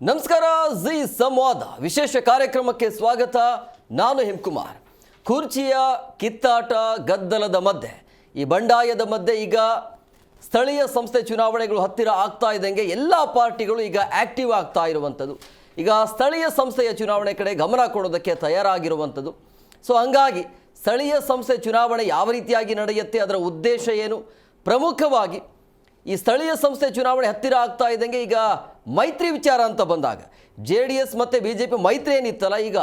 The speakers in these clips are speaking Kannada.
ನಮಸ್ಕಾರ ಜಿ ಸಂವಾದ ವಿಶೇಷ ಕಾರ್ಯಕ್ರಮಕ್ಕೆ ಸ್ವಾಗತ. ನಾನು ಹೇಮಕುಮಾರ್. ಕುರ್ಚಿಯ ಕಿತ್ತಾಟ ಗದ್ದಲದ ಮಧ್ಯೆ, ಈ ಬಂಡಾಯದ ಮಧ್ಯೆ ಈಗ ಸ್ಥಳೀಯ ಸಂಸ್ಥೆ ಚುನಾವಣೆಗಳು ಹತ್ತಿರ ಆಗ್ತಾ ಇದ್ದಂಗೆ ಎಲ್ಲ ಪಾರ್ಟಿಗಳು ಈಗ ಆಕ್ಟಿವ್ ಆಗ್ತಾ ಇರುವಂಥದ್ದು. ಈಗ ಸ್ಥಳೀಯ ಸಂಸ್ಥೆಯ ಚುನಾವಣೆ ಕಡೆ ಗಮನ ಕೊಡೋದಕ್ಕೆ ತಯಾರಾಗಿರುವಂಥದ್ದು. ಸೊ ಹಂಗಾಗಿ ಸ್ಥಳೀಯ ಸಂಸ್ಥೆ ಚುನಾವಣೆ ಯಾವ ರೀತಿಯಾಗಿ ನಡೆಯುತ್ತೆ, ಅದರ ಉದ್ದೇಶ ಏನು, ಪ್ರಮುಖವಾಗಿ ಈ ಸ್ಥಳೀಯ ಸಂಸ್ಥೆ ಚುನಾವಣೆ ಹತ್ತಿರ ಆಗ್ತಾ ಇದ್ದಂಗೆ ಈಗ ಮೈತ್ರಿ ವಿಚಾರ ಅಂತ ಬಂದಾಗ JDS ಮತ್ತು BJP ಮೈತ್ರಿ ಏನಿತ್ತಲ್ಲ, ಈಗ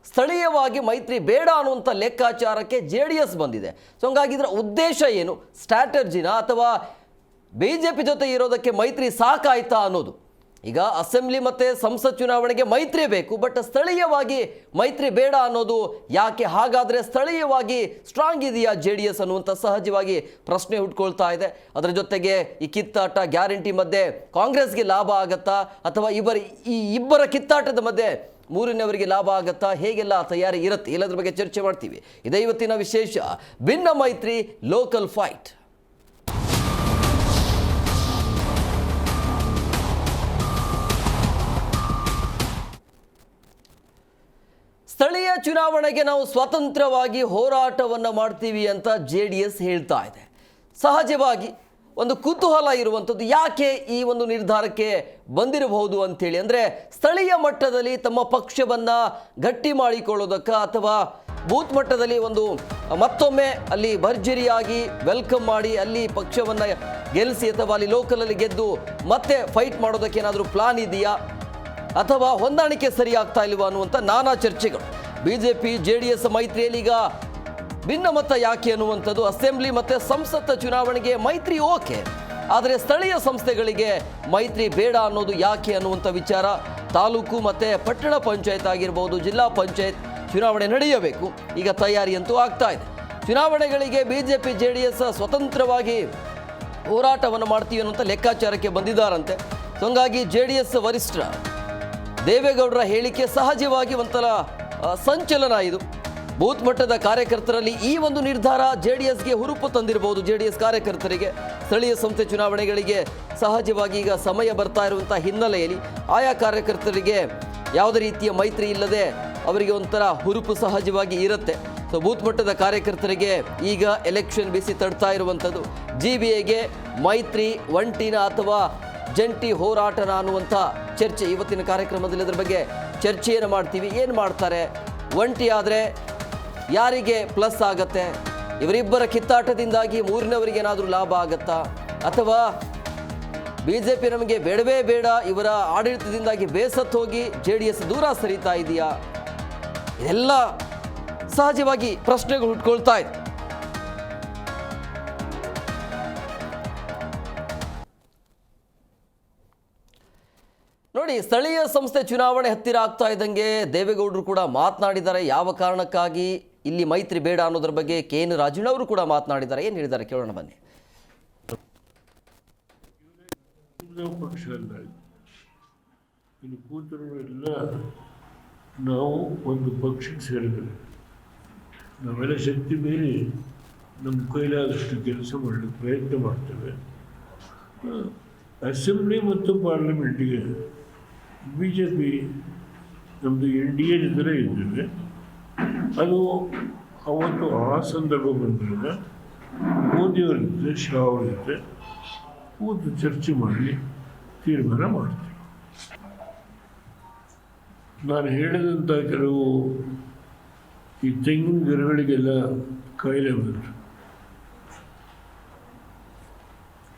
ಸ್ಥಳೀಯವಾಗಿ ಮೈತ್ರಿ ಬೇಡ ಅನ್ನುವಂಥ ಲೆಕ್ಕಾಚಾರಕ್ಕೆ JDS ಬಂದಿದೆ. ಸೊ ಹಂಗಾಗಿ ಇದರ ಉದ್ದೇಶ ಏನು, ಸ್ಟ್ರಾಟರ್ಜಿನ ಅಥವಾ BJP ಜೊತೆ ಇರೋದಕ್ಕೆ ಮೈತ್ರಿ ಸಾಕಾಯ್ತಾ ಅನ್ನೋದು. ಈಗ ಅಸೆಂಬ್ಲಿ ಮತ್ತು ಸಂಸತ್ ಚುನಾವಣೆಗೆ ಮೈತ್ರಿ ಬೇಕು, ಬಟ್ ಸ್ಥಳೀಯವಾಗಿ ಮೈತ್ರಿ ಬೇಡ ಅನ್ನೋದು ಯಾಕೆ? ಹಾಗಾದರೆ ಸ್ಥಳೀಯವಾಗಿ ಸ್ಟ್ರಾಂಗ್ ಇದೆಯಾ JDS ಅನ್ನುವಂಥ ಸಹಜವಾಗಿ ಪ್ರಶ್ನೆ ಹುಟ್ಕೊಳ್ತಾ ಇದೆ. ಅದರ ಜೊತೆಗೆ ಈ ಕಿತ್ತಾಟ ಗ್ಯಾರಂಟಿ ಮಧ್ಯೆ ಕಾಂಗ್ರೆಸ್ಗೆ ಲಾಭ ಆಗತ್ತಾ, ಅಥವಾ ಇಬ್ಬರ ಕಿತ್ತಾಟದ ಮಧ್ಯೆ ಮೂರನೇವರಿಗೆ ಲಾಭ ಆಗತ್ತಾ, ಹೇಗೆಲ್ಲ ತಯಾರಿ ಇರುತ್ತೆ, ಎಲ್ಲದ್ರ ಬಗ್ಗೆ ಚರ್ಚೆ ಮಾಡ್ತೀವಿ. ಇದೇ ಇವತ್ತಿನ ವಿಶೇಷ. ಭಿನ್ನ ಮೈತ್ರಿ ಲೋಕಲ್ ಫೈಟ್. ಸ್ಥಳೀಯ ಚುನಾವಣೆಗೆ ನಾವು ಸ್ವತಂತ್ರವಾಗಿ ಹೋರಾಟವನ್ನು ಮಾಡ್ತೀವಿ ಅಂತ JDS ಹೇಳ್ತಾ ಇದೆ. ಸಹಜವಾಗಿ ಒಂದು ಕುತೂಹಲ ಇರುವಂಥದ್ದು, ಯಾಕೆ ಈ ಒಂದು ನಿರ್ಧಾರಕ್ಕೆ ಬಂದಿರಬಹುದು ಅಂಥೇಳಿ. ಅಂದರೆ ಸ್ಥಳೀಯ ಮಟ್ಟದಲ್ಲಿ ತಮ್ಮ ಪಕ್ಷವನ್ನು ಗಟ್ಟಿ ಮಾಡಿಕೊಳ್ಳೋದಕ್ಕೆ, ಅಥವಾ ಬೂತ್ ಮಟ್ಟದಲ್ಲಿ ಒಂದು ಮತ್ತೊಮ್ಮೆ ಅಲ್ಲಿ ಭರ್ಜರಿಯಾಗಿ ವೆಲ್ಕಮ್ ಮಾಡಿ ಅಲ್ಲಿ ಪಕ್ಷವನ್ನು ಗೆಲ್ಲಿಸಿ, ಅಥವಾ ಅಲ್ಲಿ ಲೋಕಲಲ್ಲಿ ಗೆದ್ದು ಮತ್ತೆ ಫೈಟ್ ಮಾಡೋದಕ್ಕೆ ಏನಾದರೂ ಪ್ಲಾನ್ ಇದೆಯಾ, ಅಥವಾ ಹೊಂದಾಣಿಕೆ ಸರಿಯಾಗ್ತಾ ಇಲ್ವಾ ಅನ್ನುವಂಥ ನಾನಾ ಚರ್ಚೆಗಳು. BJP JDS ಮೈತ್ರಿಯಲ್ಲಿ ಈಗ ಭಿನ್ನಮತ ಯಾಕೆ ಅನ್ನುವಂಥದ್ದು. ಅಸೆಂಬ್ಲಿ ಮತ್ತು ಸಂಸತ್ ಚುನಾವಣೆಗೆ ಮೈತ್ರಿ ಓಕೆ, ಆದರೆ ಸ್ಥಳೀಯ ಸಂಸ್ಥೆಗಳಿಗೆ ಮೈತ್ರಿ ಬೇಡ ಅನ್ನೋದು ಯಾಕೆ ಅನ್ನುವಂಥ ವಿಚಾರ. ತಾಲೂಕು ಮತ್ತು ಪಟ್ಟಣ ಪಂಚಾಯತ್ ಆಗಿರ್ಬೋದು, ಜಿಲ್ಲಾ ಪಂಚಾಯತ್ ಚುನಾವಣೆ ನಡೆಯಬೇಕು. ಈಗ ತಯಾರಿ ಅಂತೂ ಆಗ್ತಾ ಇದೆ. ಚುನಾವಣೆಗಳಿಗೆ BJP JDS ಸ್ವತಂತ್ರವಾಗಿ ಹೋರಾಟವನ್ನು ಮಾಡ್ತೀವಿ ಅನ್ನುವಂಥ ಲೆಕ್ಕಾಚಾರಕ್ಕೆ ಬಂದಿದ್ದಾರಂತೆ. ಸೊ ಹಂಗಾಗಿ JDS ವರಿಷ್ಠ ದೇವೇಗೌಡರ ಹೇಳಿಕೆ ಸಹಜವಾಗಿ ಒಂಥರ ಸಂಚಲನ. ಇದು ಬೂತ್ ಮಟ್ಟದ ಕಾರ್ಯಕರ್ತರಲ್ಲಿ ಈ ಒಂದು ನಿರ್ಧಾರ JDSಗೆ ಹುರುಪು ತಂದಿರಬಹುದು. JDS ಕಾರ್ಯಕರ್ತರಿಗೆ ಸ್ಥಳೀಯ ಸಂಸ್ಥೆ ಚುನಾವಣೆಗಳಿಗೆ ಸಹಜವಾಗಿ ಈಗ ಸಮಯ ಬರ್ತಾ ಇರುವಂಥ ಹಿನ್ನೆಲೆಯಲ್ಲಿ ಆಯಾ ಕಾರ್ಯಕರ್ತರಿಗೆ ಯಾವುದೇ ರೀತಿಯ ಮೈತ್ರಿ ಇಲ್ಲದೆ ಅವರಿಗೆ ಒಂಥರ ಹುರುಪು ಸಹಜವಾಗಿ ಇರುತ್ತೆ. ಸೊ ಬೂತ್ ಮಟ್ಟದ ಕಾರ್ಯಕರ್ತರಿಗೆ ಈಗ ಎಲೆಕ್ಷನ್ ಬಿಸಿ ತಡ್ತಾ ಇರುವಂಥದ್ದು. GBAಗೆ ಮೈತ್ರಿ ಒಂಟಿನ ಅಥವಾ ಜಂಟಿ ಹೋರಾಟನ ಅನ್ನುವಂಥ ಚರ್ಚೆ ಇವತ್ತಿನ ಕಾರ್ಯಕ್ರಮದಲ್ಲಿ ಅದರ ಬಗ್ಗೆ ಚರ್ಚೆಯನ್ನು ಮಾಡ್ತೀವಿ. ಏನು ಮಾಡ್ತಾರೆ, ಒಂಟಿ ಆದರೆ ಯಾರಿಗೆ ಪ್ಲಸ್ ಆಗತ್ತೆ, ಇವರಿಬ್ಬರ ಕಿತ್ತಾಟದಿಂದಾಗಿ ಮೂರನೇವರಿಗೆ ಏನಾದರೂ ಲಾಭ ಆಗತ್ತಾ, ಅಥವಾ BJP ನಮಗೆ ಬೇಡವೇ ಬೇಡ, ಇವರ ಆಡಳಿತದಿಂದಾಗಿ ಬೇಸತ್ತು ಹೋಗಿ JDS ದೂರ ಸರಿತಾ ಇದೆಯಾ, ಇದೆಲ್ಲ ಸಹಜವಾಗಿ ಪ್ರಶ್ನೆಗಳು ಹುಟ್ಕೊಳ್ತಾ ಇದೆ. ನೋಡಿ, ಸ್ಥಳೀಯ ಸಂಸ್ಥೆ ಚುನಾವಣೆ ಹತ್ತಿರ ಆಗ್ತಾ ಇದ್ದಂಗೆ ದೇವೇಗೌಡರು ಕೂಡ ಮಾತನಾಡಿದ್ದಾರೆ. ಯಾವ ಕಾರಣಕ್ಕಾಗಿ ಇಲ್ಲಿ ಮೈತ್ರಿ ಬೇಡ ಅನ್ನೋದ್ರ ಬಗ್ಗೆ KN ರಾಜಣ್ಣವರು ಕೂಡ ಮಾತನಾಡಿದ್ದಾರೆ. ಏನು ಹೇಳಿದ್ದಾರೆ ಕೇಳೋಣ ಬನ್ನಿ. ಪಕ್ಷ ಅಲ್ಲ, ಇಲ್ಲಿ ಕೂತರೆಲ್ಲ ನಾವು ಒಂದು ಪಕ್ಷಕ್ಕೆ ಸೇರಿದ್ದೇವೆ. ನಾವೆಲ್ಲ ಶಕ್ತಿ ಮೀರಿ ನಮ್ಮ ಕೈಲಾದಷ್ಟು ಕೆಲಸ ಮಾಡಲಿಕ್ಕೆ ಪ್ರಯತ್ನ ಮಾಡ್ತೇವೆ. ಅಸೆಂಬ್ಲಿ ಮತ್ತು ಪಾರ್ಲಿಮೆಂಟಿಗೆ BJP ನಮ್ಮದು NDA ಜೊತೆ ಇದ್ದೇವೆ. ಅದು ಅವತ್ತು ಆ ಸಂದರ್ಭ ಬಂದಾಗ ಮೋದಿಯವ್ರ ಜೊತೆ ಶಾ ಅವ್ರ ಜೊತೆ ಕೂತು ಚರ್ಚೆ ಮಾಡಿ ತೀರ್ಮಾನ ಮಾಡ್ತೀವಿ. ನಾನು ಹೇಳಿದಂಥ ಕೆಲವು ಈ ತೆಂಗಿನ ಗಿಡಗಳಿಗೆಲ್ಲ ಕಾಯಿಲೆ ಬಂದರು.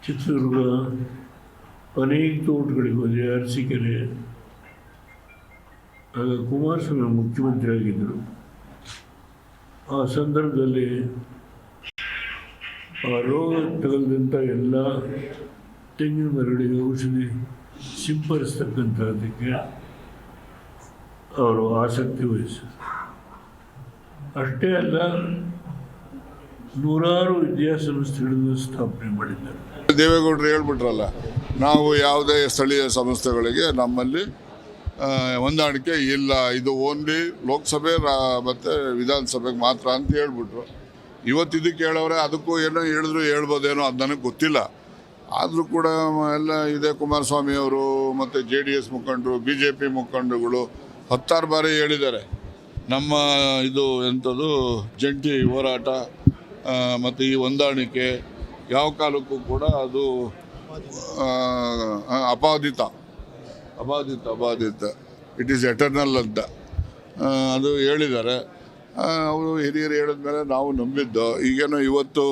ಚಿತ್ರದುರ್ಗ ಅನೇಕ ತೋಟಗಳಿಗೆ ಹೋದೆ, ಅರಸೀಕೆರೆ. ಆಗ ಕುಮಾರಸ್ವಾಮಿ ಮುಖ್ಯಮಂತ್ರಿ ಆಗಿದ್ದರು. ಆ ಸಂದರ್ಭದಲ್ಲಿ ಆ ರೋಗ ತಗಲ್ದಂಥ ಎಲ್ಲ ತೆಂಗಿನ ಮರಗಳಿಗೆ ಔಷಧಿ ಸಿಂಪಡಿಸ್ತಕ್ಕಂಥದ್ದಕ್ಕೆ ಅವರು ಆಸಕ್ತಿ ವಹಿಸಿದರು. ಅಷ್ಟೇ ಅಲ್ಲ, ನೂರಾರು ವಿದ್ಯಾಸಂಸ್ಥೆಗಳನ್ನು ಸ್ಥಾಪನೆ ಮಾಡಿದ್ದಾರೆ. ದೇವೇಗೌಡರು ಹೇಳ್ಬಿಟ್ರಲ್ಲ, ನಾವು ಯಾವುದೇ ಸ್ಥಳೀಯ ಸಂಸ್ಥೆಗಳಿಗೆ ನಮ್ಮಲ್ಲಿ ಹೊಂದಾಣಿಕೆ ಇಲ್ಲ, ಇದು ಓನ್ಲಿ ಲೋಕಸಭೆ ಮತ್ತು ವಿಧಾನಸಭೆಗೆ ಮಾತ್ರ ಅಂತ ಹೇಳ್ಬಿಟ್ರು. ಇವತ್ತು ಇದಕ್ಕೆ ಹೇಳೋರೆ, ಅದಕ್ಕೂ ಏನೋ ಹೇಳಿದ್ರು ಹೇಳ್ಬೋದೇನೋ ಅದು ನನಗೆ ಗೊತ್ತಿಲ್ಲ. ಆದರೂ ಕೂಡ ಎಲ್ಲ ಇದೇ ಕುಮಾರಸ್ವಾಮಿ ಅವರು ಮತ್ತು JDS ಮುಖಂಡರು BJP ಮುಖಂಡರುಗಳು 10 ಬಾರಿ ಹೇಳಿದ್ದಾರೆ ನಮ್ಮ ಇದು ಎಂಥದ್ದು ಜಂಟಿ ಹೋರಾಟ ಮತ್ತು ಈ ಹೊಂದಾಣಿಕೆ ಯಾವ ಕಾಲಕ್ಕೂ ಕೂಡ ಅದು ಅಬಾಧಿತ ಇಟ್ ಈಸ್ ಎಟರ್ನಲ್ ಅಂತ ಅದು ಹೇಳಿದ್ದಾರೆ. ಅವರು ಹಿರಿಯರು ಹೇಳಿದ್ಮೇಲೆ ನಾವು ನಂಬಿದ್ದು. ಈಗೇನೋ ಇವತ್ತು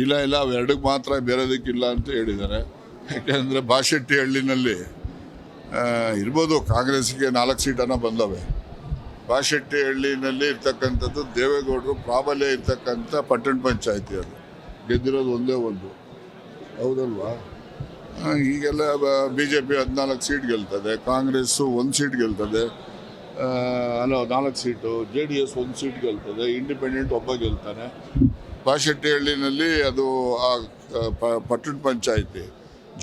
ಇಲ್ಲ ಅವೆರಡಕ್ಕೆ ಮಾತ್ರ ಬೇರೆದಕ್ಕಿಲ್ಲ ಅಂತ ಹೇಳಿದ್ದಾರೆ. ಯಾಕೆಂದರೆ ಬಾಶೆಟ್ಟಿಹಳ್ಳಿನಲ್ಲಿ ಇರ್ಬೋದು ಕಾಂಗ್ರೆಸ್ಗೆ 4 ಸೀಟನ್ನು ಬಂದವೆ. ಬಾಶೆಟ್ಟಿಹಳ್ಳಿನಲ್ಲಿ ಇರ್ತಕ್ಕಂಥದ್ದು ದೇವೇಗೌಡರು ಪ್ರಾಬಲ್ಯ ಇರ್ತಕ್ಕಂಥ ಪಟ್ಟಣ ಪಂಚಾಯತಿ, ಅದು ಗೆದ್ದಿರೋದು ಒಂದೇ ಒಂದು, ಹೌದಲ್ವಾ? ಈಗೆಲ್ಲ BJP 14 ಸೀಟ್ ಗೆಲ್ತದೆ, ಕಾಂಗ್ರೆಸ್ಸು 1 ಸೀಟ್ ಗೆಲ್ತದೆ, 4 ಸೀಟು, JDS 1 ಸೀಟ್ ಗೆಲ್ತದೆ, ಇಂಡಿಪೆಂಡೆಂಟ್ ಒಬ್ಬ ಗೆಲ್ತಾನೆ. ಬಾಶೆಟ್ಟಿಹಳ್ಳಿನಲ್ಲಿ ಅದು ಪಟ್ಟಣ ಪಂಚಾಯತಿ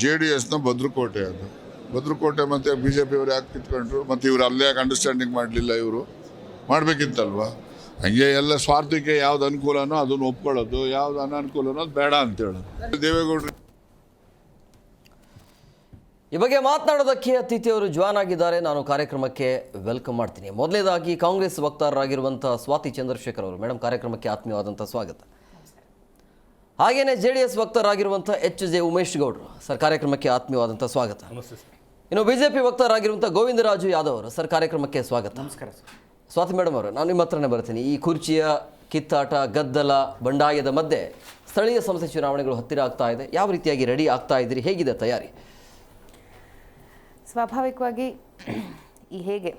JDSನ ಭದ್ರಕೋಟೆ, ಅದು ಭದ್ರಕೋಟೆ. ಮತ್ತು BJP ಅವರು ಯಾಕೆ ಕಿತ್ಕೊಂಡ್ರು? ಮತ್ತು ಇವರು ಅಲ್ಲೇ ಯಾಕೆ ಅಂಡರ್ಸ್ಟ್ಯಾಂಡಿಂಗ್ ಮಾಡಲಿಲ್ಲ? ಇವರು ಮಾಡಬೇಕಿತ್ತಲ್ವ? ಹಂಗೆ ಎಲ್ಲ ಸ್ವಾರ್ಥಕ್ಕೆ ಯಾವ್ದು ಅನುಕೂಲನೋ ಅದನ್ನು ಒಪ್ಕೊಳ್ಳೋದು, ಯಾವ್ದು ಅನಾನುಕೂಲನೋ ಅದು ಬೇಡ ಅಂತ ಹೇಳೋದು. ದೇವೇಗೌಡರು ಈ ಬಗ್ಗೆ ಮಾತನಾಡೋದಕ್ಕೆ ಅತಿಥಿ ಅವರು ಜಾಯ್ನ್ ಆಗಿದ್ದಾರೆ. ನಾನು ಕಾರ್ಯಕ್ರಮಕ್ಕೆ ವೆಲ್ಕಮ್ ಮಾಡ್ತೀನಿ. ಮೊದಲನೇದಾಗಿ ಕಾಂಗ್ರೆಸ್ ವಕ್ತಾರರಾಗಿರುವಂಥ ಸ್ವಾತಿ ಚಂದ್ರಶೇಖರ್ ಅವರು, ಮೇಡಮ್ ಕಾರ್ಯಕ್ರಮಕ್ಕೆ ಆತ್ಮೀಯವಾದಂಥ ಸ್ವಾಗತ. ಹಾಗೆಯೇ JDS ವಕ್ತಾರರಾಗಿರುವಂಥ HJ ಉಮೇಶ್ ಗೌಡರು ಸರ್, ಕಾರ್ಯಕ್ರಮಕ್ಕೆ ಆತ್ಮೀಯವಾದಂಥ ಸ್ವಾಗತ. ಇನ್ನು BJP ವಕ್ತಾರರಾಗಿರುವಂಥ ಗೋವಿಂದರಾಜು ಯಾದವ್ ಅವರು ಸರ್, ಕಾರ್ಯಕ್ರಮಕ್ಕೆ ಸ್ವಾಗತ. ನಮಸ್ಕಾರ ಸರ್. ಸ್ವಾತಿ ಮೇಡಮ್ ಅವರು, ನಾನು ನಿಮ್ಮ ಹತ್ರನೇ ಬರ್ತೀನಿ. ಈ ಕುರ್ಚಿಯ ಕಿತ್ತಾಟ, ಗದ್ದಲ, ಬಂಡಾಯದ ಮಧ್ಯೆ ಸ್ಥಳೀಯ ಸಂಸ್ಥೆ ಚುನಾವಣೆಗಳು ಹತ್ತಿರ ಆಗ್ತಾ ಇದೆ. ಯಾವ ರೀತಿಯಾಗಿ ರೆಡಿ ಆಗ್ತಾ ಇದ್ದೀರಿ? ಹೇಗಿದೆ ತಯಾರಿ? ಸ್ವಾಭಾವಿಕವಾಗಿ ಈ ಹೇಗೆ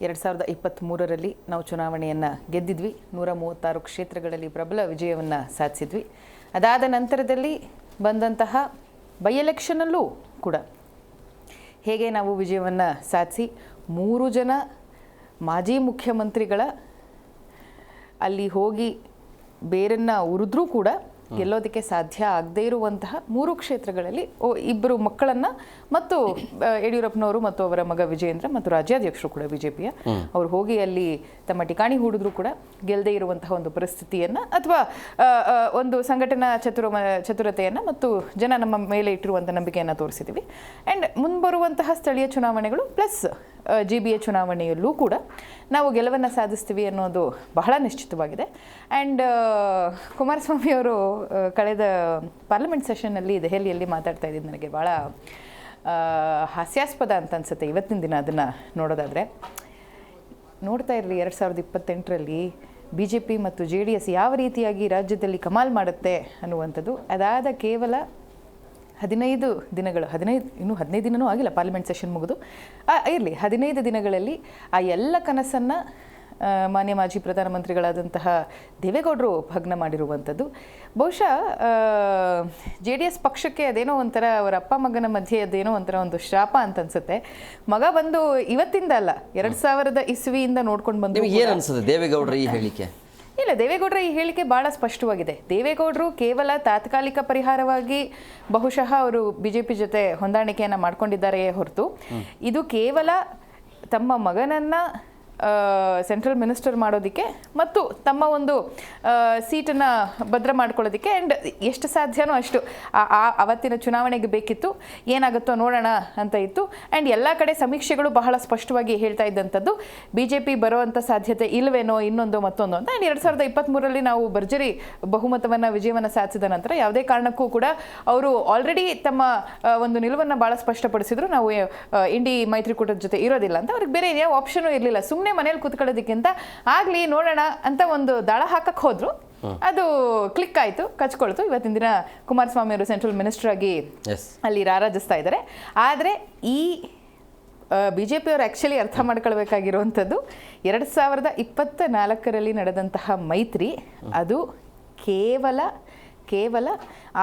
2023ರಲ್ಲಿ ನಾವು ಚುನಾವಣೆಯನ್ನು ಗೆದ್ದಿದ್ವಿ, 136 ಕ್ಷೇತ್ರಗಳಲ್ಲಿ ಪ್ರಬಲ ವಿಜಯವನ್ನು ಸಾಧಿಸಿದ್ವಿ. ಅದಾದ ನಂತರದಲ್ಲಿ ಬಂದಂತಹ ಬೈ ಎಲೆಕ್ಷನಲ್ಲೂ ಕೂಡ ಹೇಗೆ ನಾವು ವಿಜಯವನ್ನು ಸಾಧಿಸಿ 3 ಜನ ಮಾಜಿ ಮುಖ್ಯಮಂತ್ರಿಗಳ ಅಲ್ಲಿ ಹೋಗಿ ಬೇರನ್ನು ಉರಿದ್ರೂ ಕೂಡ ಗೆಲ್ಲೋದಕ್ಕೆ ಸಾಧ್ಯ ಆಗದೇ ಇರುವಂತಹ 3 ಕ್ಷೇತ್ರಗಳಲ್ಲಿ 2 ಮಕ್ಕಳನ್ನು ಮತ್ತು ಯಡಿಯೂರಪ್ಪನವರು ಮತ್ತು ಅವರ ಮಗ ವಿಜಯೇಂದ್ರ ಮತ್ತು ರಾಜ್ಯಾಧ್ಯಕ್ಷರು ಕೂಡ BJPಯ ಅವರು ಹೋಗಿ ಅಲ್ಲಿ ತಮ್ಮ ಠಿಕಾಣಿ ಹೂಡಿದ್ರು ಕೂಡ ಗೆಲ್ಲದೇ ಇರುವಂತಹ ಒಂದು ಪರಿಸ್ಥಿತಿಯನ್ನು ಅಥವಾ ಒಂದು ಸಂಘಟನಾ ಚತುರತೆಯನ್ನು ಮತ್ತು ಜನ ನಮ್ಮ ಮೇಲೆ ಇಟ್ಟಿರುವಂಥ ನಂಬಿಕೆಯನ್ನು ತೋರಿಸಿದ್ದೀವಿ. ಆ್ಯಂಡ್ ಮುಂಬರುವಂತಹ ಸ್ಥಳೀಯ ಚುನಾವಣೆಗಳು ಪ್ಲಸ್ GBA ಚುನಾವಣೆಯಲ್ಲೂ ಕೂಡ ನಾವು ಗೆಲುವನ್ನು ಸಾಧಿಸ್ತೀವಿ ಅನ್ನೋದು ಬಹಳ ನಿಶ್ಚಿತವಾಗಿದೆ. ಆ್ಯಂಡ್ ಕುಮಾರಸ್ವಾಮಿ ಅವರು ಕಳೆದ ಪಾರ್ಲಿಮೆಂಟ್ ಸೆಷನ್ನಲ್ಲಿ ದೆಹಲಿಯಲ್ಲಿ ಮಾತಾಡ್ತಾ ಇದ್ದಿದ್ದು ನನಗೆ ಭಾಳ ಹಾಸ್ಯಾಸ್ಪದ ಅಂತ ಅನಿಸುತ್ತೆ. ಇವತ್ತಿನ ದಿನ ಅದನ್ನು ನೋಡೋದಾದರೆ ನೋಡ್ತಾ ಇರಲಿ 2028ರಲ್ಲಿ BJP ಮತ್ತು JDS ಯಾವ ರೀತಿಯಾಗಿ ರಾಜ್ಯದಲ್ಲಿ ಕಮಾಲ್ ಮಾಡುತ್ತೆ ಅನ್ನುವಂಥದ್ದು. ಅದಾದ ಕೇವಲ 15 ದಿನಗಳು, ಇನ್ನೂ 15 ದಿನವೂ ಆಗಿಲ್ಲ ಪಾರ್ಲಿಮೆಂಟ್ ಸೆಷನ್ ಮುಗಿದು, ಇರಲಿ 15 ದಿನಗಳಲ್ಲಿ ಆ ಎಲ್ಲ ಕನಸನ್ನು ಮಾನ್ಯ ಮಾಜಿ ಪ್ರಧಾನಮಂತ್ರಿಗಳಾದಂತಹ ದೇವೇಗೌಡರು ಭಗ್ನ ಮಾಡಿರುವಂಥದ್ದು. ಬಹುಶಃ JDS ಪಕ್ಷಕ್ಕೆ ಅದೇನೋ ಒಂಥರ ಅವರ ಅಪ್ಪ ಮಗನ ಮಧ್ಯೆ ಅದೇನೋ ಒಂಥರ ಒಂದು ಶಾಪ ಅಂತ ಅನ್ಸುತ್ತೆ. ಮಗ ಬಂದು ಇವತ್ತಿಂದ ಅಲ್ಲ, 2000 ಇಸ್ವಿಯಿಂದ ನೋಡ್ಕೊಂಡು ಬಂದು ಏನು ಅನ್ಸುತ್ತೆ ದೇವೇಗೌಡರ ಈ ಹೇಳಿಕೆ? ಇಲ್ಲ, ದೇವೇಗೌಡರ ಈ ಹೇಳಿಕೆ ಭಾಳ ಸ್ಪಷ್ಟವಾಗಿದೆ. ದೇವೇಗೌಡರು ಕೇವಲ ತಾತ್ಕಾಲಿಕ ಪರಿಹಾರವಾಗಿ ಬಹುಶಃ ಅವರು BJP ಜೊತೆ ಹೊಂದಾಣಿಕೆಯನ್ನು ಮಾಡ್ಕೊಂಡಿದ್ದಾರೆಯೇ ಹೊರತು ಇದು ಕೇವಲ ತಮ್ಮ ಮಗನನ್ನು ಸೆಂಟ್ರಲ್ ಮಿನಿಸ್ಟರ್ ಮಾಡೋದಕ್ಕೆ ಮತ್ತು ತಮ್ಮ ಒಂದು ಸೀಟನ್ನು ಭದ್ರ ಮಾಡ್ಕೊಳ್ಳೋದಕ್ಕೆ ಆ್ಯಂಡ್ ಎಷ್ಟು ಸಾಧ್ಯನೋ ಅಷ್ಟು ಅವತ್ತಿನ ಚುನಾವಣೆಗೆ ಬೇಕಿತ್ತು, ಏನಾಗುತ್ತೋ ನೋಡೋಣ ಅಂತ ಇತ್ತು. ಆ್ಯಂಡ್ ಎಲ್ಲ ಕಡೆ ಸಮೀಕ್ಷೆಗಳು ಬಹಳ ಸ್ಪಷ್ಟವಾಗಿ ಹೇಳ್ತಾ ಇದ್ದಂಥದ್ದು BJP ಬರೋವಂಥ ಸಾಧ್ಯತೆ ಇಲ್ವೇನೋ, ಇನ್ನೊಂದು ಮತ್ತೊಂದು ಅಂತ. ಆ್ಯಂಡ್ 2023ರಲ್ಲಿ ನಾವು ಭರ್ಜರಿ ಬಹುಮತವನ್ನು ವಿಜಯವನ್ನು ಸಾಧಿಸಿದ ನಂತರ ಯಾವುದೇ ಕಾರಣಕ್ಕೂ ಕೂಡ ಅವರು ಆಲ್ರೆಡಿ ತಮ್ಮ ಒಂದು ನಿಲುವನ್ನು ಭಾಳ ಸ್ಪಷ್ಟಪಡಿಸಿದ್ರು, ನಾವು ಇಂಡಿ ಮೈತ್ರಿಕೂಟದ ಜೊತೆ ಇರೋದಿಲ್ಲ ಅಂತ. ಅವ್ರಿಗೆ ಬೇರೆ ಯಾವ ಆಪ್ಷನೂ ಇರಲಿಲ್ಲ, ಸುಮ್ಮನೆ ಮನೇಲಿ ಕೂತ್ಕೊಳ್ಳೋದಕ್ಕಿಂತ ಆಗ್ಲಿ ನೋಡೋಣ ಅಂತ ಒಂದು ದಾಳ ಹಾಕಕ್ಕೆ ಹೋದ್ರು. ಅದು ಕ್ಲಿಕ್ ಆಯಿತು, ಕಚ್ಕೊಳ್ತು. ಇವತ್ತಿನ ದಿನ ಕುಮಾರಸ್ವಾಮಿ ಅವರು ಸೆಂಟ್ರಲ್ ಮಿನಿಸ್ಟರ್ ಆಗಿ ಅಲ್ಲಿ ರಾರಾಜಿಸ್ತಾ ಇದ್ದಾರೆ. ಆದರೆ ಈ BJP ಅವರು ಆ್ಯಕ್ಚುಲಿ ಅರ್ಥ ಮಾಡ್ಕೊಳ್ಬೇಕಾಗಿರುವಂಥದ್ದು 2024ರಲ್ಲಿ ನಡೆದಂತಹ ಮೈತ್ರಿ ಅದು ಕೇವಲ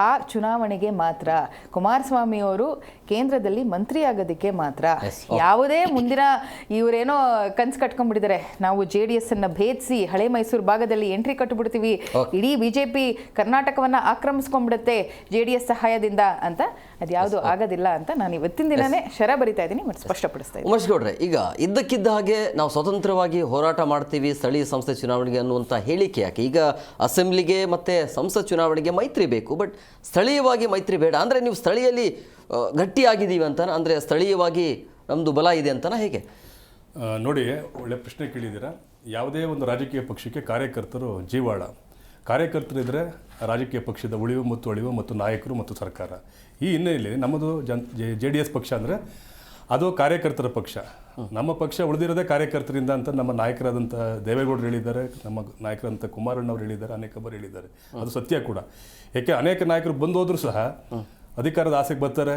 ಆ ಚುನಾವಣೆಗೆ ಮಾತ್ರ. ಕುಮಾರಸ್ವಾಮಿಯವರು ಕೇಂದ್ರದಲ್ಲಿ ಮಂತ್ರಿ ಆಗೋದಕ್ಕೆ ಮಾತ್ರ. ಯಾವುದೇ ಮುಂದಿನ ಇವರೇನೋ ಕನ್ಸು ಕಟ್ಕೊಂಡ್ಬಿಟ್ಟಿದ್ದಾರೆ, ನಾವು JDS ಅನ್ನು ಭೇದಿಸಿ ಹಳೆ ಮೈಸೂರು ಭಾಗದಲ್ಲಿ ಎಂಟ್ರಿ ಕಟ್ಟಿಬಿಡ್ತೀವಿ, ಇಡೀ BJP ಕರ್ನಾಟಕವನ್ನು ಆಕ್ರಮಿಸ್ಕೊಂಡ್ಬಿಡುತ್ತೆ JDS ಸಹಾಯದಿಂದ ಅಂತ. ಅದ್ಯಾವುದು ಆಗೋದಿಲ್ಲ ಅಂತ ನಾನು ಇವತ್ತಿನ ದಿನನೇ ಶರ ಬರಿತಾ ಇದ್ದೀನಿ ಮತ್ತು ಸ್ಪಷ್ಟಪಡಿಸ್ತಾ ಇದ್ದೀನಿ. ಉಮೇಶ್ ಗೌಡ್ರೆ, ಈಗ ಇದ್ದಕ್ಕಿದ್ದ ಹಾಗೆ ನಾವು ಸ್ವತಂತ್ರವಾಗಿ ಹೋರಾಟ ಮಾಡ್ತೀವಿ ಸ್ಥಳೀಯ ಸಂಸ್ಥೆ ಚುನಾವಣೆಗೆ ಅನ್ನುವಂಥ ಹೇಳಿಕೆ ಯಾಕೆ? ಈಗ ಅಸೆಂಬ್ಲಿಗೆ ಮತ್ತು ಸಂಸತ್ ಚುನಾವಣೆಗೆ ಮೈತ್ರಿ ಬೇಕು, ಬಟ್ ಸ್ಥಳೀಯವಾಗಿ ಮೈತ್ರಿ ಬೇಡ ಅಂದರೆ ನೀವು ಸ್ಥಳೀಯಲ್ಲಿ ಗಟ್ಟಿಯಾಗಿದ್ದೀವಿ ಅಂತಾನೆ, ಅಂದರೆ ಸ್ಥಳೀಯವಾಗಿ ನಮ್ಮದು ಬಲ ಇದೆ ಅಂತಾನೆ ಹೇಗೆ? ನೋಡಿ, ಒಳ್ಳೆ ಪ್ರಶ್ನೆ ಕೇಳಿದ್ದೀರಾ. ಯಾವುದೇ ಒಂದು ರಾಜಕೀಯ ಪಕ್ಷಕ್ಕೆ ಕಾರ್ಯಕರ್ತರು ಜೀವಾಳ. ಕಾರ್ಯಕರ್ತರಿದ್ದರೆ ರಾಜಕೀಯ ಪಕ್ಷದ ಉಳಿವು ಮತ್ತು ಅಳಿವು ಮತ್ತು ನಾಯಕರು ಮತ್ತು ಸರ್ಕಾರ. ಈ ಹಿನ್ನೆಲೆಯಲ್ಲಿ ನಮ್ಮದು JDS ಪಕ್ಷ ಅಂದರೆ ಅದು ಕಾರ್ಯಕರ್ತರ ಪಕ್ಷ. ನಮ್ಮ ಪಕ್ಷ ಉಳಿದಿರೋದೇ ಕಾರ್ಯಕರ್ತರಿಂದ ಅಂತ ನಮ್ಮ ನಾಯಕರಾದಂಥ ದೇವೇಗೌಡರು ಹೇಳಿದ್ದಾರೆ, ನಮ್ಮ ನಾಯಕರಾದಂಥ ಕುಮಾರಣ್ಣವ್ರು ಹೇಳಿದ್ದಾರೆ, ಅನೇಕಬ್ಬರು ಹೇಳಿದ್ದಾರೆ. ಅದು ಸತ್ಯ ಕೂಡ. ಏಕೆ ಅನೇಕ ನಾಯಕರು ಬಂದು ಹೋದರೂ ಸಹ ಅಧಿಕಾರದ ಆಸೆಗೆ ಬರ್ತಾರೆ,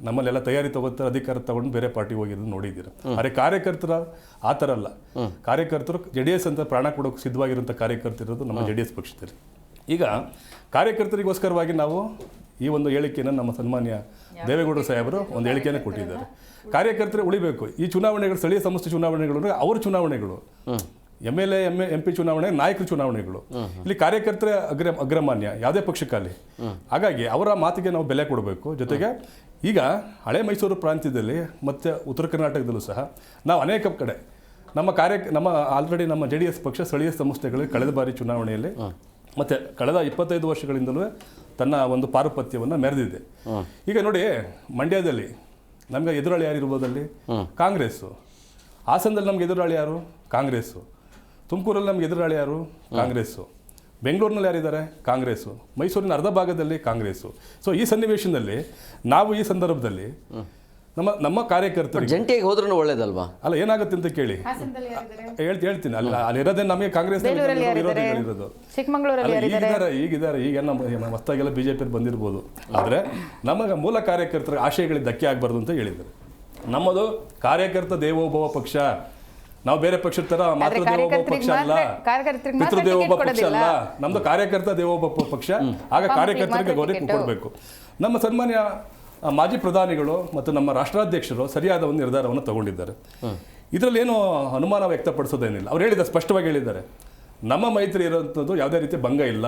ನಮ್ಮಲ್ಲೆಲ್ಲ ತಯಾರಿ ತಗೋತಾರೆ, ಅಧಿಕಾರ ತಗೊಂಡು ಬೇರೆ ಪಾರ್ಟಿಗೆ ಹೋಗಿರೋದು ನೋಡಿದ್ದೀರ. ಆದರೆ ಕಾರ್ಯಕರ್ತರ ಆ ಥರ ಅಲ್ಲ. ಕಾರ್ಯಕರ್ತರು JDS ಅಂತ ಪ್ರಾಣ ಕೊಡೋಕೆ ಸಿದ್ಧವಾಗಿರುವಂಥ ಕಾರ್ಯಕರ್ತರಿರೋದು ನಮ್ಮ JDS ಪಕ್ಷದಲ್ಲಿ. ಈಗ ಕಾರ್ಯಕರ್ತರಿಗೋಸ್ಕರವಾಗಿ ನಾವು ಈ ಒಂದು ಹೇಳಿಕೆಯನ್ನು ನಮ್ಮ ಸನ್ಮಾನ್ಯ ದೇವೇಗೌಡರು ಸಾಹೇಬರು ಒಂದು ಹೇಳಿಕೆಯನ್ನು ಕೊಟ್ಟಿದ್ದಾರೆ. ಕಾರ್ಯಕರ್ತರೇ ಉಳಿಬೇಕು. ಈ ಚುನಾವಣೆಗಳು ಸ್ಥಳೀಯ ಸಂಸ್ಥೆ ಚುನಾವಣೆಗಳು ಅಂದರೆ ಅವ್ರ ಚುನಾವಣೆಗಳು, MLA MP ಚುನಾವಣೆ, ನಾಯಕರ ಚುನಾವಣೆಗಳು. ಇಲ್ಲಿ ಕಾರ್ಯಕರ್ತರೇ ಅಗ್ರಮಾನ್ಯ ಯಾವುದೇ ಪಕ್ಷಕ್ಕಾಗಲಿ. ಹಾಗಾಗಿ ಅವರ ಮಾತಿಗೆ ನಾವು ಬೆಲೆ ಕೊಡಬೇಕು. ಜೊತೆಗೆ ಈಗ ಹಳೆ ಮೈಸೂರು ಪ್ರಾಂತ್ಯದಲ್ಲಿ ಮತ್ತು ಉತ್ತರ ಕರ್ನಾಟಕದಲ್ಲೂ ಸಹ ನಾವು ಅನೇಕ ಕಡೆ ನಮ್ಮ ಆಲ್ರೆಡಿ ನಮ್ಮ JDS ಪಕ್ಷ ಸ್ಥಳೀಯ ಸಂಸ್ಥೆಗಳಿಗೆ ಕಳೆದ ಬಾರಿ ಚುನಾವಣೆಯಲ್ಲಿ ಮತ್ತು ಕಳೆದ 25 ವರ್ಷಗಳಿಂದಲೂ ತನ್ನ ಒಂದು ಪಾರುಪತ್ಯವನ್ನು ಮೆರೆದಿದೆ. ಈಗ ನೋಡಿ, ಮಂಡ್ಯದಲ್ಲಿ ನಮಗೆ ಎದುರಾಳಿ ಯಾರು ಇರ್ಬೋದಲ್ಲಿ? ಕಾಂಗ್ರೆಸ್ಸು. ಹಾಸನದಲ್ಲಿ ನಮ್ಗೆ ಎದುರಾಳಿ ಯಾರು? ಕಾಂಗ್ರೆಸ್ಸು. ತುಮಕೂರಲ್ಲಿ ನಮ್ಗೆ ಎದುರಾಳಿ ಯಾರು? ಕಾಂಗ್ರೆಸ್ಸು. ಬೆಂಗಳೂರಿನಲ್ಲಿ ಯಾರಿದ್ದಾರೆ? ಕಾಂಗ್ರೆಸ್ಸು. ಮೈಸೂರಿನ ಅರ್ಧ ಭಾಗದಲ್ಲಿ ಕಾಂಗ್ರೆಸ್ಸು. ಸೊ ಈ ಸನ್ನಿವೇಶದಲ್ಲಿ ನಾವು ಈ ಸಂದರ್ಭದಲ್ಲಿ ನಮ್ಮ ಕಾರ್ಯಕರ್ತರು ಜಂಟಿಯಾಗಿ ಹೋದ್ರೂ ಒಳ್ಳೇದಲ್ವಾ? ಅಲ್ಲ, ಏನಾಗುತ್ತೆ ಅಂತ ಕೇಳಿ ಹೇಳ್ತೀನಿ. ಅಲ್ಲಿರೋದೇ ನಮಗೆ ಕಾಂಗ್ರೆಸ್ ವಿರೋಧಿಗಳಿರೋದು. ಈಗಿದ್ದಾರೆ, ಈಗ ನಮ್ಮ ಹೊಸದಾಗೆಲ್ಲ BJP ಬಂದಿರ್ಬೋದು. ಆದರೆ ನಮಗೆ ಮೂಲ ಕಾರ್ಯಕರ್ತರ ಆಶಯಗಳಿಗೆ ಧಕ್ಕೆ ಆಗಬಾರ್ದು ಅಂತ ಹೇಳಿದ್ದಾರೆ. ನಮ್ಮದು ಕಾರ್ಯಕರ್ತ ದೇವೋಭವ ಪಕ್ಷ. ನಾವು ಬೇರೆ ಪಕ್ಷದ ಥರ ಮಾತೃ ದೇವೋಭವ ಪಕ್ಷ ಅಲ್ಲ, ಪಿತೃ ದೇವೋಭವ ಪಕ್ಷ ಅಲ್ಲ. ನಮ್ದು ಕಾರ್ಯಕರ್ತ ದೇವೋಭವ ಪಕ್ಷ. ಆಗ ಕಾರ್ಯಕರ್ತರಿಗೆ ಗೌರವ ಕೊಡಬೇಕು. ನಮ್ಮ ಸನ್ಮಾನ್ಯ ಮಾಜಿ ಪ್ರಧಾನಿಗಳು ಮತ್ತು ನಮ್ಮ ರಾಷ್ಟ್ರಾಧ್ಯಕ್ಷರು ಸರಿಯಾದ ಒಂದು ನಿರ್ಧಾರವನ್ನು ತಗೊಂಡಿದ್ದಾರೆ. ಇದರಲ್ಲಿ ಏನು ಅನುಮಾನ ವ್ಯಕ್ತಪಡಿಸೋದೇನಿಲ್ಲ. ಅವ್ರು ಹೇಳಿದ್ದಾರೆ, ಸ್ಪಷ್ಟವಾಗಿ ಹೇಳಿದ್ದಾರೆ, ನಮ್ಮ ಮೈತ್ರಿ ಇರೋಂಥದ್ದು ಯಾವುದೇ ರೀತಿ ಭಂಗ ಇಲ್ಲ.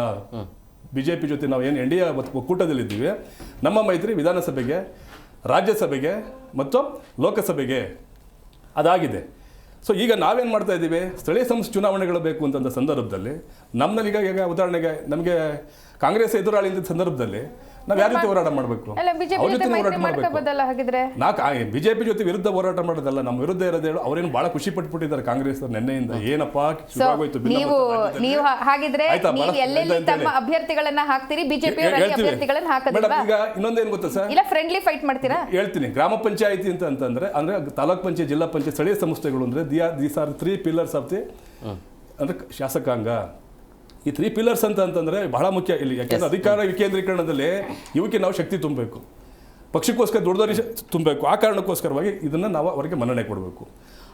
BJP ಜೊತೆ ನಾವು ಏನು NDA ಒಕ್ಕೂಟದಲ್ಲಿದ್ದೀವಿ, ನಮ್ಮ ಮೈತ್ರಿ ವಿಧಾನಸಭೆಗೆ, ರಾಜ್ಯಸಭೆಗೆ ಮತ್ತು ಲೋಕಸಭೆಗೆ ಅದಾಗಿದೆ. ಸೊ ಈಗ ನಾವೇನು ಮಾಡ್ತಾ ಇದ್ದೀವಿ, ಸ್ಥಳೀಯ ಸಂಸ್ಥೆ ಚುನಾವಣೆಗಳು ಬೇಕು ಅಂತಂದ ಸಂದರ್ಭದಲ್ಲಿ ನಮ್ಮಲ್ಲಿ ಈಗ ಉದಾಹರಣೆಗೆ ನಮಗೆ ಕಾಂಗ್ರೆಸ್ ಎದುರಾಳಿ ಇದ್ದ ಸಂದರ್ಭದಲ್ಲಿ ನಾವು ಯಾವ ರೀತಿ ಹೋರಾಟ ಮಾಡಬೇಕು? ಅವ್ರ ಜೊತೆ ಹೋರಾಟ ಮಾಡಬೇಕು. BJP ಜೊತೆ ವಿರುದ್ಧ ಹೋರಾಟ ಮಾಡೋದಲ್ಲ, ನಮ್ಮ ವಿರುದ್ಧ ಇರೋದು. ಅವ್ರೇನು ಬಹಳ ಖುಷಿ ಪಟ್ಬಿಟ್ಟಿದ್ದಾರೆ ಕಾಂಗ್ರೆಸ್ ನೆನ್ನೆಯಿಂದ. ಏನಪ್ಪಾ ಶುರುವಾಗೋಯ್ತು. ಈಗ ಇನ್ನೊಂದೇನು ಗೊತ್ತಾ ಸರ್, ಹೇಳ್ತೀನಿ. ಗ್ರಾಮ ಪಂಚಾಯತಿ ಅಂತಂದ್ರೆ ಅಂದ್ರೆ ತಾಲೂಕ್ ಪಂಚಾಯತ್, ಜಿಲ್ಲಾ ಪಂಚಾಯತ್, ಸ್ಥಳೀಯ ಸಂಸ್ಥೆಗಳು ಅಂದ್ರೆ these are 3 pillars of the ಅಂದ್ರೆ ಶಾಸಕಾಂಗ. ಈ 3 pillars ಅಂತಂದ್ರೆ ಬಹಳ ಮುಖ್ಯ ಇಲ್ಲಿ. ಯಾಕೆಂದ್ರೆ ಅಧಿಕಾರ ವಿಕೇಂದ್ರೀಕರಣದಲ್ಲಿ ಇವಕ್ಕೆ ನಾವು ಶಕ್ತಿ ತುಂಬಬೇಕು, ಪಕ್ಷಕ್ಕೋಸ್ಕರ ದೊಡ್ಡದರಿ ತುಂಬಬೇಕು. ಆ ಕಾರಣಕ್ಕೋಸ್ಕರವಾಗಿ ಇದನ್ನು ನಾವು ಅವರಿಗೆ ಮನ್ನಣೆ ಕೊಡಬೇಕು.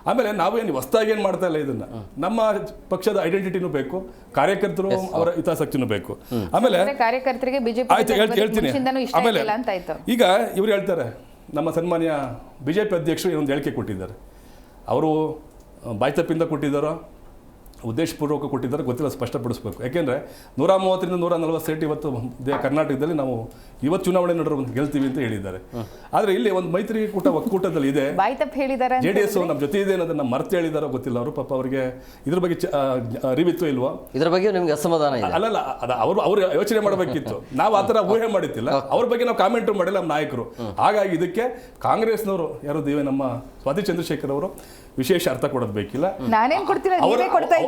ಆಮೇಲೆ ನಾವೇನು ಹೊಸದಾಗಿ ಏನು ಮಾಡ್ತಾ ಇಲ್ಲ, ಇದನ್ನು ನಮ್ಮ ಪಕ್ಷದ ಐಡೆಂಟಿಟಿನೂ ಬೇಕು, ಕಾರ್ಯಕರ್ತರು ಅವರ ಹಿತಾಸಕ್ತಿನೂ ಬೇಕು. ಆಮೇಲೆ ಹೇಳ್ತೀನಿ. ಆಮೇಲೆ ಈಗ ಇವ್ರು ಹೇಳ್ತಾರೆ, ನಮ್ಮ ಸನ್ಮಾನ್ಯ BJP ಅಧ್ಯಕ್ಷರು ಒಂದು ಹೇಳಿಕೆ ಕೊಟ್ಟಿದ್ದಾರೆ. ಅವರು ಬಾಯ್ತಪ್ಪಿಂದ ಕೊಟ್ಟಿದ್ದಾರೋ ಉದ್ದೇಶಪೂರ್ವಕ ಕೊಟ್ಟಿದ್ದಾರೆ ಗೊತ್ತಿಲ್ಲ, ಸ್ಪಷ್ಟಪಡಿಸ್ಬೇಕು. ಯಾಕೆಂದರೆ 130ರಿಂದ 140 ಸೀಟ್ ಇವತ್ತು ಕರ್ನಾಟಕದಲ್ಲಿ ನಾವು ಇವತ್ತು ಚುನಾವಣೆ ನಡೆದು ಗೆಲ್ತೀವಿ ಅಂತ ಹೇಳಿದ್ದಾರೆ. ಆದರೆ ಇಲ್ಲಿ ಒಂದು ಮೈತ್ರಿ ಒಕ್ಕೂಟದಲ್ಲಿ ಇದೆ, JDS ನಮ್ಮ ಜೊತೆ ಇದೆ ಅನ್ನೋದನ್ನ ಮರ್ತು ಹೇಳಿದಾರೋ ಗೊತ್ತಿಲ್ಲ. ಅವರು ಪಾಪ ಅವರಿಗೆ ಇದ್ರ ಬಗ್ಗೆ ಅರಿವಿತ್ತು ಇಲ್ವೋ, ಇದ್ರ ಬಗ್ಗೆ ನಿಮ್ಗೆ ಅಸಮಾಧಾನ ಇದೆ? ಅಲ್ಲಲ್ಲ, ಅವ್ರು ಯೋಚನೆ ಮಾಡಬೇಕಿತ್ತು. ನಾವು ಆ ಥರ ಊಹೆ ಮಾಡಿತ್ತಿಲ್ಲ, ಅವ್ರ ಬಗ್ಗೆ ನಾವು ಕಾಮೆಂಟು ಮಾಡಿಲ್ಲ ನಮ್ಮ ನಾಯಕರು. ಹಾಗಾಗಿ ಇದಕ್ಕೆ ಕಾಂಗ್ರೆಸ್ನವರು ಯಾರು ನಮ್ಮ ಸ್ವಾತಿ ಚಂದ್ರಶೇಖರ್ ಅವರು ವಿಶೇಷ ಅರ್ಥ ಕೊಡೋದು ಬೇಕಿಲ್ಲ.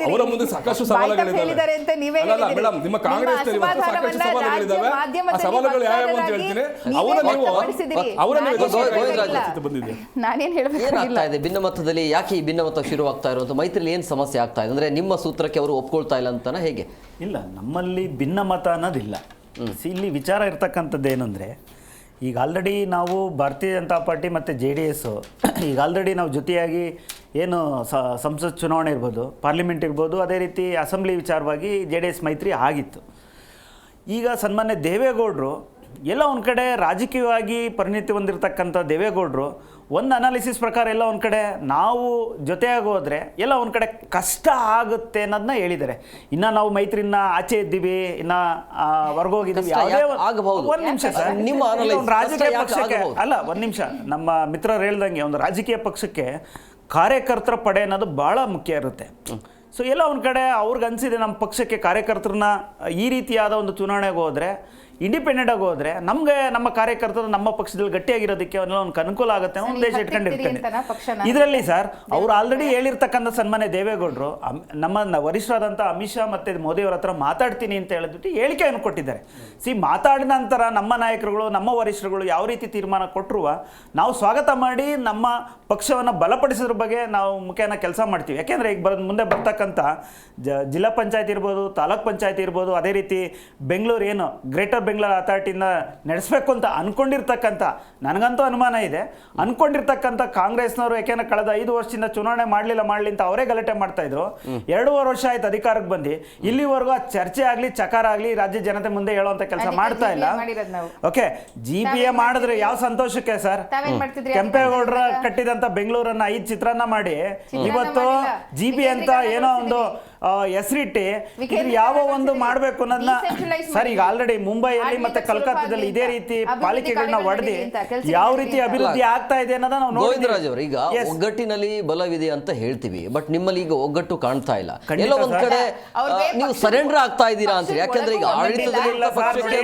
ಅವರ ಮುಂದೆ ಸಾಕಷ್ಟು ಸವಾಲುಗಳಿದ್ದಾವೆ. ಮೇಡಮ್, ನಿಮ್ಮ ಕಾಂಗ್ರೆಸ್ ಸಾಕಷ್ಟು ಸವಾಲುಗಳಿದ್ದಾವೆ. ಆ ಸವಾಲುಗಳು ಯಾವ್ಯಾವ ಅಂತ ಹೇಳ್ತೀನಿ. ಏನಾಗ್ತಾ ಇದೆ ಭಿನ್ನಮತದಲ್ಲಿ? ಯಾಕೆ ಈ ಭಿನ್ನಮತ ಶುರುವಾಗ್ತಾ ಇರುವಂತ? ಮೈತ್ರಿಯಲ್ಲಿ ಏನು ಸಮಸ್ಯೆ ಆಗ್ತಾ ಇದೆ ಅಂದ್ರೆ ನಿಮ್ಮ ಸೂತ್ರಕ್ಕೆ ಅವರು ಒಪ್ಕೊಳ್ತಾ ಇಲ್ಲ ಅಂತಾನೆ ಹೇಗೆ? ಇಲ್ಲ, ನಮ್ಮಲ್ಲಿ ಭಿನ್ನಮತ ಅನ್ನೋದಿಲ್ಲ. ಇಲ್ಲಿ ವಿಚಾರ ಇರ್ತಕ್ಕಂಥದ್ದು ಏನಂದರೆ, ಈಗ ಆಲ್ರೆಡಿ ನಾವು ಭಾರತೀಯ ಜನತಾ ಪಾರ್ಟಿ ಮತ್ತು JDS ಈಗ ಆಲ್ರೆಡಿ ನಾವು ಜೊತೆಯಾಗಿ ಏನು ಸಂಸತ್ ಚುನಾವಣೆ ಇರ್ಬೋದು, ಪಾರ್ಲಿಮೆಂಟ್ ಇರ್ಬೋದು, ಅದೇ ರೀತಿ ಅಸೆಂಬ್ಲಿ ವಿಚಾರವಾಗಿ JDS ಮೈತ್ರಿ ಆಗಿತ್ತು. ಈಗ ಸನ್ಮಾನ್ಯ ದೇವೇಗೌಡರು ಎಲ್ಲ ಒಂದು ಕಡೆ ರಾಜಕೀಯವಾಗಿ ಪರಿಣಿತಿ ಹೊಂದಿರತಕ್ಕಂಥ ದೇವೇಗೌಡರು ಒಂದು ಅನಾಲಿಸಿಸ್ ಪ್ರಕಾರ ಎಲ್ಲ ಒಂದು ಕಡೆ ನಾವು ಜೊತೆಯಾಗಿ ಹೋದರೆ ಎಲ್ಲ ಒಂದು ಕಡೆ ಕಷ್ಟ ಆಗುತ್ತೆ ಅನ್ನೋದನ್ನ ಹೇಳಿದ್ದಾರೆ. ಇನ್ನು ನಾವು ಮೈತ್ರಿನ ಆಚೆ ಇದ್ದೀವಿ, ಇನ್ನು ಹೊರಗೋಗಿದ್ದೀವಿ. ಒಂದು ನಿಮಿಷ ಸರ್, ಒಂದು ರಾಜಕೀಯ ಪಕ್ಷಕ್ಕೆ ಅಲ್ಲ, ಒಂದು ನಿಮಿಷ, ನಮ್ಮ ಮಿತ್ರರು ಹೇಳ್ದಂಗೆ ಒಂದು ರಾಜಕೀಯ ಪಕ್ಷಕ್ಕೆ ಕಾರ್ಯಕರ್ತರ ಪಡೆ ಅನ್ನೋದು ಭಾಳ ಮುಖ್ಯ ಇರುತ್ತೆ. ಸೊ ಎಲ್ಲ ಒಂದು ಕಡೆ ಅವ್ರಿಗೆ ಅನಿಸಿದೆ ನಮ್ಮ ಪಕ್ಷಕ್ಕೆ ಕಾರ್ಯಕರ್ತರನ್ನ ಈ ರೀತಿಯಾದ ಒಂದು ಚುನಾವಣೆಗೆ ಹೋದರೆ, ಇಂಡಿಪೆಂಡೆಂಟ್ ಆಗಿ ಹೋದರೆ ನಮಗೆ ನಮ್ಮ ಕಾರ್ಯಕರ್ತರು ನಮ್ಮ ಪಕ್ಷದಲ್ಲಿ ಗಟ್ಟಿಯಾಗಿರೋದಕ್ಕೆ ಅವನ್ನೆಲ್ಲ ಒಂದು ಅನುಕೂಲ ಆಗುತ್ತೆ ಅನ್ನೋ ಉದ್ದೇಶ ಇಟ್ಕೊಂಡಿರ್ತಾನೆ. ಇದರಲ್ಲಿ ಸರ್ ಅವ್ರು ಆಲ್ರೆಡಿ ಹೇಳಿರ್ತಕ್ಕಂಥ ಸನ್ಮಾನ್ಯ ದೇವೇಗೌಡರು ನಮ್ಮ ವರಿಷ್ಠರಾದಂಥ ಅಮಿತ್ ಶಾ ಮತ್ತು ಮೋದಿ ಅವರ ಹತ್ರ ಮಾತಾಡ್ತೀನಿ ಅಂತ ಹೇಳಿಬಿಟ್ಟು ಹೇಳಿಕೆಯನ್ನು ಕೊಟ್ಟಿದ್ದಾರೆ. ಮಾತಾಡಿದ ನಂತರ ನಮ್ಮ ನಾಯಕರುಗಳು, ನಮ್ಮ ವರಿಷ್ಠರುಗಳು ಯಾವ ರೀತಿ ತೀರ್ಮಾನ ಕೊಟ್ಟರು ನಾವು ಸ್ವಾಗತ ಮಾಡಿ ನಮ್ಮ ಪಕ್ಷವನ್ನು ಬಲಪಡಿಸೋದ್ರ ಬಗ್ಗೆ ನಾವು ಮುಖೇನ ಕೆಲಸ ಮಾಡ್ತೀವಿ. ಯಾಕೆಂದರೆ ಈಗ ಮುಂದೆ ಬರ್ತಕ್ಕಂಥ ಜಿಲ್ಲಾ ಪಂಚಾಯತ್ ಇರ್ಬೋದು, ತಾಲೂಕ್ ಪಂಚಾಯತ್ ಇರ್ಬೋದು, ಅದೇ ರೀತಿ ಬೆಂಗಳೂರು ಏನು ಗ್ರೇಟರ್ ಬೆಂಗಳೂರು ಅಥಾರಿಟಿಯಿಂದ ನಡೆಸಬೇಕು ಅಂತ ಅನ್ಕೊಂಡಿರ್ತಕ್ಕಂಥ, ನನಗಂತೂ ಅನುಮಾನ ಇದೆ, ಅನ್ಕೊಂಡಿರ್ತಕ್ಕಂಥ ಕಾಂಗ್ರೆಸ್ನವರು, ಯಾಕೆಂದ್ರೆ ಕಳೆದ 5 ವರ್ಷದಿಂದ ಚುನಾವಣೆ ಮಾಡಲಿ ಅಂತ ಅವರೇ ಗಲಾಟೆ ಮಾಡ್ತಾ ಇದ್ರು. 2.5 ವರ್ಷ ಆಯ್ತು ಅಧಿಕಾರಕ್ಕೆ ಬಂದು, ಇಲ್ಲಿವರೆಗೂ ಆ ಚರ್ಚೆ ಆಗಲಿ ಚಕಾರ ಆಗಲಿ ರಾಜ್ಯ ಜನತೆ ಮುಂದೆ ಹೇಳುವಂತ ಕೆಲಸ ಮಾಡ್ತಾ ಇಲ್ಲ. ಓಕೆ, GPA ಮಾಡಿದ್ರೆ ಯಾವ ಸಂತೋಷಕ್ಕೆ ಸರ್? ಕೆಂಪೇಗೌಡರ ಕಟ್ಟಿದಂತ ಬೆಂಗಳೂರನ್ನ 5 ಚಿತ್ರಾನ್ನ ಮಾಡಿ ಇವತ್ತು GPA ಅಂತ ಏನೋ ಒಂದು ಹೆಸರಿಟ್ಟು ಯಾವ ಒಂದು ಮಾಡಬೇಕು ಅನ್ನೋದನ್ನ ಸರ್, ಈಗ ಆಲ್ರೆಡಿ ಮುಂಬೈಯಲ್ಲಿ ಮತ್ತೆ ಕಲ್ಕತ್ತಾದಲ್ಲಿ ಇದೇ ರೀತಿ ಪಾಲಿಕೆಗಳನ್ನ ಒಡೆದಿ ಯಾವ ರೀತಿ ಅಭಿವೃದ್ಧಿ ಆಗ್ತಾ ಇದೆ ಅನ್ನೋದನ್ನ ನಾವು ಗೋವಿಂದರಾಜ್ ಅವರು, ಈಗ ಒಗ್ಗಟ್ಟಿನಲ್ಲಿ ಬಲವಿದೆ ಅಂತ ಹೇಳ್ತೀವಿ, ಬಟ್ ನಿಮ್ಮಲ್ಲಿ ಈಗ ಒಗ್ಗಟ್ಟು ಕಾಣ್ತಾ ಇಲ್ಲ. ಎಲ್ಲ ಒಂದ್ ಕಡೆ ನೀವು ಸರೆಂಡರ್ ಆಗ್ತಾ ಇದ್ದೀರಾ ಅಂತ. ಯಾಕಂದ್ರೆ ಈಗ ಆಡಳಿತದಲ್ಲಿ ಪಕ್ಷಕ್ಕೆ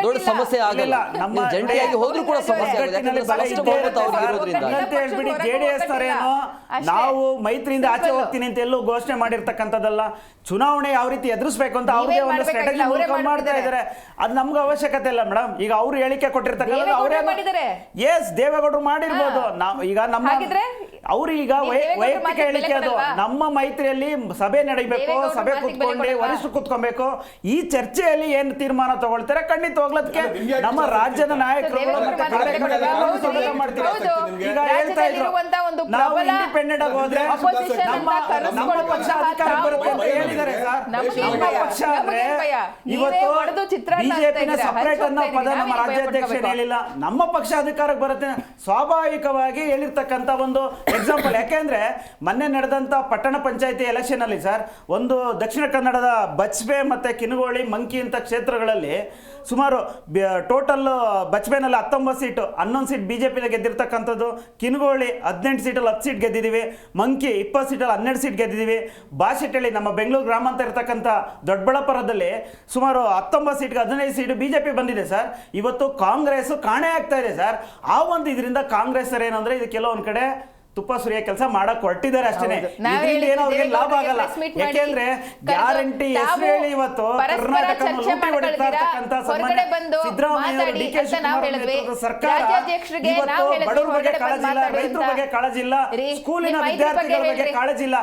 ದೊಡ್ಡ ಸಮಸ್ಯೆ ಆಗಲ್ಲ, ನಮ್ಮ ಜಂಟಿಯಾಗಿ ಹೋದ್ರೂ ಕೂಡ ಸಮಸ್ಯೆ ಆಗುತ್ತೆ. JDS ನವರೇನೋ ನಾವು ಮೈತ್ರಿಯಿಂದ ಆಚೆ ಹೋಗ್ತೀನಿ ಅಂತ ಎಲ್ಲೂ ಘೋಷಣೆ ಮಾಡಿರ್ತಕ್ಕಂಥದ್ದಲ್ಲ. ಚುನಾವಣೆ ಯಾವ ರೀತಿ ಎದುರಿಸಬೇಕು ಅಂತ ಅವ್ರಿಗೆ ಒಂದು ಸ್ಟ್ರಾಟಜಿ ಮಾಡ್ತಾ ಇದ್ದಾರೆ. ಅದು ನಮ್ಗೆ ಅವಶ್ಯಕತೆ ಇಲ್ಲ ಮೇಡಮ್. ಈಗ ಅವ್ರು ಹೇಳಿಕೆ ಕೊಟ್ಟಿರ್ತಕ್ಕಂಥ ಅವರೇ ಎಸ್ ದೇವೇಗೌಡರು ಮಾಡಿರ್ಬೋದು. ನಾವು ಈಗ ನಮ್ಮ ಅವ್ರು ಈಗ ವೈಯಕ್ತಿಕ ಹೇಳಿಕೆ, ಅದು ನಮ್ಮ ಮೈತ್ರಿಯಲ್ಲಿ ಸಭೆ ನಡೀಬೇಕು, ಸಭೆ ಕೂತ್ಕೊಂಡು ವರಿಷ್ಠರು ಕೂತ್ಕೊಬೇಕು, ಈ ಚರ್ಚೆಯಲ್ಲಿ ಏನು ತೀರ್ಮಾನ ತಗೊಳ್ತಾರೆ ಖಂಡಿತ ಹೋಗ್ಲದಕ್ಕೆ ನಮ್ಮ ರಾಜ್ಯದ ನಾಯಕರು ಮತ್ತೆ ಕಾರ್ಯಕರ್ತರು ಮಾಡ್ತೀವಿ. ಈಗ ಹೇಳ್ತಾ ಇದ್ರು ನಾವು ಇಂಡಿಪೆಂಡೆಂಟ್ ಆಗಿ ಹೋದ್ರೆ ನಮ್ಮ ಪಕ್ಷ ಅಧಿಕಾರಕ್ಕೆ ಬರುತ್ತೆ ಅಂತ ಹೇಳಿದ್ದಾರೆ ಸರ್. ನಮ್ಮ ಪಕ್ಷ ಅಂದ್ರೆ ಇವತ್ತು ಬಿಜೆಪಿನ ಸಪರೇಟ್ ಅನ್ನೋ ಪದ ನಮ್ಮ ರಾಜ್ಯಾಧ್ಯಕ್ಷರು ಹೇಳಿಲ್ಲ. ನಮ್ಮ ಪಕ್ಷ ಅಧಿಕಾರಕ್ಕೆ ಬರುತ್ತೆ ಸ್ವಾಭಾವಿಕವಾಗಿ ಹೇಳಿರ್ತಕ್ಕಂಥ ಒಂದು ಎಕ್ಸಾಂಪಲ್. ಯಾಕೆಂದ್ರೆ ಮೊನ್ನೆ ನಡೆದಂತ ಪಟ್ಟಣ ಪಂಚಾಯತಿ ಎಲೆಕ್ಷನ್ ಅಲ್ಲಿ ಸರ್, ಒಂದು ದಕ್ಷಿಣ ಕನ್ನಡದ ಬಚ್ಬೆ ಮತ್ತೆ ಕಿನಗೋಳಿ, ಮಂಕಿ ಅಂತ ಕ್ಷೇತ್ರಗಳಲ್ಲಿ ಸುಮಾರು ಟೋಟಲ್ ಬಚ್ಬೆನಲ್ಲಿ 19 ಸೀಟು, 11 ಸೀಟ್ ಬಿಜೆಪಿ ಗೆದ್ದಿರ್ತಕ್ಕಂಥದ್ದು. ಕಿನಗೋಳಿ 18 ಸೀಟಲ್ಲಿ 10 ಸೀಟ್ ಗೆದ್ದಿದ್ದೀವಿ. ಮಂಕಿ 20 ಸೀಟಲ್ಲಿ 12 ಸೀಟ್ ಗೆದ್ದಿದ್ದೀವಿ. ಬಾಶೆಟ್ಟಳ್ಳಿ ನಮ್ಮ ಬೆಂಗಳೂರು ಗ್ರಾಮಾಂತರ ಇರ್ತಕ್ಕಂಥ ದೊಡ್ಡಬಳ್ಳಾಪುರದಲ್ಲಿ ಸುಮಾರು 19 ಸೀಟ್ಗೆ 15 ಸೀಟು ಬಿಜೆಪಿ ಬಂದಿದೆ ಸರ್. ಇವತ್ತು ಕಾಂಗ್ರೆಸ್ ಕಾಣೆ ಆಗ್ತಾ ಇದೆ ಸರ್. ಆ ಒಂದು ಇದರಿಂದ ಕಾಂಗ್ರೆಸ್ ಏನು ಅಂದ್ರೆ ಇದು ಕೆಲವೊಂದು ಕಡೆ ತುಪ್ಪ ಸುರಿಯ ಕೆಲಸ ಮಾಡಕ್ ಹೊರಟಿದ್ದಾರೆ ಅಷ್ಟೇ. ಇದರಿಂದ ಏನೋ ಅವ್ರಿಗೆ ಲಾಭ ಆಗಲ್ಲ. ಯಾಕೆಂದ್ರೆ ಗ್ಯಾರಂಟಿ ಹೆಸರು ಹೇಳಿ ಇವತ್ತು ಕರ್ನಾಟಕ ಲೂಟಿ ಹೊಡಿತಾ ಇರ್ತಕ್ಕಂಥ ಸಿದ್ದರಾಮಯ್ಯ, DK ಶಿವಕುಮಾರ್ ಸರ್ಕಾರ ಇವತ್ತು ಬಡವರ ಬಗ್ಗೆ ಕಾಳಜಿ ಇಲ್ಲ, ರೈತರ ಬಗ್ಗೆ ಕಾಳಜಿ ಇಲ್ಲ, ಸ್ಕೂಲಿನ ವಿದ್ಯಾರ್ಥಿಗಳ ಬಗ್ಗೆ ಕಾಳಜಿ ಇಲ್ಲ.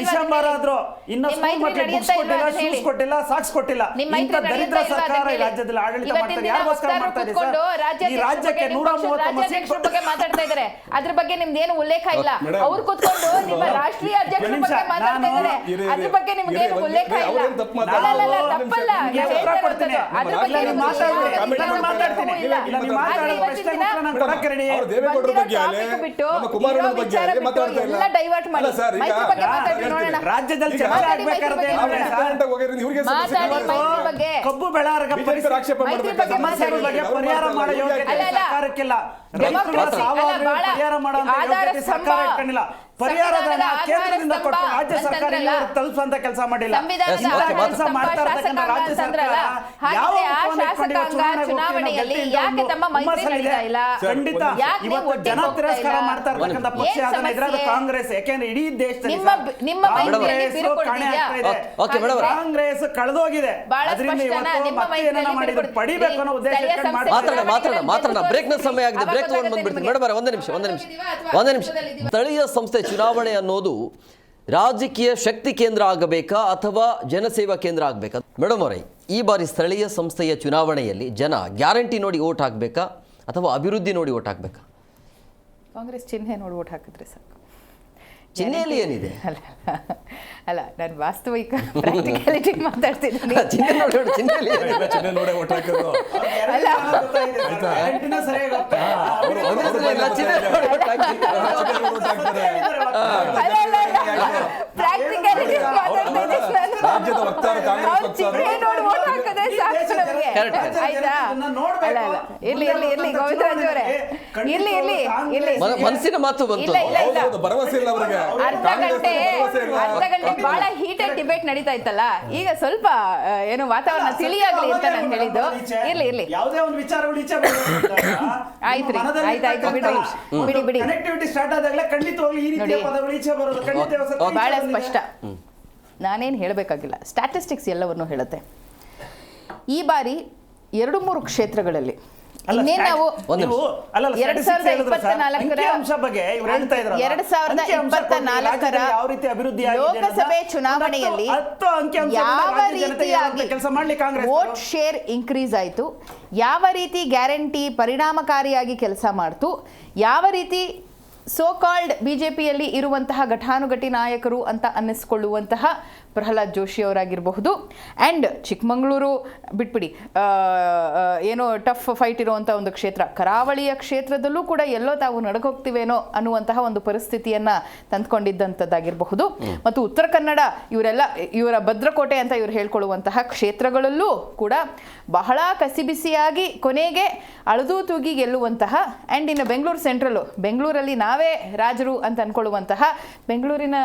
ಡಿಸೆಂಬರ್ ಆದ್ರೂ ಇನ್ನು ಸ್ಕೂಲ್ ಮಕ್ಕಳಿಗೆ ಬುಕ್ಸ್ ಕೊಟ್ಟಿಲ್ಲ, ಶೂಸ್ ಕೊಟ್ಟಿಲ್ಲ, ಸಾಕ್ಸ್ ಕೊಟ್ಟಿಲ್ಲ. ಇಂಥ ದರಿದ್ರ ಸರ್ಕಾರ ಈ ರಾಜ್ಯದಲ್ಲಿ ಆಡಳಿತ ಮಾಡ್ತಾರೆ. ಯಾರಿಗೋಸ್ಕರ ಮಾಡ್ತಾ ಇದೆ ಸರ್? ಈ ರಾಜ್ಯಕ್ಕೆ 139 ಸೀಟ್ ಮಾತಾಡ್ತಾ ಇದ್ದಾರೆ. ಅದ್ರ ಬಗ್ಗೆ ಏನು ಉಲ್ಲೇಖ ಇಲ್ಲ. ಅವ್ರು ಕೂತ್ಕೊಂಡು ನಿಮ್ಮ ರಾಷ್ಟ್ರೀಯ ಅಧ್ಯಕ್ಷರ ಬಗ್ಗೆ ಮಾತಾಡ್ತಾ ಇದ್ದಾರೆ. ಅದ್ರ ಬಗ್ಗೆ ನಿಮ್ಗೆ ಏನು ಉಲ್ಲೇಖ ಇಲ್ಲ. ತಪ್ಪಲ್ಲ, ಅದ್ರ ಬಗ್ಗೆ ಎಲ್ಲ ಡೈವರ್ಟ್ ಮಾಡಿ ಮೈತ್ರಿ ಬಗ್ಗೆ ಮಾತಾಡಿ ನೋಡೋಣ. ರಾಜ್ಯದಲ್ಲಿ ಕಬ್ಬು ಬೆಳೆಗಾರರ ಪರಿಹಾರ ಮಾಡೋ ಯೋಗ್ಯತೆ ಸರ್ಕಾರಕ್ಕಿಲ್ಲ. ಪರಿಹಾರ ಮಾಡೋ ಯೋಗ್ಯತೆ ಸರ್ಕಾರ ಇಟ್ಕೊಂಡಿಲ್ಲ. ಪರಿಹಾರಗಳನ್ನ ಕೇಂದ್ರದಿಂದ ಕೊಟ್ಟು ರಾಜ್ಯ ಸರ್ಕಾರ ತಲುಪಿಸುವಂತ ಕೆಲಸ ಮಾಡಿಲ್ಲ. ಕೆಲಸ ಮಾಡ್ತಾ ಇರ್ತಕ್ಕಂಥ ರಾಜ್ಯ ಸರ್ಕಾರ ಯಾವ ಚುನಾವಣೆಯಲ್ಲಿ ಯಾಕೆ ತಮ್ಮ ಮೈತ್ರಿ ನಡೀತಾ ಇಲ್ಲ? ಖಂಡಿತ ಇವತ್ತು ಜನ ತಿರಸ್ಕಾರ ಮಾಡ್ತಾ ಇರ್ತಕ್ಕಂಥ ಪಕ್ಷ ಅದನ್ನ ಇದ್ರೆ ಕಾಂಗ್ರೆಸ್. ಯಾಕೆಂದ್ರೆ ಇಡೀ ದೇಶದಲ್ಲಿ ಕಾಂಗ್ರೆಸ್ ಕಳೆದೋಗಿದೆ. ಅದರಿಂದ ಇವತ್ತು ಮತ್ತೆ ಏನಾರ ಮಾಡಿದ್ರು ಪಡಿಬೇಕು ಅನ್ನೋ ಉದ್ದೇಶ ಮಾತ್ರ ಬ್ರೇಕ್ ನ ಸಮಯ ಆಗಿದೆ. ಬ್ರೇಕ್ ತಗೊಂಡು ಬಂದ್ಬಿಡ್ತೀನಿ ಮೇಡಮ್. ಒಂದೇ ನಿಮಿಷ. ಸ್ಥಳೀಯ ಸಂಸ್ಥೆ ಚುನಾವಣೆ ಅನ್ನೋದು ರಾಜಕೀಯ ಶಕ್ತಿ ಕೇಂದ್ರ ಆಗಬೇಕಾ ಅಥವಾ ಜನಸೇವಾ ಕೇಂದ್ರ ಆಗಬೇಕಾ? ಮೇಡಮ್ ಅವರೇ, ಈ ಬಾರಿ ಸ್ಥಳೀಯ ಸಂಸ್ಥೆಯ ಚುನಾವಣೆಯಲ್ಲಿ ಜನ ಗ್ಯಾರಂಟಿ ನೋಡಿ ಓಟ್ ಹಾಕಬೇಕಾ ಅಥವಾ ಅಭಿವೃದ್ಧಿ ನೋಡಿ ಓಟ್ ಹಾಕಬೇಕಾ? ಕಾಂಗ್ರೆಸ್ ಚಿಹ್ನೆ ನೋಡಿ ಓಟ್ ಹಾಕಿದ್ರೆ ಸಾಕು. ಚಿಹ್ನೆಯಲ್ಲಿ ಏನಿದೆ? ಅಲ್ಲ, ನಾನು ವಾಸ್ತವಿಕ ಪ್ರಾಕ್ಟಿಕಾಲಿಟಿ ಮಾತಾಡ್ತಿದ್ದೀನಿ. ರಾಜ್ಯದ ವಕ್ತಾರ ಕಾಂಗ್ರೆಸ್ ಅವ್ರ ವಕ್ತಾರ ಚಿಹ್ನೆ ನೋಡಿ vote ಹಾಕಿದ್ರೆ ಸಾಕು ನಮ್ಗೆ. Correct. ಆಯ್ತಾ? ಅಲ್ಲ ಅಲ್ಲ ಇರ್ಲಿ ಗೋವಿಂದರಾಜ್ ಅವರೇ ಇರ್ಲಿ ಮನಸ್ಸಿನ ಮಾತು ಬಂತು. ಹೌದು, ಭರವಸೆ ಇಲ್ಲ ಅವರಿಗೆ. ಅರ್ಧ ಗಂಟೆ ಬಹಳ ಹೀಟೆಡ್ ಡಿಬೇಟ್ ನಡೀತಾ ಇತ್ತಲ್ಲ, ಈಗ ಸ್ವಲ್ಪ ಏನು ವಾತಾವರಣ ತಿಳಿಯಾಗ್ಲಿ ಅಂತ ನಾನು ಹೇಳಿದ್ದು. ಇರ್ಲಿ ಯಾವುದೇ ಒಂದು ವಿಚಾರಗಳು ಈಚೆ ಆಯ್ತು ಬಿಡಿ ಕನೆಕ್ಟಿವಿಟಿ ಸ್ಟಾರ್ಟ್ ಆದಾಗಲೇ ಖಂಡಿತವಾಗ್ಲೂ ಈ ರೀತಿಯ ಪದಗಳು ಈಚೆ ಬರೋದು ಖಂಡಿತ ಬಹಳ ಸ್ಪಷ್ಟ. ನಾನೇನು ಹೇಳಬೇಕಾಗಿಲ್ಲ, ಸ್ಟ್ಯಾಟಿಸ್ಟಿಕ್ಸ್ ಎಲ್ಲವನ್ನು ಹೇಳುತ್ತೆ. ಈ ಬಾರಿ 2-3 ಕ್ಷೇತ್ರಗಳಲ್ಲಿ ಇನ್ನೇನು ನಾವು 2024 ಯಾವ ರೀತಿ ಅಭಿವೃದ್ಧಿ ಲೋಕಸಭೆ ಚುನಾವಣೆಯಲ್ಲಿ ಯಾವ ರೀತಿಯಾಗಿ ವೋಟ್ ಶೇರ್ ಇನ್ಕ್ರೀಸ್ ಆಯಿತು, ಯಾವ ರೀತಿ ಗ್ಯಾರಂಟಿ ಪರಿಣಾಮಕಾರಿಯಾಗಿ ಕೆಲಸ ಮಾಡ್ತು, ಯಾವ ರೀತಿ ಸೋ ಕಾಲ್ಡ್ ಬಿಜೆಪಿಯಲ್ಲಿ ಇರುವಂತಹ ಘಟಾನುಘಟಿ ನಾಯಕರು ಅಂತ ಅನ್ನಿಸ್ಕೊಳ್ಳುವಂತಹ ಪ್ರಹ್ಲಾದ್ ಜೋಶಿ ಅವರಾಗಿರಬಹುದು, ಆ್ಯಂಡ್ ಚಿಕ್ಕಮಗಳೂರು ಬಿಟ್ಬಿಡಿ, ಏನೋ ಟಫ್ ಫೈಟ್ ಇರುವಂಥ ಒಂದು ಕ್ಷೇತ್ರ, ಕರಾವಳಿಯ ಕ್ಷೇತ್ರದಲ್ಲೂ ಕೂಡ ಎಲ್ಲೋ ತಾವು ನಡ್ಕೋಗ್ತೀವೇನೋ ಅನ್ನುವಂತಹ ಒಂದು ಪರಿಸ್ಥಿತಿಯನ್ನು ತಂದುಕೊಂಡಿದ್ದಂಥದ್ದಾಗಿರಬಹುದು, ಮತ್ತು ಉತ್ತರ ಕನ್ನಡ ಇವರ ಭದ್ರಕೋಟೆ ಅಂತ ಇವರು ಹೇಳ್ಕೊಳ್ಳುವಂತಹ ಕ್ಷೇತ್ರಗಳಲ್ಲೂ ಕೂಡ ಬಹಳ ಕಸಿಬಿಸಿಯಾಗಿ ಕೊನೆಗೆ ಅಳದು ತೂಗಿ ಗೆಲ್ಲುವಂತಹ, ಆ್ಯಂಡ್ ಇನ್ನು ಬೆಂಗಳೂರು ಸೆಂಟ್ರಲ್ಲು, ಬೆಂಗಳೂರಲ್ಲಿ ನಾವೇ ರಾಜರು ಅಂತ ಅನ್ಕೊಳ್ಳುವಂತಹ ಬೆಂಗಳೂರಿನ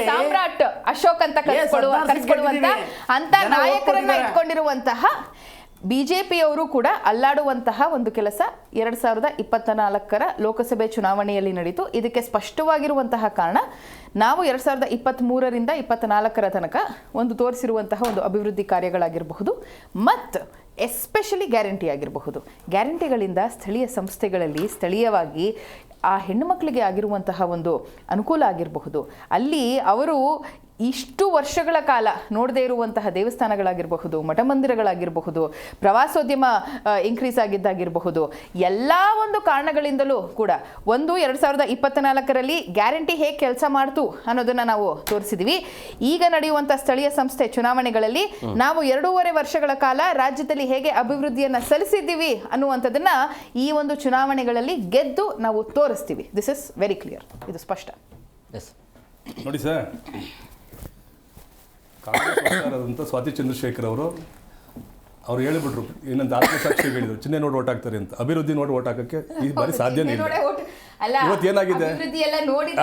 ಸಾಮ್ರಾಟ್ ಅಶೋಕ್ ಅಂತ ಕರೆಸ್ಕೊಳ್ಳುವಂತ ಅಂತ ನಾಯಕರನ್ನ ಇಟ್ಕೊಂಡಿರುವಂತಹ ಬಿಜೆಪಿಯವರು ಕೂಡ ಅಲ್ಲಾಡುವಂತಹ ಒಂದು ಕೆಲಸ 2024 ಲೋಕಸಭೆ ಚುನಾವಣೆಯಲ್ಲಿ ನಡೀತು. ಇದಕ್ಕೆ ಸ್ಪಷ್ಟವಾಗಿರುವಂತಹ ಕಾರಣ ನಾವು 2023ರಿಂದ 24 ತನಕ ಒಂದು ತೋರಿಸಿರುವಂತಹ ಒಂದು ಅಭಿವೃದ್ಧಿ ಕಾರ್ಯಗಳಾಗಿರಬಹುದು, ಮತ್ತು ಎಸ್ಪೆಷಲಿ ಗ್ಯಾರಂಟಿ ಆಗಿರಬಹುದು. ಗ್ಯಾರಂಟಿಗಳಿಂದ ಸ್ಥಳೀಯ ಸಂಸ್ಥೆಗಳಲ್ಲಿ ಸ್ಥಳೀಯವಾಗಿ ಆ ಹೆಣ್ಣು ಮಕ್ಕಳಿಗೆ ಆಗಿರುವಂತಹ ಒಂದು ಅನುಕೂಲ ಆಗಿರಬಹುದು, ಅಲ್ಲಿ ಅವರು ಇಷ್ಟು ವರ್ಷಗಳ ಕಾಲ ನೋಡದೇ ಇರುವಂತಹ ದೇವಸ್ಥಾನಗಳಾಗಿರಬಹುದು, ಮಠ ಮಂದಿರಗಳಾಗಿರಬಹುದು, ಪ್ರವಾಸೋದ್ಯಮ ಇನ್ಕ್ರೀಸ್ ಆಗಿದ್ದಾಗಿರಬಹುದು, ಎಲ್ಲ ಒಂದು ಕಾರಣಗಳಿಂದಲೂ ಕೂಡ 2024ರಲ್ಲಿ ಗ್ಯಾರಂಟಿ ಹೇಗೆ ಕೆಲಸ ಮಾಡ್ತು ಅನ್ನೋದನ್ನು ನಾವು ತೋರಿಸಿದ್ವಿ. ಈಗ ನಡೆಯುವಂಥ ಸ್ಥಳೀಯ ಸಂಸ್ಥೆ ಚುನಾವಣೆಗಳಲ್ಲಿ ನಾವು 2.5 ವರ್ಷಗಳ ಕಾಲ ರಾಜ್ಯದಲ್ಲಿ ಹೇಗೆ ಅಭಿವೃದ್ಧಿಯನ್ನು ಸಲ್ಲಿಸಿದ್ದೀವಿ ಅನ್ನುವಂಥದ್ದನ್ನು ಈ ಒಂದು ಚುನಾವಣೆಗಳಲ್ಲಿ ಗೆದ್ದು ನಾವು ತೋರಿಸ್ತೀವಿ. ದಿಸ್ ಇಸ್ ವೆರಿ ಕ್ಲಿಯರ್, ಇದು ಸ್ಪಷ್ಟ. ನೋಡಿ ಸರ್, ಕಾಂಗ್ರೆಸ್ ವಕ್ತಾರರಾದಂಥ ಸ್ವಾತಿ ಚಂದ್ರಶೇಖರ್ ಅವರು ಹೇಳಿಬಿಟ್ರು, ಏನಂತ ಆತ್ಮಸಾಕ್ಷಿ ಹೇಳಿದ್ರು, ಚಿಹ್ನೆ ನೋಡಿ ಓಟ್ ಹಾಕ್ತಾರೆ ಅಂತ. ಅಭಿವೃದ್ಧಿ ನೋಡಿ ಓಟ್ ಹಾಕಕ್ಕೆ ಈ ಬಾರಿ ಸಾಧ್ಯನೇ ಇಲ್ಲ. ಇವತ್ತು ಏನಾಗಿದೆ,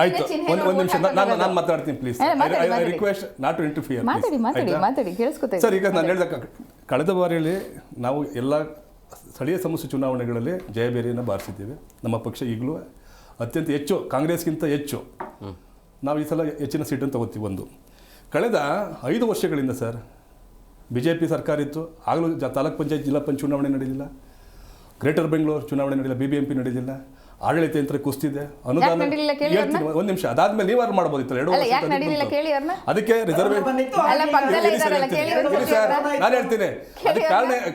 ಆಯ್ತು ಒಂದು ನಿಮಿಷ ನಾನು ಮಾತಾಡ್ತೀನಿ please, I request not to interfere sir. ಈಗ ನಾನು ಹೇಳಿದ ಕಳೆದ ಬಾರಿಯಲ್ಲಿ ನಾವು ಎಲ್ಲ ಸ್ಥಳೀಯ ಸಂಸ್ಥೆ ಚುನಾವಣೆಗಳಲ್ಲಿ ಜಯಬೇರಿಯನ್ನು ಬಾರಿಸಿದ್ದೇವೆ. ನಮ್ಮ ಪಕ್ಷ ಈಗಲೂ ಅತ್ಯಂತ ಹೆಚ್ಚು, ಕಾಂಗ್ರೆಸ್ಗಿಂತ ಹೆಚ್ಚು ನಾವು ಈ ಸಲ ಹೆಚ್ಚಿನ ಸೀಟನ್ನು ತಗೋತೀವಿ. ಒಂದು ಕಳೆದ 5 ವರ್ಷಗಳಿಂದ ಸರ್ BJP ಸರ್ಕಾರ ಇತ್ತು, ಆಗಲೂ ತಾಲೂಕ್ ಪಂಚಾಯತ್ ಜಿಲ್ಲಾ ಪಂಚಾಯತ್ ಚುನಾವಣೆ ನಡೆದಿಲ್ಲ, ಗ್ರೇಟರ್ ಬೆಂಗಳೂರು ಚುನಾವಣೆ ನಡೆದಿಲ್ಲ, BBMP ನಡೆದಿಲ್ಲ, ಆಡಳಿತ ಯಂತ್ರ ಕುಸ್ತಿದೆ, ಅನುದಾನ. ಒಂದು ನಿಮಿಷ, ಅದಾದ್ಮೇಲೆ ನೀವಾರು ಮಾಡ್ಬೋದಿತ್ತು 2 ವರ್ಷ. ಅದಕ್ಕೆ ರಿಸರ್ವೇಶನ್ ನಾನು ಹೇಳ್ತೀನಿ, ಅದಕ್ಕೆ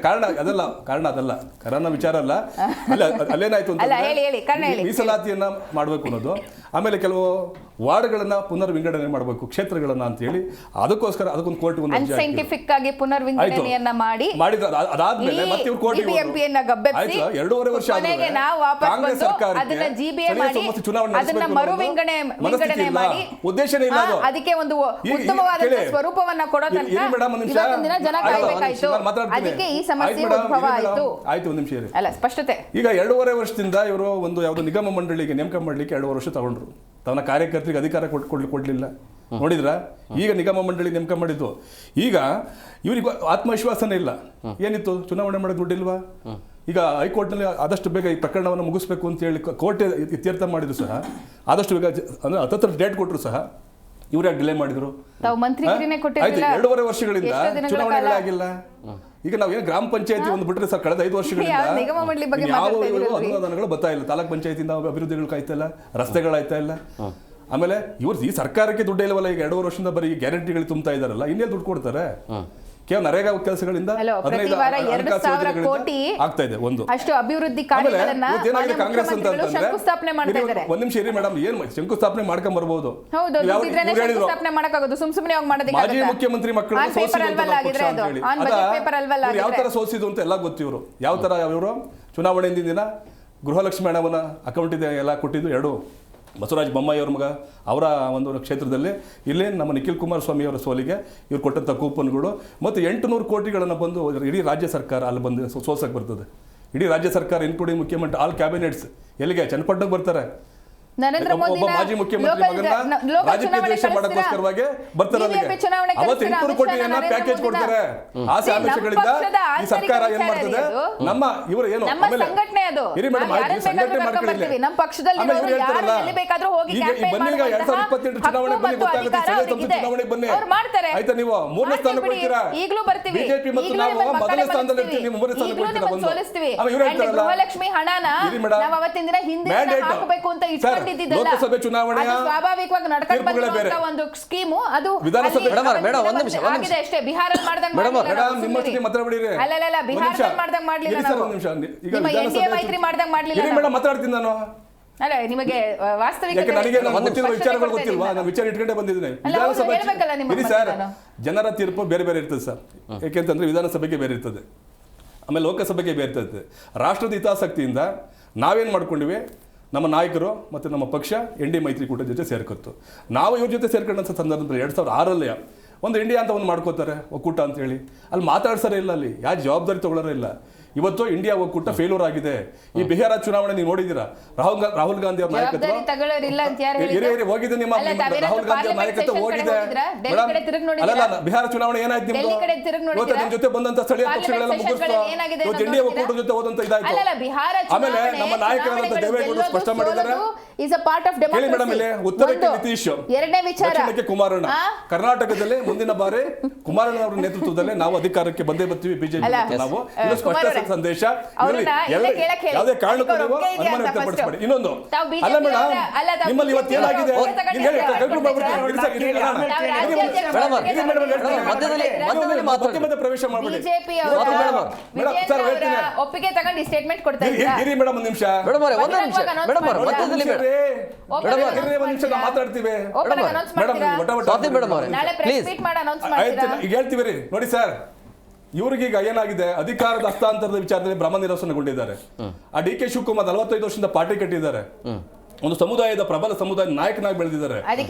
ಕಾರಣ ಅದಲ್ಲ ಕರೋನಾ ವಿಚಾರ ಅಲ್ಲ. ಅಲ್ಲೇನಾಯ್ತು ಅಂತ ಮೀಸಲಾತಿಯನ್ನ ಮಾಡಬೇಕು ಅನ್ನೋದು, ಆಮೇಲೆ ಕೆಲವು ವಾರ್ಡ್ಗಳನ್ನ ಪುನರ್ ವಿಂಗಡಣೆ ಮಾಡಬೇಕು ಕ್ಷೇತ್ರಗಳನ್ನ ಅಂತ ಹೇಳಿ, ಅದಕ್ಕೋಸ್ಕರ ಅದಕ್ಕೊಂದು ಕೋರ್ಟ್ ಸೈಂಟಿಫಿಕ್ ಆಗಿ ಪುನರ್ ವಿಂಗಡಣೆಯನ್ನ ಮಾಡಿದ್ರು. ಅದಾದ್ಮೇಲೆ ಮತ್ತೆ ಇವ್ರು ಕೋರ್ಟ್ 2.5 ವರ್ಷ ಕಾಂಗ್ರೆಸ್ ಸರ್ಕಾರ ಉದ್ದೇಶನೇ ಇಲ್ಲ. ಅದಕ್ಕೆ ಒಂದು ಉತ್ತಮವಾದ ಸ್ವರೂಪವನ್ನ ಕೊಡೋ ತನಕ ಜನ ಕಾಯಬೇಕಾಯ್ತು. ಅದಕ್ಕೆ ಈ ಸಮಸ್ಯೆ ಉದ್ಭವ ಆಯಿತು. ಆಯ್ತು, ಒಂದು ನಿಮಿಷ ಇರಿ. ಅಲ್ಲ, ಸ್ಪಷ್ಟತೆ. ಈಗ 2.5 ವರ್ಷದಿಂದ ಇವರು ಒಂದು ಯಾವುದೋ ನಿಗಮ ಮಂಡಳಿಗೆ ನೇಮಕ ಮಾಡಲಿಕ್ಕೆ 2 ವರ್ಷ ತಗೊಂಡ್ರು. ತನ್ನ ಕಾರ್ಯಕರ್ತರಿಗೆ ಅಧಿಕಾರ ಕೊಡ್ಲಿಲ್ಲ. ನೋಡಿದ್ರ, ಈಗ ನಿಗಮ ಮಂಡಳಿ ನೇಮಕ ಮಾಡಿದ್ದು. ಈಗ ಇವರಿಗೆ ಆತ್ಮವಿಶ್ವಾಸನೇ ಇಲ್ಲ. ಏನಿತ್ತು, ಚುನಾವಣೆ ಮಾಡೋ ದುಡ್ಡಿಲ್ವಾ? ಈಗ ಹೈಕೋರ್ಟ್ನಲ್ಲಿ ಆದಷ್ಟು ಬೇಗ ಈ ಪ್ರಕರಣವನ್ನು ಮುಗಿಸ್ಬೇಕು ಅಂತ ಹೇಳಿ ಕೋರ್ಟ್ ಇತ್ಯರ್ಥ ಮಾಡಿದ್ರು ಸಹ, ಆದಷ್ಟು ಬೇಗ ಅಂದ್ರೆ 10 ಡೇಟ್ ಕೊಟ್ಟರು ಸಹ ಇವ್ರು ಯಾಕೆ ಡಿಲೇ ಮಾಡಿದ್ರು? ಆಯ್ತು, 2.5 ವರ್ಷಗಳಿಂದ ಚುನಾವಣೆಗಳಾಗಿಲ್ಲ. ಈಗ ನಾವು ಏನು ಗ್ರಾಮ ಪಂಚಾಯತಿ ಒಂದು ಬಿಟ್ಟರೆ ಸರ್, ಕಳೆದ 5 ವರ್ಷಗಳಿಂದ ಯಾವ ಅನುದಾನಗಳು ಬರ್ತಾ ಇಲ್ಲ. ತಾಲೂಕ್ ಪಂಚಾಯತಿಯಿಂದ ಅಭಿವೃದ್ಧಿಗಳು ಕಾಯ್ತಾ ಇಲ್ಲ, ರಸ್ತೆಗಳಾಯ್ತಾ ಇಲ್ಲ. ಆಮೇಲೆ ಇವ್ರು ಈ ಸರ್ಕಾರಕ್ಕೆ ದುಡ್ಡು ಇಲ್ಲವಲ್ಲ, ಈಗ 2 ವರ್ಷದಿಂದ ಬರೀ ಗ್ಯಾರಂಟಿಗಳು ತುಂಬ್ತಾ ಇದಾರಲ್ಲ, ಇನ್ನೇ ದುಡ್ಡು ಕೊಡ್ತಾರೆ? ಕೇವಲ ನರೇಗಾ ಕೆಲಸಗಳಿಂದ 15,000 ಕೋಟಿ ಆಗ್ತಾ ಇದೆ. ಒಂದು ಅಷ್ಟು ಅಭಿವೃದ್ಧಿ ಕಾರ್ಯಗಳನ್ನ ಕಾಂಗ್ರೆಸ್ ಅಂತ ಶಂಕುಸ್ಥಾಪನೆ ಮಾಡ್ತಾ ಇದ್ದಾರೆ. ಒಂದ್ ನಿಮಿಷ ಇರಿ ಮೇಡಮ್, ಏನ್ ಶಂಕುಸ್ಥಾಪನೆ ಮಾಡ್ಕೊಂಡ್ ಬರ್ಬೋದು? ಮಾಜಿ ಮುಖ್ಯಮಂತ್ರಿ ಮಕ್ಕಳು ಯಾವ ತರ ಸೋಸಿದ್ರು ಅಂತ ಎಲ್ಲ ಗೊತ್ತಿವ್ರು. ಯಾವ ತರ ಇವರು ಚುನಾವಣೆ ದಿನ ಗೃಹಲಕ್ಷ್ಮಿ ಹಣವನ್ನ ಅಕೌಂಟ್ ಇದೆ ಎಲ್ಲ ಕೊಟ್ಟಿದ್ದು 2 ಬಸವರಾಜ ಬೊಮ್ಮಾಯಿ ಅವ್ರ ಮಗ ಅವರ ಒಂದು ಕ್ಷೇತ್ರದಲ್ಲಿ ಇಲ್ಲೇ ನಮ್ಮ ನಿಖಿಲ್ ಕುಮಾರಸ್ವಾಮಿ ಅವರ ಸೋಲಿಗೆ ಇವ್ರು ಕೊಟ್ಟಂಥ ಕೂಪನ್ಗಳು ಮತ್ತು 800 ಕೋಟಿಗಳನ್ನು ಬಂದು ಇಡೀ ರಾಜ್ಯ ಸರ್ಕಾರ ಅಲ್ಲಿ ಬಂದು ಸೋಲ್ಸಕ್ಕೆ ಬರ್ತದೆ. ಇಡೀ ರಾಜ್ಯ ಸರ್ಕಾರ ಇನ್ಕ್ಲೂಡಿಂಗ್ ಮುಖ್ಯಮಂತ್ರಿ ಆಲ್ ಕ್ಯಾಬಿನೆಟ್ಸ್ ಎಲ್ಲಿಗೆ ಚನ್ನಪಟ್ಟಣಕ್ಕೆ ಬರ್ತಾರೆ. ನರೇಂದ್ರ ಮೋದಿ ಒಬ್ಬ ಮಾಜಿ ಮುಖ್ಯಮಂತ್ರಿ ಮಗನ ರಾಜಕೀಯ ದ್ವೇಷ ಮಾಡೋಕ್ಕೋಸ್ಕರವಾಗಿ ಬರ್ತಾರೆ ಅಲ್ಲಿಗೆ. ಅವತ್ತು 800 ಕೋಟಿಯನ್ನ ಪ್ಯಾಕೇಜ್ ಕೊಡ್ತಾರೆ. ಆಸೆ ಆಮಿಷಗಳಿಂದ ಈ ಸರ್ಕಾರ ಏನ್ ಮಾಡ್ತದೆ, ನಮ್ಮ ಇವರು ಏನು ನಮ್ಮ ಸಂಘಟನೆ ಅದು ಇರಿ ಮೇಡಮ್, ಸಂಘಟನೆ ಮಾಡ್ಕೊಳ್ಳಿ. ನಮ್ಮ ಪಕ್ಷದಲ್ಲಿ ಆಮೇಲೆ ಇವ್ರು ಹೇಳ್ತಾರಲ್ಲ, ಎಲ್ಲಿ ಬೇಕಾದ್ರೂ ಹೋಗಿ ಈಗ ಬನ್ನಿ, ಈಗ 2028 ಚುನಾವಣೆ ಬನ್ನಿ, ಗೊತ್ತಾಗುತ್ತೆ. ಸ್ಥಳೀಯ ಸಂಸ್ಥೆ ಚುನಾವಣೆಗೆ ಬನ್ನಿ, ಆಯ್ತಾ? ನೀವು 3ನೇ ಸ್ಥಾನಕ್ಕೆ ಹೋಗ್ತೀರಾ. ಈಗಲೂ ಬರ್ತೀವಿ. ಬಿಜೆಪಿ ಮತ್ತು ನಾವು ಮೊದಲನೇ ಸ್ಥಾನದಲ್ಲಿ ಇರ್ತೀವಿ, ನೀವು 3ನೇ ಸ್ಥಾನಕ್ಕೆ ಹೋಗ್ತೀರಾ. ಒಂದು ಆಮೇಲೆ ಇವ್ರು ಹೇಳ್ತಾರಲ್ಲ, ಗೃಹಲಕ್ಷ್ಮಿ ಹಣನ ನಾವು ಅವತ್ತಿನ ದಿನ ಹಿಂದೆ ಹಾಕಬೇಕು ಅಂತ ಇಟ್ಕೊಂಡಿದ್ದಿದ್ದಲ್ಲ. ಲೋಕಸಭೆ ಚುನಾವಣೆಯ ಸ್ವಾಭಾವಿಕವಾಗಿ ನಡ್ಕೊಂಡು ಬಂದಿರುವಂತ ಒಂದು ಸ್ಕೀಮು ಅದು ವಿಧಾನಸಭೆ ಆಗಿದೆ ಅಷ್ಟೇ. ಬಿಹಾರಲ್ಲಿ ಮಾಡ್ದಂಗೆ ನಿಮ್ಮಷ್ಟೇ ಮಾತಾಡಬೇಡಿರಿ. ಅಲ್ಲ ಬಿಹಾರಲ್ಲಿ ಮಾಡ್ದಂಗೆ ಮಾಡ್ಲಿಲ್ಲ ನಾವು. ಒಂದು ನಿಮಿಷ, ಈಗ ನಿಮ್ಮ ಎನ್ಡಿಎ ಮೈತ್ರಿ ಮಾಡ್ದಂಗೆ ಮಾಡ್ಲಿಲ್ಲ ಇರಿ ಮೇಡಮ್, ಮಾತಾಡ್ತೀನಿ ನಾನು. ಅಲ್ಲ ನಿಮಗೆ ವಾಸ್ತವಿಕ ಯಾಕೆ ನನಗೆ ಗೊತ್ತಿಲ್ಲ, ವಿಚಾರಗಳು ಗೊತ್ತಿಲ್ವಾ? ನಾನು ವಿಚಾರ ಇಟ್ಕೊಂಡೇ ಬಂದಿದ್ದೀನಿ. ವಿಧಾನಸಭೆ ಇರಿ ಸರ್, ಜನರ ತೀರ್ಪು ಬೇರೆ ಬೇರೆ ಇರ್ತದೆ ಸರ್. ಯಾಕೆಂತಂದ್ರೆ ವಿಧಾನಸಭೆಗೆ ಬೇರೆ ಇರ್ತದೆ, ಆಮೇಲೆ ಲೋಕಸಭೆಗೆ ಬೇರೆ ಇರ್ತದೆ. ರಾಷ್ಟ್ರದ ಹಿತಾಸಕ್ತಿಯಿಂದ ನಾವೇನು ಮಾಡ್ಕೊಂಡಿವಿ, ನಮ್ಮ ನಾಯಕರು ಮತ್ತು ನಮ್ಮ ಪಕ್ಷ NDA ಮೈತ್ರಿಕೂಟದ ಜೊತೆ ಸೇರ್ಕೊತ್ತು. ನಾವು ಇವ್ರ ಜೊತೆ ಸೇರ್ಕೊಂಡಂಥ ಸಂದರ್ಭದಲ್ಲಿ 2006 ಒಂದು ಇಂಡಿಯಾ ಅಂತ ಒಂದು ಮಾಡ್ಕೋತಾರೆ, ಒಕ್ಕೂಟ ಅಂತೇಳಿ. ಅಲ್ಲಿ ಮಾತಾಡ್ಸರೇ ಇಲ್ಲ, ಅಲ್ಲಿ ಯಾವ ಜವಾಬ್ದಾರಿ ತಗೊಳ್ಳೋರೇ ಇಲ್ಲ. ಇವತ್ತು ಇಂಡಿಯಾ ಒಕ್ಕೂಟ ಫೇಲ್ಯೂರ್ ಆಗಿದೆ. ಈ ಬಿಹಾರ ಚುನಾವಣೆ ನೀವು ನೋಡಿದ್ದೀರಾ, ರಾಹುಲ್ ಗಾಂಧಿ ಅವ್ರ ನಾಯಕತ್ವ ಹೋಗಿದೆ, ನಿಮ್ಮ ರಾಹುಲ್ ಗಾಂಧಿ ಅವ್ರ ನಾಯಕತ್ವ ಹೋಗಿದೆ. ಅಲ್ಲ, ಬಿಹಾರ ಚುನಾವಣೆ ಏನಾಯ್ತು ನಿಮ್ದು? ಇವತ್ತು ನಿಮ್ ಜೊತೆ ಬಂದಂತ ಸ್ಥಳೀಯ ಪಕ್ಷಗಳೆಲ್ಲ ಮುಗಿಸ್ತು, ಇವತ್ತು ಇಂಡಿಯಾ ಒಕ್ಕೂಟದ ಜೊತೆ ಹೋದಂತ ಇದಾಯ್ತು. ಆಮೇಲೆ ನಮ್ಮ ನಾಯಕರಾದಂತ ದೇವೇಗೌಡರು ಸ್ಪಷ್ಟ ಮಾಡಿದ್ದಾರೆ. ಕೇಳಿ ಮೇಡಮ್, ಇಲ್ಲಿ ಉತ್ತರಕ್ಕೆ ನಿತೀಶ್, ದಕ್ಷಿಣಕ್ಕೆ ಕುಮಾರಣ್ಣ. ಕರ್ನಾಟಕದಲ್ಲಿ ಮುಂದಿನ ಬಾರಿ ಕುಮಾರಣ್ಣ ಅವರ ನೇತೃತ್ವದಲ್ಲೇ ನಾವು ಅಧಿಕಾರಕ್ಕೆ ಬಂದೇ ಬರ್ತೀವಿ. ಬಿಜೆಪಿ ನಾವು ಇದು ಸ್ಪಷ್ಟ ಸಂದೇಶ. ಯಾವುದೇ ಕಾರಣಕ್ಕೂ ನೀವು ಅನುಮಾನ ವ್ಯಕ್ತಪಡಿಸಬೇಡಿ. ಇನ್ನೊಂದು ಅಲ್ಲ ಮೇಡಮ್, ನಿಮ್ಮಲ್ಲಿ ಇವತ್ತು ಏನಾಗಿದೆ ಪ್ರವೇಶ ಮಾಡಬೇಡಿ ಒಪ್ಪಿಗೆ ತಗೊಂಡು ಸ್ಟೇಟ್ಮೆಂಟ್ ಕೊಡ್ತಾ ಇರಿ ಮೇಡಮ್. ಒಂದು ನಿಮಿಷ ಮಾತಾಡ್ತೀವಿ ಈಗ ಹೇಳ್ತೀವಿ ರೀ. ನೋಡಿ ಸರ್, ಇವ್ರಿಗೀಗ ಏನಾಗಿದೆ, ಅಧಿಕಾರದ ಹಸ್ತಾಂತರದ ವಿಚಾರದಲ್ಲಿ ಭ್ರಮ ನಿರಸನಗೊಂಡಿದ್ದಾರೆ. ಆ DK ಶಿವಕುಮಾರ್ 45 ವರ್ಷದಿಂದ ಪಾರ್ಟಿ ಕಟ್ಟಿದ್ದಾರೆ, ಒಂದು ಸಮುದಾಯದ ಪ್ರಬಲ ಸಮುದಾಯ ನಾಯಕನಾಗಿ ಬೆಳೆದಿದ್ದಾರೆ,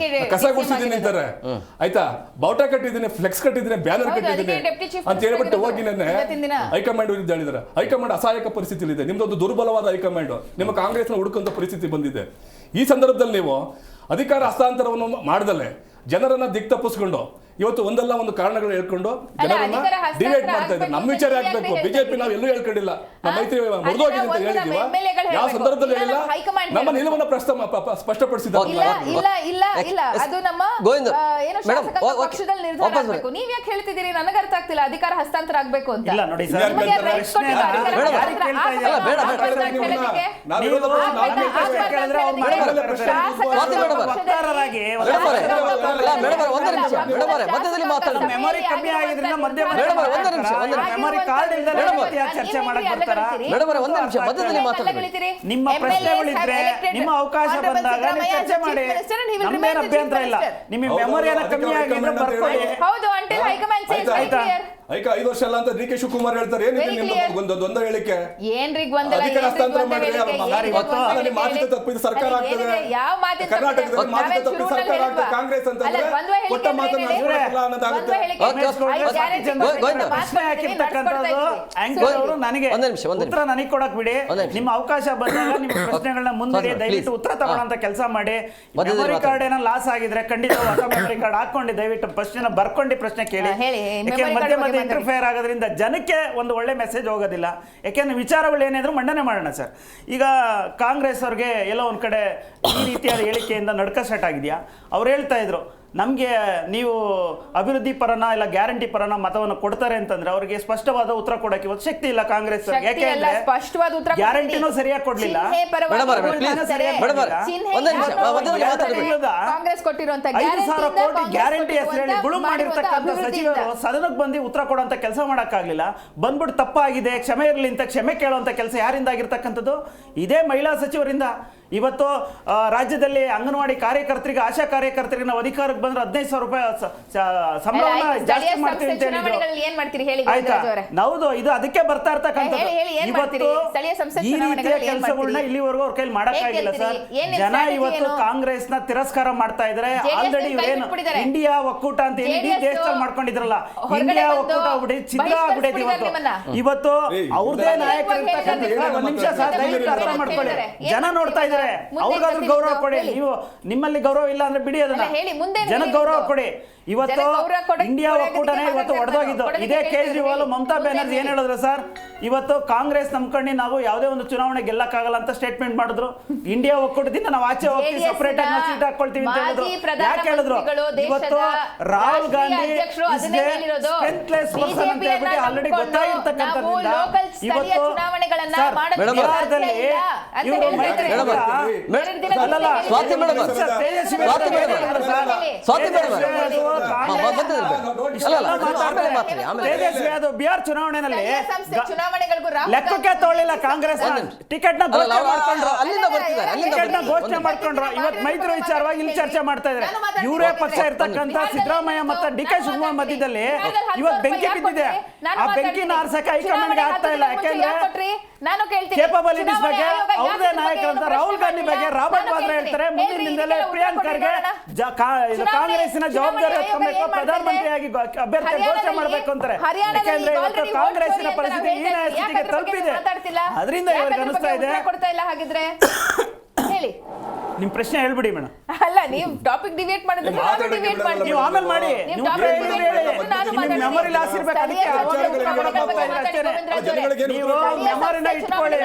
ಕಸ ಗುಡಿಸಿದ್ದೀನಿ ನಿಂತಾರೆ, ಆಯ್ತಾ, ಬಾವುಟ ಕಟ್ಟಿದ್ದೀನಿ, ಫ್ಲೆಕ್ಸ್ ಕಟ್ಟಿದ್ದೀನಿ, ಬ್ಯಾನರ್ ಕಟ್ಟಿದ್ದೀನಿ ಅಂತ ಹೇಳ್ಬಿಟ್ಟು ಹೋಗಿ ನೆನ್ನೆ ಹೈಕಮಾಂಡ್ ವಿರುದ್ಧ ಹೇಳಿದ್ದಾರೆ. ಹೈಕಮಾಂಡ್ ಅಸಹಾಯಕ ಪರಿಸ್ಥಿತಿ ಇದೆ. ನಿಮ್ದೊಂದು ದುರ್ಬಲವಾದ ಹೈಕಮಾಂಡ್, ನಿಮ್ಮ ಕಾಂಗ್ರೆಸ್ನ ಹುಡುಕಂತ ಪರಿಸ್ಥಿತಿ ಬಂದಿದೆ. ಈ ಸಂದರ್ಭದಲ್ಲಿ ನೀವು ಅಧಿಕಾರ ಹಸ್ತಾಂತರವನ್ನು ಮಾಡದಲ್ಲೇ ಜನರನ್ನ ದಿಕ್ ತಪ್ಪಿಸ್ಕೊಂಡು ಇವತ್ತು ಒಂದಲ್ಲ ಒಂದು ಕಾರಣಗಳು ಹೇಳ್ಕೊಂಡು ಜನರನ್ನ ಡಿವೈಡ್ ಮಾಡ್ತಾ ಇದ್ದಾರೆ. ನಮ್ಮ ವಿಚಾರ ಆಗ್ಬೇಕು. ಬಿಜೆಪಿ ನಾವು ಎಲ್ಲೂ ಹೇಳ್ಕೊಂಡಿಲ್ಲ, ನಮ್ಮ ಮೈತ್ರಿ ಮುರಿದೋಗಿದೆ ಅಂತ ಹೇಳಿದೀವ, ಯಾವ ಸಂದರ್ಭದಲ್ಲಿ ಹೇಳಿಲ್ಲ. ನಮ್ಮ ನಿಲುವನ್ನು ಸ್ಪಷ್ಟಪಡಿಸಿದ್ದಾರೆ. ನೀವ್ ಯಾಕೆ ಹೇಳ್ತಿದ್ದೀರಿ? ನನಗೆ ಅರ್ಥ ಆಗ್ತಿಲ್ಲ. ಅಧಿಕಾರ ಹಸ್ತಾಂತರ ಆಗ್ಬೇಕು ಅಂತ ಇಲ್ಲ ನೋಡಿ ಸರ್, ಮೆಮೊರಿ ಕಮ್ಮಿ ಆಗಿದ್ರಿಂದ ಮೆಮೊರಿ ಕಾರ್ಡ್ ಇಲ್ಲದೆ ಚರ್ಚೆ ಮಾಡಕ್ ಬರ್ತಾರ. ನಿಮ್ಮ ಪ್ರಶ್ನೆಗಳಿದ್ರೆ ನಿಮ್ಮ ಅವಕಾಶ ಬಂದಾಗ ನೀವು ಚರ್ಚೆ ಮಾಡಿ, ನಮ್ಮೇನು ಅಭ್ಯಂತರ ಇಲ್ಲ. ನಿಮ್ಮ ಮೆಮೊರಿಯನ್ನ ಕಮ್ಮಿ ಆಗಿದ್ರೆ ಬರ್ಕೊಳ್ಳಿ. ಹೌದು, ಅಂಟಿಲ್ ಹೈಕಮಾಂಡ್ ಸೇಸ್ ಐಕ 5 ವರ್ಷ ಅಲ್ಲ ಅಂತ DK ಶಿವಕುಮಾರ್ ಹೇಳ್ತಾರೆ. ಏನಿದೆ ನಿಮ್ದು ಒಂದೊಂದು ಹೇಳಿಕೆ? ಏನ್ರಿ ಗೊಂದಲ? ಅಧಿಕಾರ ಹಸ್ತಾಂತರ ಮಾಡಿದ್ರೆ ನಿಮ್ಮ ಮಾತಿಗೆ ತಪ್ಪಿದ ಸರ್ಕಾರ ಆಗ್ತದೆ. ಕರ್ನಾಟಕದಲ್ಲಿ ಮಾತಿಗೆ ತಪ್ಪಿದ ಸರ್ಕಾರ ಆಗ್ತದೆ. ಕಾಂಗ್ರೆಸ್ ಅಂತಂದ್ರೆ ಕೊಟ್ಟ ಮಾತನ್ನ ಅನ್ನೋದಾಗುತ್ತೆ. ಪ್ರಶ್ನೆ ಹಾಕಿರ್ತಕ್ಕಂಥದ್ದು ಆಂಕರ್ ಅವರು ನನಗೆ ಉತ್ತರ ನನಗೆ ಕೊಡಕ್ ಬಿಡಿ. ನಿಮ್ಮ ಅವಕಾಶ ಬಂದಾಗ ನಿಮ್ಮ ಪ್ರಶ್ನೆಗಳನ್ನ ಮುಂದೆ ದಯವಿಟ್ಟು ಉತ್ತರ ತಗೊಳ್ಳೋಂತ ಕೆಲಸ ಮಾಡಿ. ಮೆಮೊರಿ ಕಾರ್ಡ್ ಏನೋ ಲಾಸ್ ಆಗಿದ್ರೆ ಖಂಡಿತ ಹೊಸ ಮೆಮೊರಿ ಕಾರ್ಡ್ ಹಾಕೊಂಡು ದಯವಿಟ್ಟು ಪ್ರಶ್ನೆ ಬರ್ಕೊಂಡು ಪ್ರಶ್ನೆ ಕೇಳಿ. ಮಧ್ಯೆ ಮಧ್ಯೆ ಇಂಟರ್ಫೇರ್ ಆಗೋದ್ರಿಂದ ಜನಕ್ಕೆ ಒಂದು ಒಳ್ಳೆ ಮೆಸೇಜ್ ಹೋಗೋದಿಲ್ಲ. ಯಾಕೆಂದ್ರೆ ವಿಚಾರಗಳು ಏನಿದ್ರು ಮಂಡನೆ ಮಾಡೋಣ ಸರ್. ಈಗ ಕಾಂಗ್ರೆಸ್ ಅವ್ರಿಗೆ ಎಲ್ಲೋ ಒಂದ್ ಕಡೆ ಈ ರೀತಿಯಾದ ಹೇಳಿಕೆಯಿಂದ ನಡ್ಕ ಸ್ಟಾರ್ಟ್ ಆಗಿದೆಯಾ? ಅವ್ರು ಹೇಳ್ತಾ ಇದ್ರು, ನಮಗೆ ನೀವು ಅಭಿವೃದ್ಧಿ ಪರನ ಇಲ್ಲ ಗ್ಯಾರಂಟಿ ಪರನ ಮತವನ್ನು ಕೊಡ್ತಾರೆ ಅಂತಂದ್ರೆ ಅವರಿಗೆ ಸ್ಪಷ್ಟವಾದ ಉತ್ತರ ಕೊಡಕ್ಕೆ ಇವತ್ತು ಶಕ್ತಿ ಇಲ್ಲ ಕಾಂಗ್ರೆಸ್. ಗ್ಯಾರಂಟಿನೂ ಸರಿಯಾಗಿ ಕೊಡ್ಲಿಲ್ಲ. 5,000 ಕೋಟಿ ಗ್ಯಾರಂಟಿ ಹೆಸರು ಹೇಳಿ ಗುಳು ಮಾಡಿರ್ತಕ್ಕಂಥ ಸಚಿವರು ಸದನಕ್ಕೆ ಬಂದು ಉತ್ತರ ಕೊಡುವಂತ ಕೆಲಸ ಮಾಡಕ್ಕಾಗ್ಲಿಲ್ಲ. ಬಂದ್ಬಿಟ್ಟು ತಪ್ಪಾಗಿದೆ, ಕ್ಷಮೆ ಇರಲಿ ಅಂತ ಕ್ಷಮೆ ಕೇಳುವಂತ ಕೆಲಸ ಯಾರಿಂದ ಆಗಿರ್ತಕ್ಕಂಥದ್ದು? ಇದೇ ಮಹಿಳಾ ಸಚಿವರಿಂದ. ಇವತ್ತು ರಾಜ್ಯದಲ್ಲಿ ಅಂಗನವಾಡಿ ಕಾರ್ಯಕರ್ತರಿಗೆ, ಆಶಾ ಕಾರ್ಯಕರ್ತರಿಗೆ ನಾವು ಅಧಿಕಾರಕ್ಕೆ ಬಂದ್ರೆ 15,000 ರೂಪಾಯಿ ಸಂಬಳವನ್ನ ಜಾಸ್ತಿ ಮಾಡ್ತೀವಿ ಅಂತ ಚುನಾವಣೆಗಳಲ್ಲಿ ಏನ್ ಮಾಡ್ತೀರಿ ಹೇಳಿ ಆಯ್ತಾ? ಗೋವಿಂದರಾಜ್ ಅವರೇ? ಹೌದು, ಇದು ಅದಕ್ಕೆ ಬರ್ತಾ ಇರ್ತಕ್ಕಂಥದ್ದು. ಹೇಳಿ, ಏನ್ ಮಾಡ್ತೀರಿ? ಇವತ್ತು ಸ್ಥಳೀಯ ಸಂಸ್ಥೆ ಈ ರೀತಿಯ ಚುನಾವಣೆಗಳಲ್ಲಿ ಏನ್ ಕೆಲಸಗಳನ್ನ ಮಾಡ್ತೀರಿ? ಇಲ್ಲಿವರೆಗೂ ಅವ್ರ ಕೈಲಿ ಮಾಡಕ್ಕಾಗಿಲ್ಲ ಹೇಗ್ ಸರ್. ಗೆಲ್ತೀರಿ? ಏನ್ ಜನ strategy ಇವತ್ತು ಏನು? ಕಾಂಗ್ರೆಸ್ ನ ತಿರಸ್ಕಾರ ಮಾಡ್ತಾ ಇದ್ರೆ JDS ಆಲ್ರೆಡಿ ಕೈ ಏನು ಬಿಟ್ಬಿಟ್ಟಿದ್ದಾರೆ. ಇಂಡಿಯಾ ಒಕ್ಕೂಟ ಅಂತ ಏನು ಇಡೀ JDS ದೇಶದಲ್ಲಿ ಮಾಡ್ಕೊಂಡಿದ್ರಲ್ಲ, ಹೊರಗಡೆ ಇಂಡಿಯಾ ಬಂದು ಒಕ್ಕೂಟ ಆಗ್ಬಿಟ್ಟು ಛಿದ್ರ ಆಗ್ಬಿಟ್ಟೈತಿ ಇವತ್ತು. ಇವತ್ತು ಅವ್ರದೇ ನಾಯಕರು ಇರ್ತಕ್ಕಂಥ ಒಂದ್ ನಿಮಿಷ ಸರ್, ದಯವಿಟ್ಟು ಅರ್ಥ ಮಾಡ್ಕೊಳ್ಳಿ. ಜನ ನೋಡ್ತಾ ಇದಾರೆ, ಅವ್ರಿಗಾದ್ರೂ ಗೌರವ ಕೊಡಿ. ನೀವು ನಿಮ್ಮಲ್ಲಿ ಗೌರವ ಇಲ್ಲ ಅಂದ್ರೆ ಬಿಡಿ ಅದನ್ನ, ಜನ ಗೌರವ ಕೊಡಿ. ಇವತ್ತು ಇಂಡಿಯಾ ಒಕ್ಕೂಟನೇ ಇವತ್ತು ಹೊಡೆದೋಗಿದ್ದು. ಇದೇ ಕೇಜ್ರಿವಾಲ್, ಮಮತಾ ಬ್ಯಾನರ್ಜಿ ಏನ್ ಹೇಳಿದ್ರು ಸರ್, ಇವತ್ತು ಕಾಂಗ್ರೆಸ್ ನಂಬ್ಕೊಂಡು ನಾವು ಯಾವುದೇ ಒಂದು ಚುನಾವಣೆ ಗೆಲ್ಲಕ್ಕಾಗಲ್ಲ ಅಂತ ಸ್ಟೇಟ್ಮೆಂಟ್ ಮಾಡಿದ್ರು. ಇಂಡಿಯಾ ಒಕ್ಕೂಟದಿಂದ ನಾವು ಆಚೆ ಹೋಗ್ತೀವಿ, ಸಪರೇಟ್ ಆಗಿ ಸೀಟ್ ಹಾಕೊಳ್ತೀವಿ ಅಂತ ಹೇಳಿದ್ರು. ಯಾಕೆ ಹೇಳಿದ್ರು? ಇವತ್ತು ರಾಹುಲ್ ಗಾಂಧಿ ಸ್ಟ್ರೆಂತ್ಲೆಸ್ ಪರ್ಸನ್ ಅಂತ ಹೇಳ್ಬಿಟ್ಟು ಆಲ್ರೆಡಿ ಗೊತ್ತಾಗಿರ್ತಕ್ಕಂಥದ್ರಿಂದ ಇವತ್ತು ಬಿಹಾರದಲ್ಲಿ ಇವರು ತೇಜಸ್ವಿ ಯಾದವ್ ಬಿಹಾರ್ ಚುನಾವಣೆಯಲ್ಲಿ ಲೆಕ್ಕಕ್ಕೆ ತಗೊಳ್ಳಿಲ್ಲ ಕಾಂಗ್ರೆಸ್ ಟಿಕೆಟ್ ನ ಘೋಷಣೆ ಮಾಡ್ಕೊಂಡ್ರು. ಇವತ್ತು ಮೈತ್ರಿ ವಿಚಾರವಾಗಿ ಇಲ್ಲಿ ಚರ್ಚೆ ಮಾಡ್ತಾ ಇದ್ದಾರೆ. ಇವರೇ ಪಕ್ಷ ಇರ್ತಕ್ಕಂಥ ಸಿದ್ದರಾಮಯ್ಯ ಮತ್ತು ಡಿ.ಕೆ. ಶಿವಕುಮಾರ್ ಮಧ್ಯದಲ್ಲಿ ಇವತ್ತು ಬೆಂಕಿ ಬಿದ್ದಿದೆ. ಆ ಬೆಂಕಿನ ಆರ್ಸಕ್ಕೆ ಹೈಕಮಾಂಡ್ಗೆ ಆಗ್ತಾ ಇಲ್ಲ. ಯಾಕೆಂದ್ರೆ ಕೇಪಬಿಲಿಟೀಸ್ ಬಗ್ಗೆ ಅವ್ರದೇ ನಾಯಕರಂತ ರಾಹುಲ್ ಗಾಂಧಿ ಬಗ್ಗೆ ರಾಬರ್ಟ್ ವಾದ್ರಾ ಹೇಳ್ತಾರೆ. ಮುಂದಿನ ದಿನದಲ್ಲಿ ಪ್ರಿಯಾಂಕ್ ಖರ್ಗೆ ಕಾಂಗ್ರೆಸ್ಸಿನ ಜವಾಬ್ದಾರಿ ಹೊತ್ಕೊಬೇಕು, ಪ್ರಧಾನಮಂತ್ರಿಯಾಗಿ ಅಭ್ಯರ್ಥಿ ಘೋಷಣೆ ಮಾಡಬೇಕು ಅಂತಾರೆ. ಯಾಕೆಂದ್ರೆ ಇವತ್ತು ಕಾಂಗ್ರೆಸ್ಸಿನ ಪರಿಸ್ಥಿತಿ ಹೀನಾಯ ಸ್ಥಿತಿಗೆ ತಲುಪಿದೆ. ಅದರಿಂದ ಇವ್ರಿಗೆ ಅನಿಸ್ತಾ ಇದೆ. ಹೇಳಿ, ನಿಮ್ ಪ್ರಶ್ನೆ ಹೇಳ್ಬಿಡಿ ಮೇಡಮ್. ಅಲ್ಲ, ನೀವು ಟಾಪಿಕ್ ಡಿವೇಟ್ ಮಾಡಿದ್ರೆ ನೀವು ಆಮೇಲೆ ಮಾಡಿ. ಮೆಮೊರಿ ಲಾಸ್ ಇರ್ಬೇಕು, ಅದಕ್ಕೆ ನೀವು ಮೆಮೊರಿನ ಇಟ್ಕೊಳ್ಳಿ,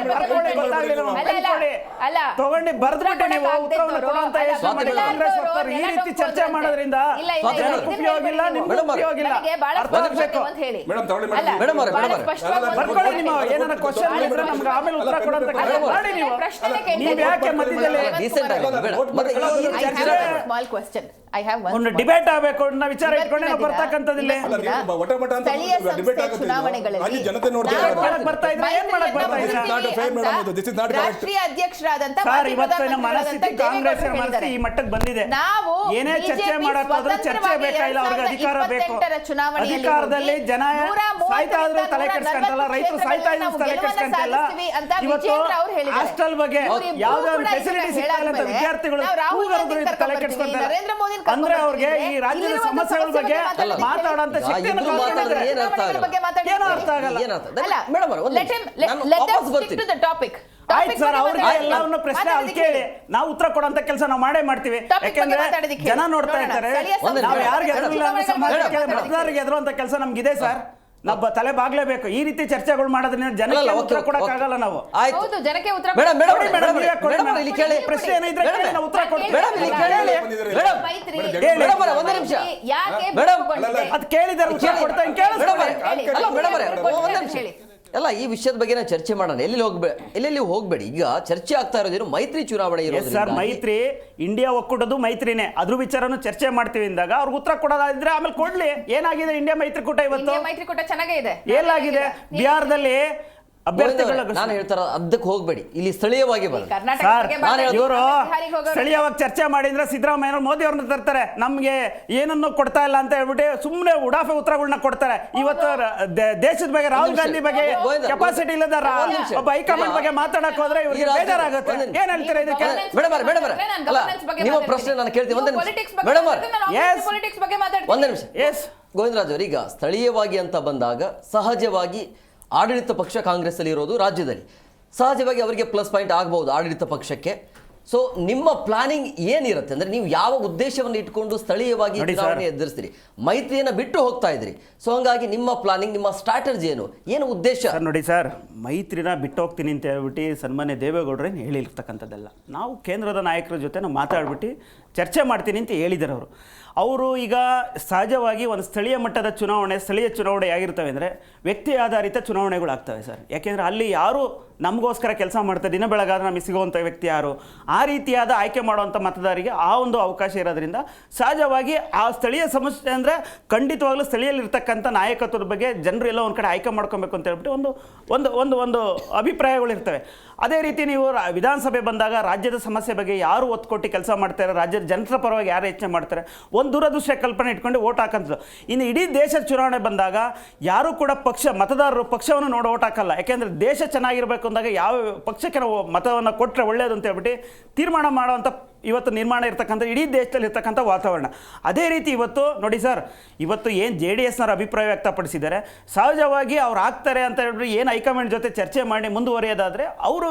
ತಗೊಂಡು ಬರ್ದ್ಬಿಟ್ಟು ನೀವು ಉತ್ತರವನ್ನು ಕೊಡುವಂತ ಕಾಂಗ್ರೆಸ್ ಸರ್ಕಾರ ಈ ರೀತಿ ಚರ್ಚೆ ಮಾಡೋದ್ರಿಂದ ಜನಕ್ಕೆ ಉಪಯೋಗ ಇಲ್ಲ, ನಿಮ್ಗೆ ಉಪಯೋಗ ಇಲ್ಲ. ಅರ್ಥ ಆಗ್ಬೇಕು. ಬರ್ಕೊಳ್ಳಿ, ನಿಮ್ಮ ಏನಾರ ಕ್ವಶನ್ ಇದ್ರೆ ನಮ್ಗೆ ಆಮೇಲೆ ಉತ್ತರ ಕೊಡುವಂತ ಮಾಡಿ. ನೀವು ಯಾಕೆ ಮಧ್ಯದಲ್ಲಿ ಒಂದು ಡಿಬೇಟ್ ಆಗಬೇಕು ಅನ್ನೋ ವಿಚಾರ ಇಟ್ಕೊಂಡೆ ನಾವು ಬರ್ತಕ್ಕಂಥದ್ದಿಲ್ಲ. ರಾಷ್ಟ್ರೀಯ ಅಧ್ಯಕ್ಷರಾದಂತ ಇವತ್ತಿನ ಮನಸ್ಥಿತಿ ಕಾಂಗ್ರೆಸ್ ಮನಸ್ಥಿತಿ ಈ ಮಟ್ಟಕ್ಕೆ ಬಂದಿದೆ. ಏನೇ ಚರ್ಚೆ ಮಾಡಕ್ಕಾದ್ರೂ ಚರ್ಚೆ ಬೇಕಾಗಿಲ್ಲ, ಅವ್ರಿಗೆ ಅಧಿಕಾರ ಬೇಕು. ಅಧಿಕಾರದಲ್ಲಿ ಜನ ಸಾಯ್ತಾ ಇದ್ರು ತಲೆ ಕೆಡ್ಸ್ಕೊಂತಲ್ಲ, ರೈತರು ಸಾಯ್ತಾ ಇದ್ರು ತಲೆ ಕೆಡ್ಸ್ಕೊಂತಲ್ಲ. ಇವತ್ತು ಹಾಸ್ಟೆಲ್ ಬಗ್ಗೆ ಯಾವ್ದೋ ಒಂದು ಫೆಸಿಲಿಟಿ ಸಿಗ್ತಾ ಇಲ್ಲ ಅಂತ ವಿದ್ಯಾರ್ಥಿಗಳು ಕೂಗಾಡಿದ್ರು ತಲೆ ಕೆಡ್ಸ್ಕೊಂತಾರೆ. ಅಂದ್ರೆ ಅವ್ರಿಗೆ ಈ ರಾಜ್ಯದ ಸಮಸ್ಯೆಗಳ ಬಗ್ಗೆ ಮಾತಾಡೋಂತ ಶಕ್ತಿಯನ್ನು ಏನೋ ಅರ್ಥ ಆಗಲ್ಲ. ಆಯ್ತು ಸರ್, ಅವ್ರಿಗೆ ಎಲ್ಲವನ್ನ ಪ್ರಶ್ನೆ ಅಲ್ಲಿ ಕೇಳಿ ನಾವು ಉತ್ತರ ಕೊಡುವಂತ ಕೆಲಸ ನಾವು ಮಾಡೇ ಮಾಡ್ತೀವಿ. ಯಾಕೆಂದ್ರೆ ಜನ ನೋಡ್ತಾ ಇರ್ತಾರೆ. ನಾವು ಯಾರಿಗೆ ಎದುರಿಲ್ಲ ಅಂದ್ರೆ ಸಮಾಜಕ್ಕೆ ಮತದಾರರಿಗೆ ಎದುರುವಂತ ಕೆಲಸ ನಮ್ಗಿದೆ ಸರ್. ನಾವು ತಲೆ ಬಾಗ್ಲೇಬೇಕು. ಈ ರೀತಿ ಚರ್ಚೆಗಳು ಮಾಡೋದ್ರಿಂದ ಜನಕ್ಕೆ ಉತ್ತರ ಕೊಡಕ್ಕಾಗಲ್ಲ ನಾವು. ಪ್ರಶ್ನೆ ಏನಿದ್ರೆ ನಾವು ಉತ್ತರ ಕೊಡ್ತೀವಿ. ಅದು ಕೇಳಿದಾರೆ ಉತ್ತರ ಕೊಡ್ತಾ ಅಲ್ಲ, ಈ ವಿಷಯದ ಬಗ್ಗೆ ನಾವು ಚರ್ಚೆ ಮಾಡೋಣ. ಎಲ್ಲೆಲ್ಲಿ ಹೋಗ್ಬೇಡಿ. ಈಗ ಚರ್ಚೆ ಆಗ್ತಾ ಇರೋದೇನು ಮೈತ್ರಿ ಚುನಾವಣೆ ಇರೋದು ಸರ್. ಮೈತ್ರಿ ಇಂಡಿಯಾ ಒಕ್ಕೂಟದ್ದು ಮೈತ್ರಿನೇ, ಅದ್ರ ವಿಚಾರನು ಚರ್ಚೆ ಮಾಡ್ತೀವಿ ಅಂದಾಗ ಅವ್ರಿಗೆ ಉತ್ತರ ಕೊಡೋದಾದ್ರೆ ಆಮೇಲೆ ಕೊಡ್ಲಿ. ಏನಾಗಿದೆ ಇಂಡಿಯಾ ಮೈತ್ರಿಕೂಟ ಇವತ್ತು? ಮೈತ್ರಿಕೂಟ ಚೆನ್ನಾಗೇ ಇದೆ. ಏನಾಗಿದೆ ಬಿಹಾರದಲ್ಲಿ ಅಭ್ಯರ್ಥಿಗಳು? ನಾನು ಹೇಳ್ತಾರ ಅದಕ್ಕೆ ಹೋಗ್ಬೇಡಿ, ಇಲ್ಲಿ ಸ್ಥಳೀಯವಾಗಿ ಇವರು ಸ್ಥಳೀಯವಾಗಿ ಚರ್ಚೆ ಮಾಡಿದ್ರೆ ಸಿದ್ದರಾಮಯ್ಯ ಮೋದಿ ಅವ್ರನ್ನ ತರ್ತಾರೆ. ನಮ್ಗೆ ಏನನ್ನು ಕೊಡ್ತಾ ಇಲ್ಲ ಅಂತ ಹೇಳ್ಬಿಟ್ಟು ಸುಮ್ಮನೆ ಉಡಾಫೆ ಉತ್ತರಗಳನ್ನ ಕೊಡ್ತಾರೆ. ಇವತ್ತು ದೇಶದ ಬಗ್ಗೆ ರಾಹುಲ್ ಗಾಂಧಿ ಬಗ್ಗೆ ಕೆಪಾಸಿಟಿ ಇಲ್ಲದ ಒಬ್ಬ ಹೈಕಮಾಂಡ್ ಬಗ್ಗೆ ಮಾತಾಡಕ್ ಹೋದ್ರೆ ಇವ್ರಿಗೆ ಬೇಜಾರಾಗುತ್ತೆ. ಏನ್ ಹೇಳ್ತೀರಾ ಇದಕ್ಕೆ? ನಿಮ್ಮ ಪ್ರಶ್ನೆ ನಾನು ಕೇಳ್ತೀನಿ. ಒಂದೇ ನಿಮಿಷ. ಗೋವಿಂದರಾಜ್ ಅವರು, ಈಗ ಸ್ಥಳೀಯವಾಗಿ ಅಂತ ಬಂದಾಗ ಸಹಜವಾಗಿ ಆಡಳಿತ ಪಕ್ಷ ಕಾಂಗ್ರೆಸ್ ಅಲ್ಲಿ ಇರೋದು ರಾಜ್ಯದಲ್ಲಿ, ಸಹಜವಾಗಿ ಅವರಿಗೆ ಪ್ಲಸ್ ಪಾಯಿಂಟ್ ಆಗಬಹುದು ಆಡಳಿತ ಪಕ್ಷಕ್ಕೆ. ಸೊ ನಿಮ್ಮ ಪ್ಲಾನಿಂಗ್ ಏನಿರುತ್ತೆ ಅಂದ್ರೆ ನೀವು ಯಾವ ಉದ್ದೇಶವನ್ನು ಇಟ್ಕೊಂಡು ಸ್ಥಳೀಯವಾಗಿ ಚುನಾವಣೆ ಎದುರಿಸ್ತೀರಿ? ಮೈತ್ರಿಯನ್ನ ಬಿಟ್ಟು ಹೋಗ್ತಾ ಇದ್ರಿ, ಸೊ ಹಂಗಾಗಿ ನಿಮ್ಮ ಪ್ಲಾನಿಂಗ್, ನಿಮ್ಮ ಸ್ಟ್ರಾಟಜಿ ಏನು ಉದ್ದೇಶ? ನೋಡಿ ಸರ್, ಮೈತ್ರಿನ ಬಿಟ್ಟು ಹೋಗ್ತೀನಿ ಅಂತ ಹೇಳ್ಬಿಟ್ಟು ಸನ್ಮಾನ್ಯ ದೇವೇಗೌಡರೇನು ಹೇಳಿರ್ತಕ್ಕಂಥದ್ದಲ್ಲ. ನಾವು ಕೇಂದ್ರದ ನಾಯಕರ ಜೊತೆ ನಾವು ಮಾತಾಡ್ಬಿಟ್ಟು ಚರ್ಚೆ ಮಾಡ್ತೀನಿ ಅಂತ ಹೇಳಿದ್ದಾರೆ ಅವರು. ಅವರು ಈಗ ಸಹಜವಾಗಿ ಒಂದು ಸ್ಥಳೀಯ ಮಟ್ಟದ ಸ್ಥಳೀಯ ಚುನಾವಣೆ ಆಗಿರ್ತವೆ ಅಂದರೆ ವ್ಯಕ್ತಿ ಆಧಾರಿತ ಚುನಾವಣೆಗಳು ಆಗ್ತವೆ ಸರ್. ಯಾಕೆಂದರೆ ಅಲ್ಲಿ ಯಾರು ನಮಗೋಸ್ಕರ ಕೆಲಸ ಮಾಡ್ತಾರೆ, ದಿನ ಬೆಳಗಾದ್ರೆ ನಮಗೆ ಸಿಗುವಂಥ ವ್ಯಕ್ತಿ ಯಾರು, ಆ ರೀತಿಯಾದ ಆಯ್ಕೆ ಮಾಡುವಂಥ ಮತದಾರರಿಗೆ ಆ ಒಂದು ಅವಕಾಶ ಇರೋದ್ರಿಂದ ಸಹಜವಾಗಿ ಆ ಸ್ಥಳೀಯ ಸಮಸ್ಯೆ ಅಂದರೆ ಖಂಡಿತವಾಗ್ಲೂ ಸ್ಥಳೀಯಲ್ಲಿರ್ತಕ್ಕಂಥ ನಾಯಕತ್ವದ ಬಗ್ಗೆ ಜನರು ಎಲ್ಲ ಒಂದು ಕಡೆ ಆಯ್ಕೆ ಮಾಡ್ಕೊಬೇಕು ಅಂತ ಹೇಳ್ಬಿಟ್ಟು ಒಂದು ಅಭಿಪ್ರಾಯಗಳು ಇರ್ತವೆ. ಅದೇ ರೀತಿ ನೀವು ವಿಧಾನಸಭೆ ಬಂದಾಗ ರಾಜ್ಯದ ಸಮಸ್ಯೆ ಬಗ್ಗೆ ಯಾರು ಒತ್ತು ಕೊಟ್ಟು ಕೆಲಸ ಮಾಡ್ತಾರೆ, ರಾಜ್ಯದ ಜನರ ಪರವಾಗಿ ಯಾರು ಯೋಚನೆ ಮಾಡ್ತಾರೆ, ಒಂದು ದೂರದೃಷ್ಟಿಯ ಕಲ್ಪನೆ ಇಟ್ಕೊಂಡು ಓಟ್ ಹಾಕಂಥದ್ದು. ಇನ್ನು ಇಡೀ ದೇಶದ ಚುನಾವಣೆ ಬಂದಾಗ ಯಾರೂ ಕೂಡ ಮತದಾರರು ಪಕ್ಷವನ್ನು ನೋಡಿ ಓಟ್ ಹಾಕಲ್ಲ. ಯಾಕೆಂದರೆ ದೇಶ ಚೆನ್ನಾಗಿರಬೇಕು ಅಂದಾಗ ಯಾವ ಪಕ್ಷಕ್ಕೆ ನಾವು ಮತವನ್ನು ಕೊಟ್ಟರೆ ಒಳ್ಳೆಯದು ಅಂತ ಹೇಳ್ಬಿಟ್ಟು ತೀರ್ಮಾನ ಮಾಡುವಂಥ ಇವತ್ತು ನಿರ್ಮಾಣ ಇರ್ತಕ್ಕಂಥ ಇಡೀ ದೇಶದಲ್ಲಿ ಇರ್ತಕ್ಕಂಥ ವಾತಾವರಣ. ಅದೇ ರೀತಿ ಇವತ್ತು ನೋಡಿ ಸರ್, ಇವತ್ತು ಏನು JDSನವ್ರ ಅಭಿಪ್ರಾಯ ವ್ಯಕ್ತಪಡಿಸಿದ್ದಾರೆ, ಸಹಜವಾಗಿ ಅವ್ರು ಆಗ್ತಾರೆ ಅಂತ ಹೇಳ್ಬಿಟ್ಟು ಏನು ಹೈಕಮಾಂಡ್ ಜೊತೆ ಚರ್ಚೆ ಮಾಡಿ ಮುಂದುವರಿಯೋದಾದರೆ ಅವರು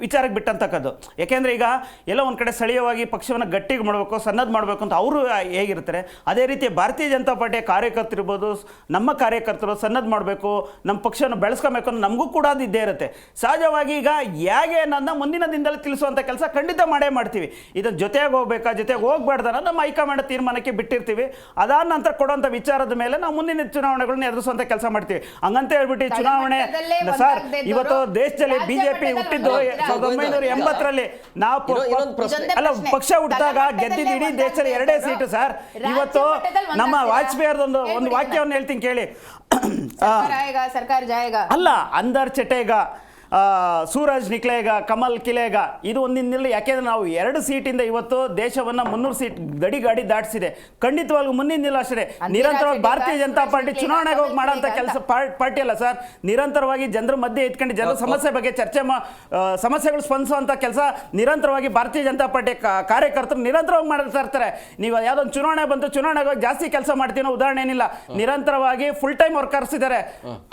ವಿಚಾರಕ್ಕೆ ಬಿಟ್ಟಂತಕ್ಕದ್ದು. ಯಾಕೆಂದರೆ ಈಗ ಎಲ್ಲ ಒಂದು ಕಡೆ ಸ್ಥಳೀಯವಾಗಿ ಪಕ್ಷವನ್ನು ಗಟ್ಟಿಗೆ ಮಾಡಬೇಕು, ಸನ್ನದ್ಧ ಮಾಡಬೇಕು ಅಂತ ಅವರು ಹೇಗಿರ್ತಾರೆ, ಅದೇ ರೀತಿ ಭಾರತೀಯ ಜನತಾ ಪಾರ್ಟಿಯ ಕಾರ್ಯಕರ್ತರಿರ್ಬೋದು, ನಮ್ಮ ಕಾರ್ಯಕರ್ತರು ಸನ್ನದ್ಧ ಮಾಡಬೇಕು, ನಮ್ಮ ಪಕ್ಷವನ್ನು ಬೆಳೆಸ್ಕೊಬೇಕು ಅನ್ನೋ ನಮಗೂ ಕೂಡ ಅದು ಇದ್ದೇ ಇರುತ್ತೆ. ಸಹಜವಾಗಿ ಈಗ ಹೇಗೆ ಅನ್ನೋದನ್ನ ಮುಂದಿನ ದಿನದಲ್ಲಿ ತಿಳಿಸುವಂಥ ಕೆಲಸ ಖಂಡಿತ ಮಾಡೇ ಮಾಡ್ತೀವಿ. ಇದನ್ನು ಜೊತೆಗೆ ಹೋಗ್ಬೇಕಾ ಜೊತೆಗೆ ಹೋಗ್ಬಾರ್ದ ನಮ್ಮ ಹೈಕಮಾಂಡ್ ತೀರ್ಮಾನಕ್ಕೆ ಬಿಟ್ಟಿರ್ತೀವಿ. ಅದಾದ ನಂತರ ಕೊಡುವಂಥ ವಿಚಾರದ ಮೇಲೆ ನಾವು ಮುಂದಿನ ಚುನಾವಣೆಗಳನ್ನ ಎದುರಿಸುವಂಥ ಕೆಲಸ ಮಾಡ್ತೀವಿ. ಹಂಗಂತ ಹೇಳ್ಬಿಟ್ಟು ಚುನಾವಣೆ ಸರ್, ಇವತ್ತು ದೇಶದಲ್ಲಿ ಬಿಜೆಪಿ ಹುಟ್ಟಿದ್ದು 1980ರಲ್ಲಿ ನಾವು ಅಲ್ಲ ಪಕ್ಷ ಹುಟ್ಟಿದಾಗ ಗೆದ್ದಿದ್ದು ಇಡೀ ದೇಶದಲ್ಲಿ 2 ಸೀಟು ಸರ್. ಇವತ್ತು ನಮ್ಮ ವಾಜಪೇಯಿ ಅವ್ರದೊಂದು ಒಂದು ವಾಕ್ಯವನ್ನು ಹೇಳ್ತೀನಿ ಕೇಳಿ, ಸರ್ಕಾರ ಜಾಯೇಗಾ ಅಲ್ಲ ಅಂದರ್ ಚಟೇಗಾ ಸೂರಜ್ ನಿಕ್ಲೇಗ ಕಮಲ್ ಕಿಲೇಗ, ಇದು ಒಂದಿನಲ್ಲಿ. ಯಾಕೆಂದ್ರೆ ನಾವು 2 ಸೀಟಿಂದ ಇವತ್ತು ದೇಶವನ್ನ 300 ಸೀಟ್ ಗಡಿ ದಾಟಿಸಿದೆ. ಖಂಡಿತವಾಗ್ಲೂ ಮುಂದಿನ ದಿನ ಅಷ್ಟೇ ನಿರಂತರವಾಗಿ ಭಾರತೀಯ ಜನತಾ ಪಾರ್ಟಿ ಚುನಾವಣೆಗೆ ಹೋಗಿ ಮಾಡೋಂಥ ಕೆಲಸ ಪಾರ್ಟಿ ಅಲ್ಲ ಸರ್. ನಿರಂತರವಾಗಿ ಜನರ ಮಧ್ಯೆ ಇಟ್ಕೊಂಡು ಜನರ ಸಮಸ್ಯೆ ಬಗ್ಗೆ ಚರ್ಚೆ ಸಮಸ್ಯೆಗಳು ಸ್ಪಂದಿಸುವಂಥ ಕೆಲಸ ನಿರಂತರವಾಗಿ ಭಾರತೀಯ ಜನತಾ ಪಾರ್ಟಿ ಕಾರ್ಯಕರ್ತರು ನಿರಂತರವಾಗಿ ಮಾಡ್ತಾ ಇರ್ತಾರೆ. ನೀವು ಯಾವುದೊಂದು ಚುನಾವಣೆ ಬಂತು ಚುನಾವಣೆಗೆ ಹೋಗಿ ಜಾಸ್ತಿ ಕೆಲಸ ಮಾಡ್ತೀನೋ ಉದಾಹರಣೆ ಏನಿಲ್ಲ. ನಿರಂತರವಾಗಿ ಫುಲ್ ಟೈಮ್ ವರ್ಕರ್ಸ್ ಇದ್ದಾರೆ.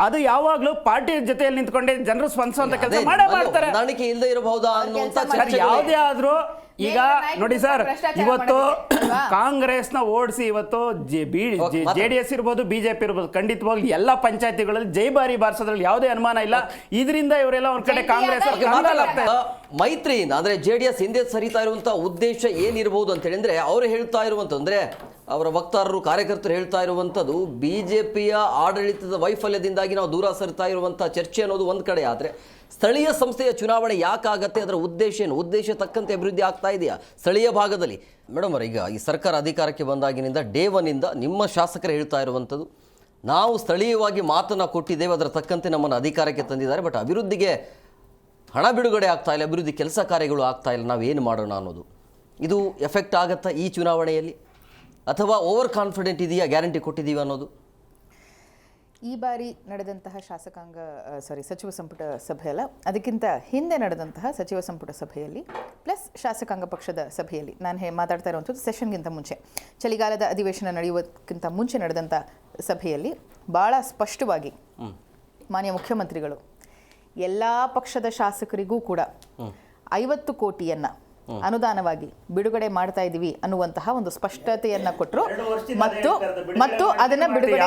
ಅದು ಯಾವಾಗಲೂ ಪಾರ್ಟಿ ಜೊತೆಯಲ್ಲಿ ನಿಂತ್ಕೊಂಡೆ ಜನರು ಸ್ಪಂದಿಸುವಂತ ಕೆಲಸ ಮಾಡೇ ಮಾಡ್ತಾರೆ. ಹೊಂದಾಣಿಕೆ ಇಲ್ಲದೆ ಇರಬಹುದಾ ಅನ್ನುವಂತ ಯಾವುದೇ ಆದ್ರೂ ಈಗ ನೋಡಿ ಸರ್, ಇವತ್ತು ಕಾಂಗ್ರೆಸ್ನ ಓಡಿಸಿ ಇವತ್ತು JDS ಇರ್ಬೋದು ಬಿಜೆಪಿ ಇರ್ಬೋದು ಖಂಡಿತವಾಗ್ಲೂ ಎಲ್ಲ ಪಂಚಾಯತಿಗಳಲ್ಲಿ ಜೈಬಾರಿ ಬಾರಿಸೋದ್ರಲ್ಲಿ ಯಾವುದೇ ಅನುಮಾನ ಇಲ್ಲ. ಇದರಿಂದ ಇವರೆಲ್ಲ ಒಂದ್ ಕಡೆ ಕಾಂಗ್ರೆಸ್ ಮೈತ್ರಿಯಿಂದ ಅಂದ್ರೆ JDS ಹಿಂದೆ ಸರಿತಾ ಇರುವಂತ ಉದ್ದೇಶ ಏನಿರಬಹುದು ಅಂತ ಹೇಳಿದ್ರೆ ಅವರು ಹೇಳ್ತಾ ಇರುವಂತಂದ್ರೆ ಅವರ ವಕ್ತಾರರು ಕಾರ್ಯಕರ್ತರು ಹೇಳ್ತಾ ಇರುವಂಥದ್ದು ಬಿಜೆಪಿಯ ಆಡಳಿತದ ವೈಫಲ್ಯದಿಂದಾಗಿ ನಾವು ದೂರ ಸರಿತಾ ಇರುವಂಥ ಚರ್ಚೆ ಅನ್ನೋದು ಒಂದು ಕಡೆ. ಆದರೆ ಸ್ಥಳೀಯ ಸಂಸ್ಥೆಯ ಚುನಾವಣೆ ಯಾಕಾಗತ್ತೆ, ಅದರ ಉದ್ದೇಶ ಏನು, ಉದ್ದೇಶ ತಕ್ಕಂತೆ ಅಭಿವೃದ್ಧಿ ಆಗ್ತಾ ಇದೆಯಾ ಸ್ಥಳೀಯ ಭಾಗದಲ್ಲಿ? ಮೇಡಮ್ ಅವರ ಈಗ ಈ ಸರ್ಕಾರ ಅಧಿಕಾರಕ್ಕೆ ಬಂದಾಗಿನಿಂದ ಡೇ ಒನ್ನಿಂದ ನಿಮ್ಮ ಶಾಸಕರು ಹೇಳ್ತಾ ಇರುವಂಥದ್ದು ನಾವು ಸ್ಥಳೀಯವಾಗಿ ಮಾತನ್ನು ಕೊಟ್ಟಿದ್ದೇವೆ, ಅದರ ತಕ್ಕಂತೆ ನಮ್ಮನ್ನು ಅಧಿಕಾರಕ್ಕೆ ತಂದಿದ್ದಾರೆ, ಬಟ್ ಅಭಿವೃದ್ಧಿಗೆ ಹಣ ಬಿಡುಗಡೆ ಆಗ್ತಾ ಇಲ್ಲ, ಅಭಿವೃದ್ಧಿ ಕೆಲಸ ಕಾರ್ಯಗಳು ಆಗ್ತಾ ಇಲ್ಲ, ನಾವೇನು ಮಾಡೋಣ ಅನ್ನೋದು. ಇದು ಎಫೆಕ್ಟ್ ಆಗುತ್ತಾ ಈ ಚುನಾವಣೆಯಲ್ಲಿ, ಅಥವಾ ಓವರ್ ಕಾನ್ಫಿಡೆಂಟ್ ಇದೆಯಾ, ಗ್ಯಾರಂಟಿ ಕೊಟ್ಟಿದ್ದೀವಿ ಅನ್ನೋದು? ಈ ಬಾರಿ ನಡೆದಂತಹ ಸಚಿವ ಸಂಪುಟ ಸಭೆಯಲ್ಲ, ಅದಕ್ಕಿಂತ ಹಿಂದೆ ನಡೆದಂತಹ ಸಚಿವ ಸಂಪುಟ ಸಭೆಯಲ್ಲಿ ಪ್ಲಸ್ ಶಾಸಕಾಂಗ ಪಕ್ಷದ ಸಭೆಯಲ್ಲಿ ನಾನು ಮಾತಾಡ್ತಾ ಇರುವಂಥದ್ದು ಸೆಷನ್ಗಿಂತ ಮುಂಚೆ, ಚಳಿಗಾಲದ ಅಧಿವೇಶನ ನಡೆಯುವುದಕ್ಕಿಂತ ಮುಂಚೆ ನಡೆದಂಥ ಸಭೆಯಲ್ಲಿ ಭಾಳ ಸ್ಪಷ್ಟವಾಗಿ ಮಾನ್ಯ ಮುಖ್ಯಮಂತ್ರಿಗಳು ಎಲ್ಲ ಪಕ್ಷದ ಶಾಸಕರಿಗೂ ಕೂಡ 50 ಕೋಟಿಯನ್ನು ಅನುದಾನವಾಗಿ ಬಿಡುಗಡೆ ಮಾಡ್ತಾ ಇದೀವಿ ಅನ್ನುವಂತಹ ಒಂದು ಸ್ಪಷ್ಟತೆಯನ್ನ ಕೊಟ್ಟರು. ಮತ್ತು ಅದನ್ನ ಬಿಡುಗಡೆ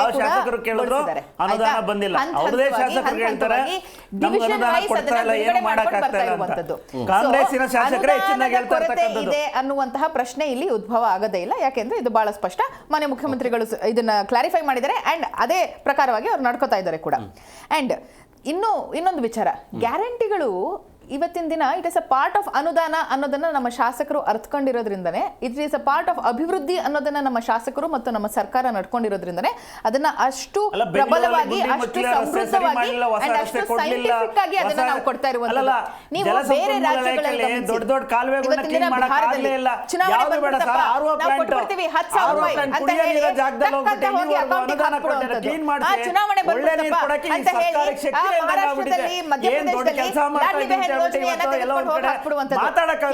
ಇದೆ ಅನ್ನುವಂತಹ ಪ್ರಶ್ನೆ ಇಲ್ಲಿ ಉದ್ಭವ ಆಗದೇ ಇಲ್ಲ. ಯಾಕೆಂದ್ರೆ ಇದು ಬಹಳ ಸ್ಪಷ್ಟ, ಮಾನ್ಯ ಮುಖ್ಯಮಂತ್ರಿಗಳು ಇದನ್ನ ಕ್ಲಾರಿಫೈ ಮಾಡಿದ್ದಾರೆ ಅಂಡ್ ಅದೇ ಪ್ರಕಾರವಾಗಿ ಅವ್ರು ನಡ್ಕೋತಾ ಇದ್ದಾರೆ ಕೂಡ. ಅಂಡ್ ಇನ್ನೊಂದು ವಿಚಾರ, ಗ್ಯಾರಂಟಿಗಳು ಇವತ್ತಿನ ದಿನ it is a part of ಅನುದಾನ ಅನ್ನೋದನ್ನ ನಮ್ಮ ಶಾಸಕರು ಅರ್ಥಕೊಂಡಿರೋದ್ರಿಂದನೇ, it is a part of ಅಭಿವೃದ್ಧಿ ಅನ್ನೋದನ್ನ ನಮ್ಮ ಶಾಸಕರು ಮತ್ತು ನಮ್ಮ ಸರ್ಕಾರ ನಡ್ಕೊಂಡಿರೋದ್ರಿಂದನೇ ಅದನ್ನ ಅಷ್ಟು ಪ್ರಬಲವಾಗಿ, ಅಷ್ಟು ಸಮೃದ್ಧವಾಗಿ ಅಂಡ್ ಅಷ್ಟು ಸೈಂಟಿಫಿಕ್ ಆಗಿ ಅದನ್ನ ನಾವು ಕೊಡ್ತಾ ಇರುವಂತದ್ದು. ನೀವು ಬೇರೆ ರಾಜ್ಯಗಳಲ್ಲಿ ದೊಡ್ಡ ದೊಡ್ಡ ಕಾಲುವೆಗಳನ್ನ ಕ್ಲೀನ್ ಮಾಡಕ್ಕೆ ಆಗಲೇ ಇಲ್ಲ. ಚುನಾವಣೆ ಬಂತಪ್ಪ ನಾವು ಕೊಡ್ತೀವಿ 10,000 ರೂಪಾಯಿ ಅಂತ ಹೇಳಿ ಹೋಗಿ ಅಕೌಂಟಿಗೆ ಹಾಕ್ಬಿಡುವಂತದ್ದು. ಆ ಚುನಾವಣೆ ಬಂತಪ್ಪ ಅಂತ ಹೇಳಿ ಮಹಾರಾಷ್ಟ್ರದಲ್ಲಿ, ಮಧ್ಯಪ್ರದೇಶದಲ್ಲಿ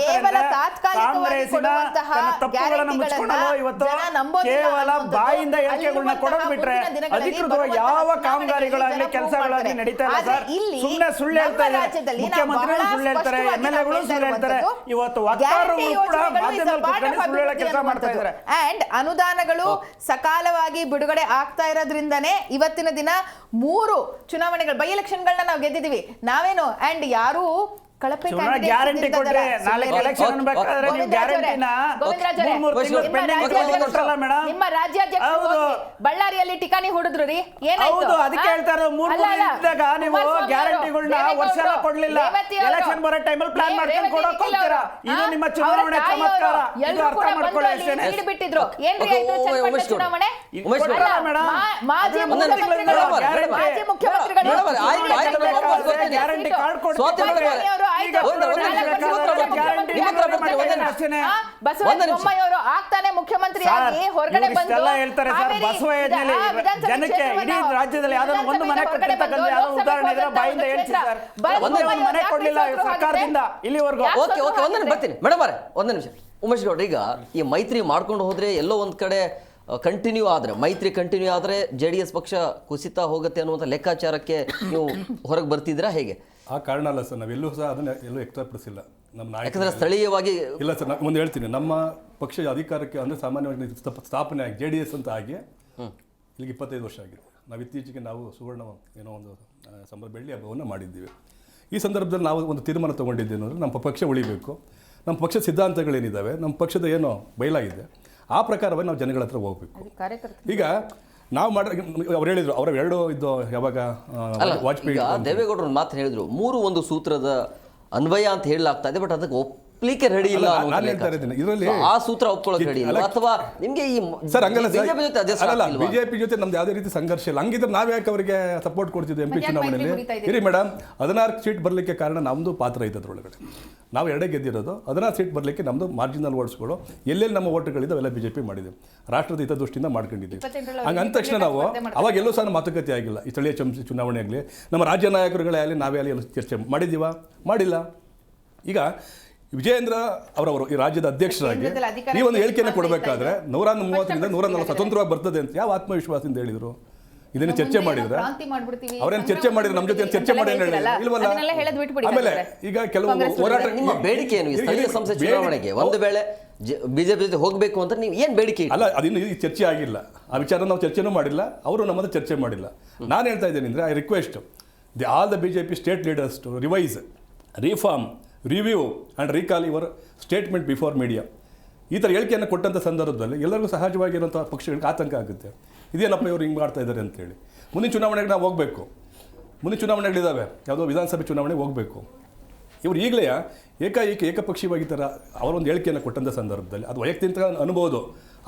ಕೇವಲ ತಾತ್ಕಾಲಿಕವಾಗಿ ಕೊಡುವಂತಹ ಗ್ಯಾರಂಟಿಗಳನ್ನ ಜನ ನಂಬೋದಿಲ್ಲ ಅನ್ನೋದು ಯಾವ ಕಾಮಗಾರಿಗಳಾಗಲಿ ಕೆಲಸಗಳಾಗಲಿ ನಡೀತಾ ಇಲ್ಲ ಸರ್. ಸುಮ್ಮನೆ ಸುಳ್ಳು ಹೇಳ್ತಾರೆ, ಮುಖ್ಯಮಂತ್ರಿಗಳು ಸುಳ್ಳು ಹೇಳ್ತಾರೆ, MLAಗಳು ಸುಳ್ಳು ಹೇಳ್ತಾರೆ, ಇವತ್ತು ವಕ್ತಾರರು ಕೂಡ ಮಾಧ್ಯಮದಲ್ಲಿ ಸುಳ್ಳು ಹೇಳೋ ಕೆಲಸ ಮಾಡ್ತಾ ಇದ್ದಾರೆ. ಅಂಡ್ ಅನುದಾನಗಳು ಸಕಾಲವಾಗಿ ಬಿಡುಗಡೆ ಆಗ್ತಾ ಇರೋದ್ರಿಂದನೇ ಇವತ್ತಿನ ದಿನ 3 ಚುನಾವಣೆಗಳು ಬೈ ಎಲೆಕ್ಷನ್ಗಳನ್ನ ನಾವು ಗೆದ್ದಿದ್ದೀವಿ ನಾವೇನು. ಅಂಡ್ ಯಾರು ಕಳಪೆ ಗ್ಯಾರಂಟಿ ಕೊಟ್ರೆ ನಾಳೆ ಎಲೆಕ್ಷನ್ ಅನ್ಬೇಕಾದ್ರೆ ನೀವು ಗ್ಯಾರಂಟಿನ 3 ತಿಂಗಳು ಪೆಂಡಿಂಗ್ ಕೊಟ್ಟಲ್ಲ ಮೇಡಮ್. ನಿಮ್ಮ ರಾಜ್ಯಾಧ್ಯಕ್ಷರು ಬಳ್ಳಾರಿಯಲ್ಲಿ ಟಿಕಾಣಿ ಹೊಡೆದ್ರು ರೀ, ಏನಾಯ್ತು? ಅದಕ್ಕೆ ಹೇಳ್ತಾರೆ 3 ಇದ್ದಾಗ ನೀವು ಗ್ಯಾರಂಟಿಗಳನ್ನ ವರ್ಷ ಎಲ್ಲ ಕೊಡ್ಲಿಲ್ಲ, ಎಲೆಕ್ಷನ್ ಬರೋ ಟೈಮಲ್ಲಿ ಪ್ಲಾನ್ ಮಾಡ್ಕೊಂಡು ಕೊಡೋಕೆ ಹೋಗ್ತೀರಾ. ಇದು ನಿಮ್ಮ ಚುನಾವಣೆ ಚಮತ್ಕಾರ, ಇದು ಅರ್ಥ ಮಾಡ್ಕೊಳ್ಳಿ ಅಷ್ಟೇನೆ. ಬಿಟ್ಟಿದ್ರು ಏನ್ರಿ ಆಯ್ತು ಚನ್ನಪಟ್ಟಣ ಚುನಾವಣೆ? ಮಾಜಿ ಮುಖ್ಯಮಂತ್ರಿಗಳು ಗ್ಯಾರಂಟಿ ಕಾರ್ಡ್ ಸ್ವಾತಿ ಕೊಡ್ತೀವಿ. ಮೇಡಮ್ ಅವರು ಆಯ್ತು. ಬಸವರಾಜ ಬೊಮ್ಮಾಯಿ ಅವರು ಆಗ್ತಾನೆ ಮುಖ್ಯಮಂತ್ರಿಯಾಗಿ ಹೊರಗಡೆ ಬಂದು ಇಷ್ಟೆಲ್ಲ ಹೇಳ್ತಾರೆ ಸರ್. ಆಮೇಲೆ ಬಸವ ಯೋಜನೆಯಲ್ಲಿ ಜನಕ್ಕೆ ಇಡೀ ರಾಜ್ಯದಲ್ಲಿ ಯಾವ್ದಾದ್ರು ಒಂದು ಮನೆ ಕಟ್ಟಿರ್ತಕ್ಕಂಥ ಯಾವ್ದೋ ಉದಾಹರಣೆ ಇದ್ರೆ ಬಾಯಿಂದ ಹೇಳ್ಸಿ ಸರ್. ಒಂದೇ ಒಂದು ಮನೆ ಕೊಡ್ಲಿಲ್ಲ ಸರ್ಕಾರದಿಂದ ಇಲ್ಲಿವರೆಗೂ. ಓಕೆ ಒಂದೇ ಬರ್ತೀನಿ ಮೇಡಮ್ ಅವರೇ, ಒಂದು ನಿಮಿಷ. ಉಮೇಶ್ ಗೌಡ್ರ, ಈಗ ಈ ಮೈತ್ರಿ ಮಾಡ್ಕೊಂಡು ಹೋದ್ರೆ ಎಲ್ಲೋ ಒಂದ್ ಕಡೆ ಕಂಟಿನ್ಯೂ ಆದ್ರೆ, ಮೈತ್ರಿ ಕಂಟಿನ್ಯೂ ಆದ್ರೆ JDS ಪಕ್ಷ ಕುಸಿತ ಹೋಗುತ್ತೆ ಅನ್ನುವಂಥ ಲೆಕ್ಕಾಚಾರಕ್ಕೆ ನೀವು ಹೊರಗೆ ಬರ್ತಿದ್ದೀರಾ ಹೇಗೆ? ಆ ಕಾರಣ ಅಲ್ಲ ಸರ್, ನಾವೆಲ್ಲೂ ಸಹ ಅದನ್ನ ಎಲ್ಲೂ ವ್ಯಕ್ತಪಡಿಸಿಲ್ಲ. ನಮ್ಮ ನಾಯಕ ಯಾಕಂದ್ರೆ ಸ್ಥಳೀಯವಾಗಿ ಇಲ್ಲ ಸರ್, ನಾನು ಮುಂದೆ ಹೇಳ್ತೀನಿ. ನಮ್ಮ ಪಕ್ಷ ಅಧಿಕಾರಕ್ಕೆ ಅಂದರೆ ಸಾಮಾನ್ಯವಾಗಿ ಸ್ಥಾಪನೆ ಆಗಿ JDS ಅಂತ ಆಗಿ ಇಲ್ಲಿಗೆ 25 ವರ್ಷ ಆಗಿದೆ. ನಾವು ಇತ್ತೀಚೆಗೆ ನಾವು ಸುವರ್ಣ ಏನೋ ಒಂದು ಬೆಳ್ಳಿ ಹಬ್ಬವನ್ನು ಮಾಡಿದ್ದೀವಿ. ಈ ಸಂದರ್ಭದಲ್ಲಿ ನಾವು ಒಂದು ತೀರ್ಮಾನ ತೊಗೊಂಡಿದ್ದೇನೆ ಅಂದರೆ ನಮ್ಮ ಪಕ್ಷ ಉಳಿಬೇಕು, ನಮ್ಮ ಪಕ್ಷದ ಸಿದ್ಧಾಂತಗಳೇನಿದ್ದಾವೆ, ನಮ್ಮ ಪಕ್ಷದ ಏನೋ ಬಯಲಾಗಿದೆ, ಆ ಪ್ರಕಾರವಾಗಿ ನಾವು ಜನಗಳ ಹತ್ರ ಹೋಗಬೇಕು. ಈಗ ನಾವು ಅವ್ರು ಹೇಳಿದ್ರು, ಅವರ ಎರಡು ಇದ್ದು ಯಾವಾಗ ವಾಜಪೇಯಿ ಈಗ ದೇವೇಗೌಡರು ಒಂದು ಮಾತು ಹೇಳಿದ್ರು, 3 ಸೂತ್ರದ ಅನ್ವಯ ಅಂತ ಹೇಳಲಾಗ್ತಾ ಇದೆ, ಬಟ್ ಅದಕ್ಕೆ ಒಪ್ಲಿಕ್ಕೆ ರೆಡಿ ಇಲ್ಲ. ನಾನು ಹೇಳ್ತಾ ಇದ್ದೀನಿ ಇದರಲ್ಲಿ ಆ ಸೂತ್ರ ಒಪ್ಕೊಳ್ಳೋಕೆ ರೆಡಿ ಇಲ್ಲ, ಅಥವಾ ನಿಮ್ಗೆ ಈ ಸರ್ ಹಂಗಲ್ಲ ಬಿಜೆಪಿ ಜೊತೆ adjust ಆಗ್ತಿಲ್ವಾ? ಬಿಜೆಪಿ ಜೊತೆ ನಮ್ದು ಯಾವುದೇ ರೀತಿ ಸಂಘರ್ಷ ಇಲ್ಲ. ಹಂಗಿದ್ರೆ ನಾವ್ ಯಾಕೆ ಅವರಿಗೆ ಸಪೋರ್ಟ್ ಕೊಡ್ತಿದ್ವಿ MP ಚುನಾವಣೆಯಲ್ಲಿ? ಇರಿ ಮೇಡಮ್, 16 ಸೀಟ್ ಬರಲಿಕ್ಕೆ ಕಾರಣ ನಮ್ದು ಪಾತ್ರ ಐತೆ ಅದ್ರೊಳಗಡೆ. ನಾವು 2 ಗೆದ್ದಿರೋದು, 16 ಸೀಟ್ ಬರಲಿಕ್ಕೆ ನಮ್ದು ಮಾರ್ಜಿನಲ್ ಓಟ್ಸ್ಗಳು ಎಲ್ಲೆಲ್ಲಿ ನಮ್ಮ ಓಟ್ಗಳಿದ್ದು ಅವೆಲ್ಲ ಬಿಜೆಪಿ ಮಾಡಿದೆ, ರಾಷ್ಟ್ರದ ಹಿತದೃಷ್ಟಿಯಿಂದ ಮಾಡ್ಕೊಂಡಿದ್ದೀವಿ. ಹಂಗಂದ ತಕ್ಷಣ ನಾವು ಅವಾಗ ಎಲ್ಲೂ ಸಹ ಮಾತುಕತೆ ಆಗಿಲ್ಲ. ಈ ಸ್ಥಳೀಯ ಚುನಾವಣೆ ಆಗಲಿ, ನಮ್ಮ ರಾಜ್ಯ ನಾಯಕರುಗಳೇ ಆಗಲಿ, ನಾವೇ ಆಗಲಿ ಎಲ್ಲ ಚರ್ಚೆ ಮಾಡಿದ್ದೀವ? ಮಾಡಿಲ್ಲ. ಈಗ ವಿಜಯೇಂದ್ರ ಅವರವರು ಈ ರಾಜ್ಯದ ಅಧ್ಯಕ್ಷರಾಗಿ ಈ ಒಂದು ಹೇಳಿಕೆಯನ್ನು ಕೊಡಬೇಕಾದ್ರೆ 130ರಿಂದ 140 ಸ್ವತಂತ್ರವಾಗಿ ಬರ್ತದೆ ಅಂತ ಯಾವ ಆತ್ಮವಿಶ್ವಾಸದಿಂದ ಹೇಳಿದ್ರು? ಇದನ್ನ ಚರ್ಚೆ ಮಾಡಿದ್ರೆ ಅವರೇನು ಚರ್ಚೆ ಮಾಡಿದ್ರೆ ನಮ್ಮ ಜೊತೆ ಚರ್ಚೆ ಮಾಡಿ ಇಲ್ವಲ್ಲ? ಆಮೇಲೆ ಈಗ ಕೆಲವು ಹೋರಾಟ, ನಿಮ್ಮ ಬೇಡಿಕೆ ಏನು? ಸ್ಥಳೀಯ ಸಂಸ್ಥೆ ಚುನಾವಣೆಗೆ ಒಂದು ವೇಳೆ ಬಿಜೆಪಿ ಜೊತೆ ಹೋಗಬೇಕು ಅಂತ ನೀವು ಏನು ಬೇಡಿಕೆ? ಅಲ್ಲ, ಅದಿನ್ನು ಈ ಚರ್ಚೆ ಆಗಿಲ್ಲ. ಆ ವಿಚಾರ ನಾವು ಚರ್ಚೆನೂ ಮಾಡಿಲ್ಲ, ಅವರು ನಮ್ಮ ಹತ್ರ ಚರ್ಚೆ ಮಾಡಿಲ್ಲ. ನಾನು ಹೇಳ್ತಾ ಇದ್ದೇನೆ ಅಂದರೆ I request all the BJP state leaders to revise, reform, review and recall your statement before media. ಈ ಥರ ಹೇಳಿಕೆಯನ್ನು ಕೊಟ್ಟಂಥ ಸಂದರ್ಭದಲ್ಲಿ ಎಲ್ಲರಿಗೂ ಸಹಜವಾಗಿರುವಂಥ ಪಕ್ಷಗಳಿಗೆ ಆತಂಕ ಆಗುತ್ತೆ. ಇದೇನಪ್ಪ ಇವರು ಹಿಂಗೆ ಮಾಡ್ತಾ ಇದ್ದಾರೆ ಅಂತೇಳಿ. ಮುಂದಿನ ಚುನಾವಣೆಗೆ ನಾವು ಹೋಗಬೇಕು, ಮುಂದಿನ ಚುನಾವಣೆಗಳಿದ್ದಾವೆ, ಯಾವುದೋ ವಿಧಾನಸಭೆ ಚುನಾವಣೆಗೆ ಹೋಗಬೇಕು. ಇವರು ಈಗಲೇ ಏಕಪಕ್ಷೀಯವಾಗಿ ಥರ ಅವರೊಂದು ಹೇಳಿಕೆಯನ್ನು ಕೊಟ್ಟಂಥ ಸಂದರ್ಭದಲ್ಲಿ ಅದು ವೈಯಕ್ತಿಕ ಅನುಭವದು,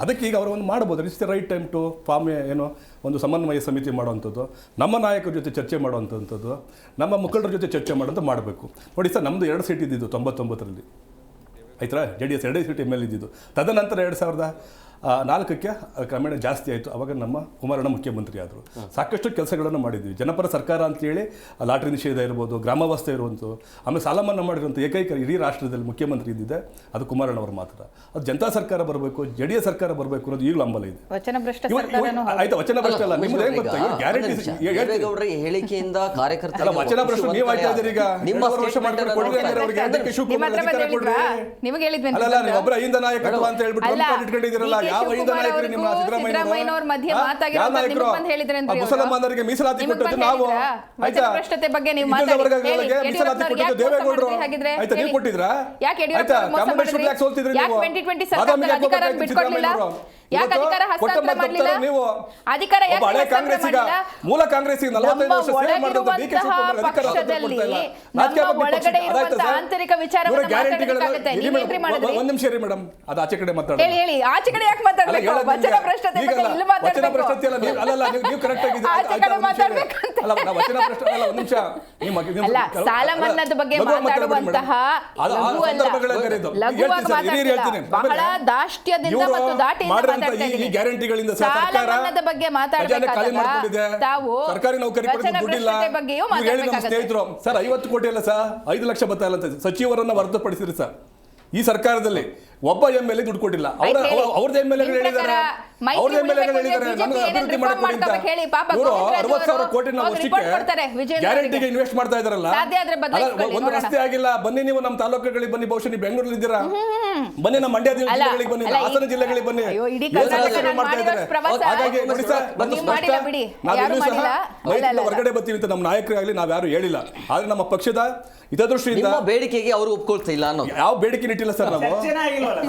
ಅದಕ್ಕೆ ಈಗ ಅವರೊಂದು ಮಾಡ್ಬೋದು. It's the right time to form ಏನೋ ಒಂದು ಸಮನ್ವಯ ಸಮಿತಿ ಮಾಡುವಂಥದ್ದು, ನಮ್ಮ ನಾಯಕರ ಜೊತೆ ಚರ್ಚೆ ಮಾಡುವಂಥದ್ದು, ನಮ್ಮ ಮುಖಂಡರ ಜೊತೆ ಚರ್ಚೆ ಮಾಡೋಂಥ ಮಾಡಬೇಕು. ನೋಡಿ ಸರ್, ನಮ್ಮದು 2 ಸೀಟ್ ಇದ್ದಿದ್ದು 99ರಲ್ಲಿ ಆಯ್ತಾ, JDS 2 ಸೀಟ್ ML ಇದ್ದಿದ್ದು. ತದನಂತರ 2004ಕ್ಕೆ ಕ್ರಮೇಣ ಜಾಸ್ತಿ ಆಯಿತು. ಅವಾಗ ನಮ್ಮ ಕುಮಾರಣ್ಣ ಮುಖ್ಯಮಂತ್ರಿ ಆದರು. ಸಾಕಷ್ಟು ಕೆಲಸಗಳನ್ನು ಮಾಡಿದ್ವಿ. ಜನಪರ ಸರ್ಕಾರ ಅಂತೇಳಿ ಲಾಟ್ರಿ ನಿಷೇಧ ಇರ್ಬೋದು, ಗ್ರಾಮಾವಸ್ಥೆ ಇರುವಂಥದ್ದು, ಆಮೇಲೆ ಸಾಲ ಮನ್ನಾ ಮಾಡಿರುವಂಥ ಏಕೈಕ ಇಡೀ ರಾಷ್ಟ್ರದಲ್ಲಿ ಮುಖ್ಯಮಂತ್ರಿ ಇದ್ದಿದೆ ಅದು ಕುಮಾರಣ್ಣವ್ರ ಮಾತ್ರ. ಅದು ಜನತಾ ಸರ್ಕಾರ ಬರಬೇಕು, JDS ಸರ್ಕಾರ ಬರಬೇಕು ಅನ್ನೋದು ಈಗಲೂ ಹಂಬಲ ಇದೆ. ಆಯ್ತಾ, ವಚನ ಭ್ರಷ್ಟ ಅಲ್ಲ, ನಿಮ್ದು ಏನು ಗೊತ್ತಾ, ಗ್ಯಾರಂಟಿ ಹೇಳಿಕೆಯಿಂದ ಕಾರ್ಯಕರ್ತರ ವಚನ ಭ್ರಷ್ಟ ನೀವು ಆಯ್ತಾ ಇದ್ದೀರಿ. ಈಗ ನಿಮ್ಮ ವರ್ಷ ಮಾಡ್ಕೊಂಡು ಕೊಡ್ರಿ ಅಂದ್ರೆ ಅವರಿಗೆ ಅದಕ್ಕೆ ಶಿವಕುಮಾರ್ ಅಧಿಕಾರ ಕೊಡ್ರಿ. ಅಲ್ಲ, ನೀವು ಒಬ್ಬರ ಅಹಿಂದ ನಾಯಕತ್ವ ಅಂತ ಹೇಳ್ಬಿಟ್ಟು ಇಟ್ಕೊಂಡಿದ್ದೀರಲ್ಲ, ಯಾವ ಅಹಿಂದ ನಾಯಕರು ನಿಮ್ಮ ಸಿದ್ದರಾಮಯ್ಯನವರ ಮಧ್ಯೆ ಮುಸಲ್ಮಾನರಿಗೆ ಮೀಸಲಾತಿ ಕೊಟ್ಟದ್ದು ನಾವು, ಆಯ್ತಾ, ವರ್ಗಗಳಿಗೆ ಮೀಸಲಾತಿ ಕೊಟ್ಟದ್ದು ದೇವೇಗೌಡರು, ಆಯ್ತಾ, ನೀವು ಕೊಟ್ಟಿದ್ರಾ? ಆಯ್ತಾ, ಚಾಮುಂಡೇಶ್ವರಿ ಯಾಕೆ ಸೋಲ್ತಿದ್ರಿ ನೀವು? ಬಾದಾಮಿ ಯಾಕೆ ಹೋಗ್ಬೇಕಾಗಿತ್ತು ಸಿದ್ದರಾಮಯ್ಯನವರು? ನೀವು ಹಳೆ ಕಾಂಗ್ರೆಸ್ಸಿಗ, ಮೂಲ ಕಾಂಗ್ರೆಸ್ಸಿಗೆ 45 ವರ್ಷ ಸೇವೆ ಮಾಡಿದಂತ DK ಶಿವಕುಮಾರ್ ಅಧಿಕಾರ ಒಂದ್ ನಿಮಿಷ ರೀ ಮೇಡಮ್, ಅದು ಆಚೆ ಕಡೆ ಮಾತಾಡೋದು. ವಚನ ಭ್ರಷ್ಟತೆ ಅಲ್ಲ, ನೀವು ಕರೆಕ್ಟ್ ಆಗಿದೆ. ವಚನ ಭ್ರಷ್ಟ ಅಲ್ಲ, ಒಂದ್ ನಿಮಿಷ. ಸಾಲ ಮನ್ನಾದ ಬಗ್ಗೆ ಮಾತಾಡುವಂತಹ ಬಹಳ ದಾಷ್ಟ್ಯದಿಂದ ಮತ್ತು ದಾಟಿಯಿಂದ ಈ ಗ್ಯಾರಂಟಿಗಳಿಂದ ಸರ್ಕಾರ ತಾವು ಸರ್ಕಾರಿ ನೌಕರಿ ದುಡ್ಡಿಲ್ಲ. ಹೇಳಿ ನಮ್ಮ ಸ್ನೇಹಿತರು ಸರ್ 50 ಕೋಟಿ ಅಲ್ಲ ಸರ್ 5 ಲಕ್ಷ ಬರ್ತಾ ಇಲ್ಲ ಅಂತ ಸಚಿವರನ್ನ ಹೊರತುಪಡಿಸಿರಿ ಸರ್. ಈ ಸರ್ಕಾರದಲ್ಲಿ ಒಬ್ಬ MLA ದುಡ್ಡು ಕೊಟ್ಟಿಲ್ಲ. ಅವ್ರದ್ದು MLA ಹೇಳಿದ್ದಾರೆ, ಅವ್ರದ್ದು MLA ಹೇಳಿದ್ದಾರೆ ನಮ್ಗೆ ಅಭಿವೃದ್ಧಿ ಮಾಡಿಕೊಡಿ ಅಂತ. ಇವರು 60,000 ಕೋಟಿ ವರ್ಷಕ್ಕೆ ಗ್ಯಾರಂಟಿಗೆ ಇನ್ವೆಸ್ಟ್ ಮಾಡ್ತಾ ಇದಾರಲ್ಲ. ಒಂದು ರಸ್ತೆ ಆಗಿಲ್ಲ. ಬನ್ನಿ ನೀವು ನಮ್ಮ ತಾಲೂಕುಗಳಿಗೆ ಬನ್ನಿ, ಬಹುಶಃ ನೀವು ಬೆಂಗಳೂರಲ್ಲಿ ಇದ್ದೀರಾ, ಬನ್ನಿ ನಮ್ಮ ಮಂಡ್ಯ ಜಿಲ್ಲೆಗಳಿಗೆ ಬನ್ನಿ, ಹಾಸನ ಜಿಲ್ಲೆಗಳಿಗೆ ಬನ್ನಿ. ಹಾಗಾಗಿ ನೋಡಿ ಸರ್, ನಾವು ಹೊರಗಡೆ ಬರ್ತೀವಿ ಅಂತ ನಮ್ಮ ನಾಯಕರಾಗಲಿ ನಾವ್ ಯಾರು ಹೇಳಿಲ್ಲ. ಆದ್ರೆ ನಮ್ಮ ಪಕ್ಷದ ಹಿತದೃಷ್ಟಿಯಿಂದ ಬೇಡಿಕೆಗೆ ಅವರು ಒಪ್ಕೊಳ್ತಾ ಇಲ್ಲ ಅನ್ನೋ ಯಾವ ಬೇಡಿಕೆ ಇಟ್ಟಿಲ್ಲ ಸರ್. ನಾವು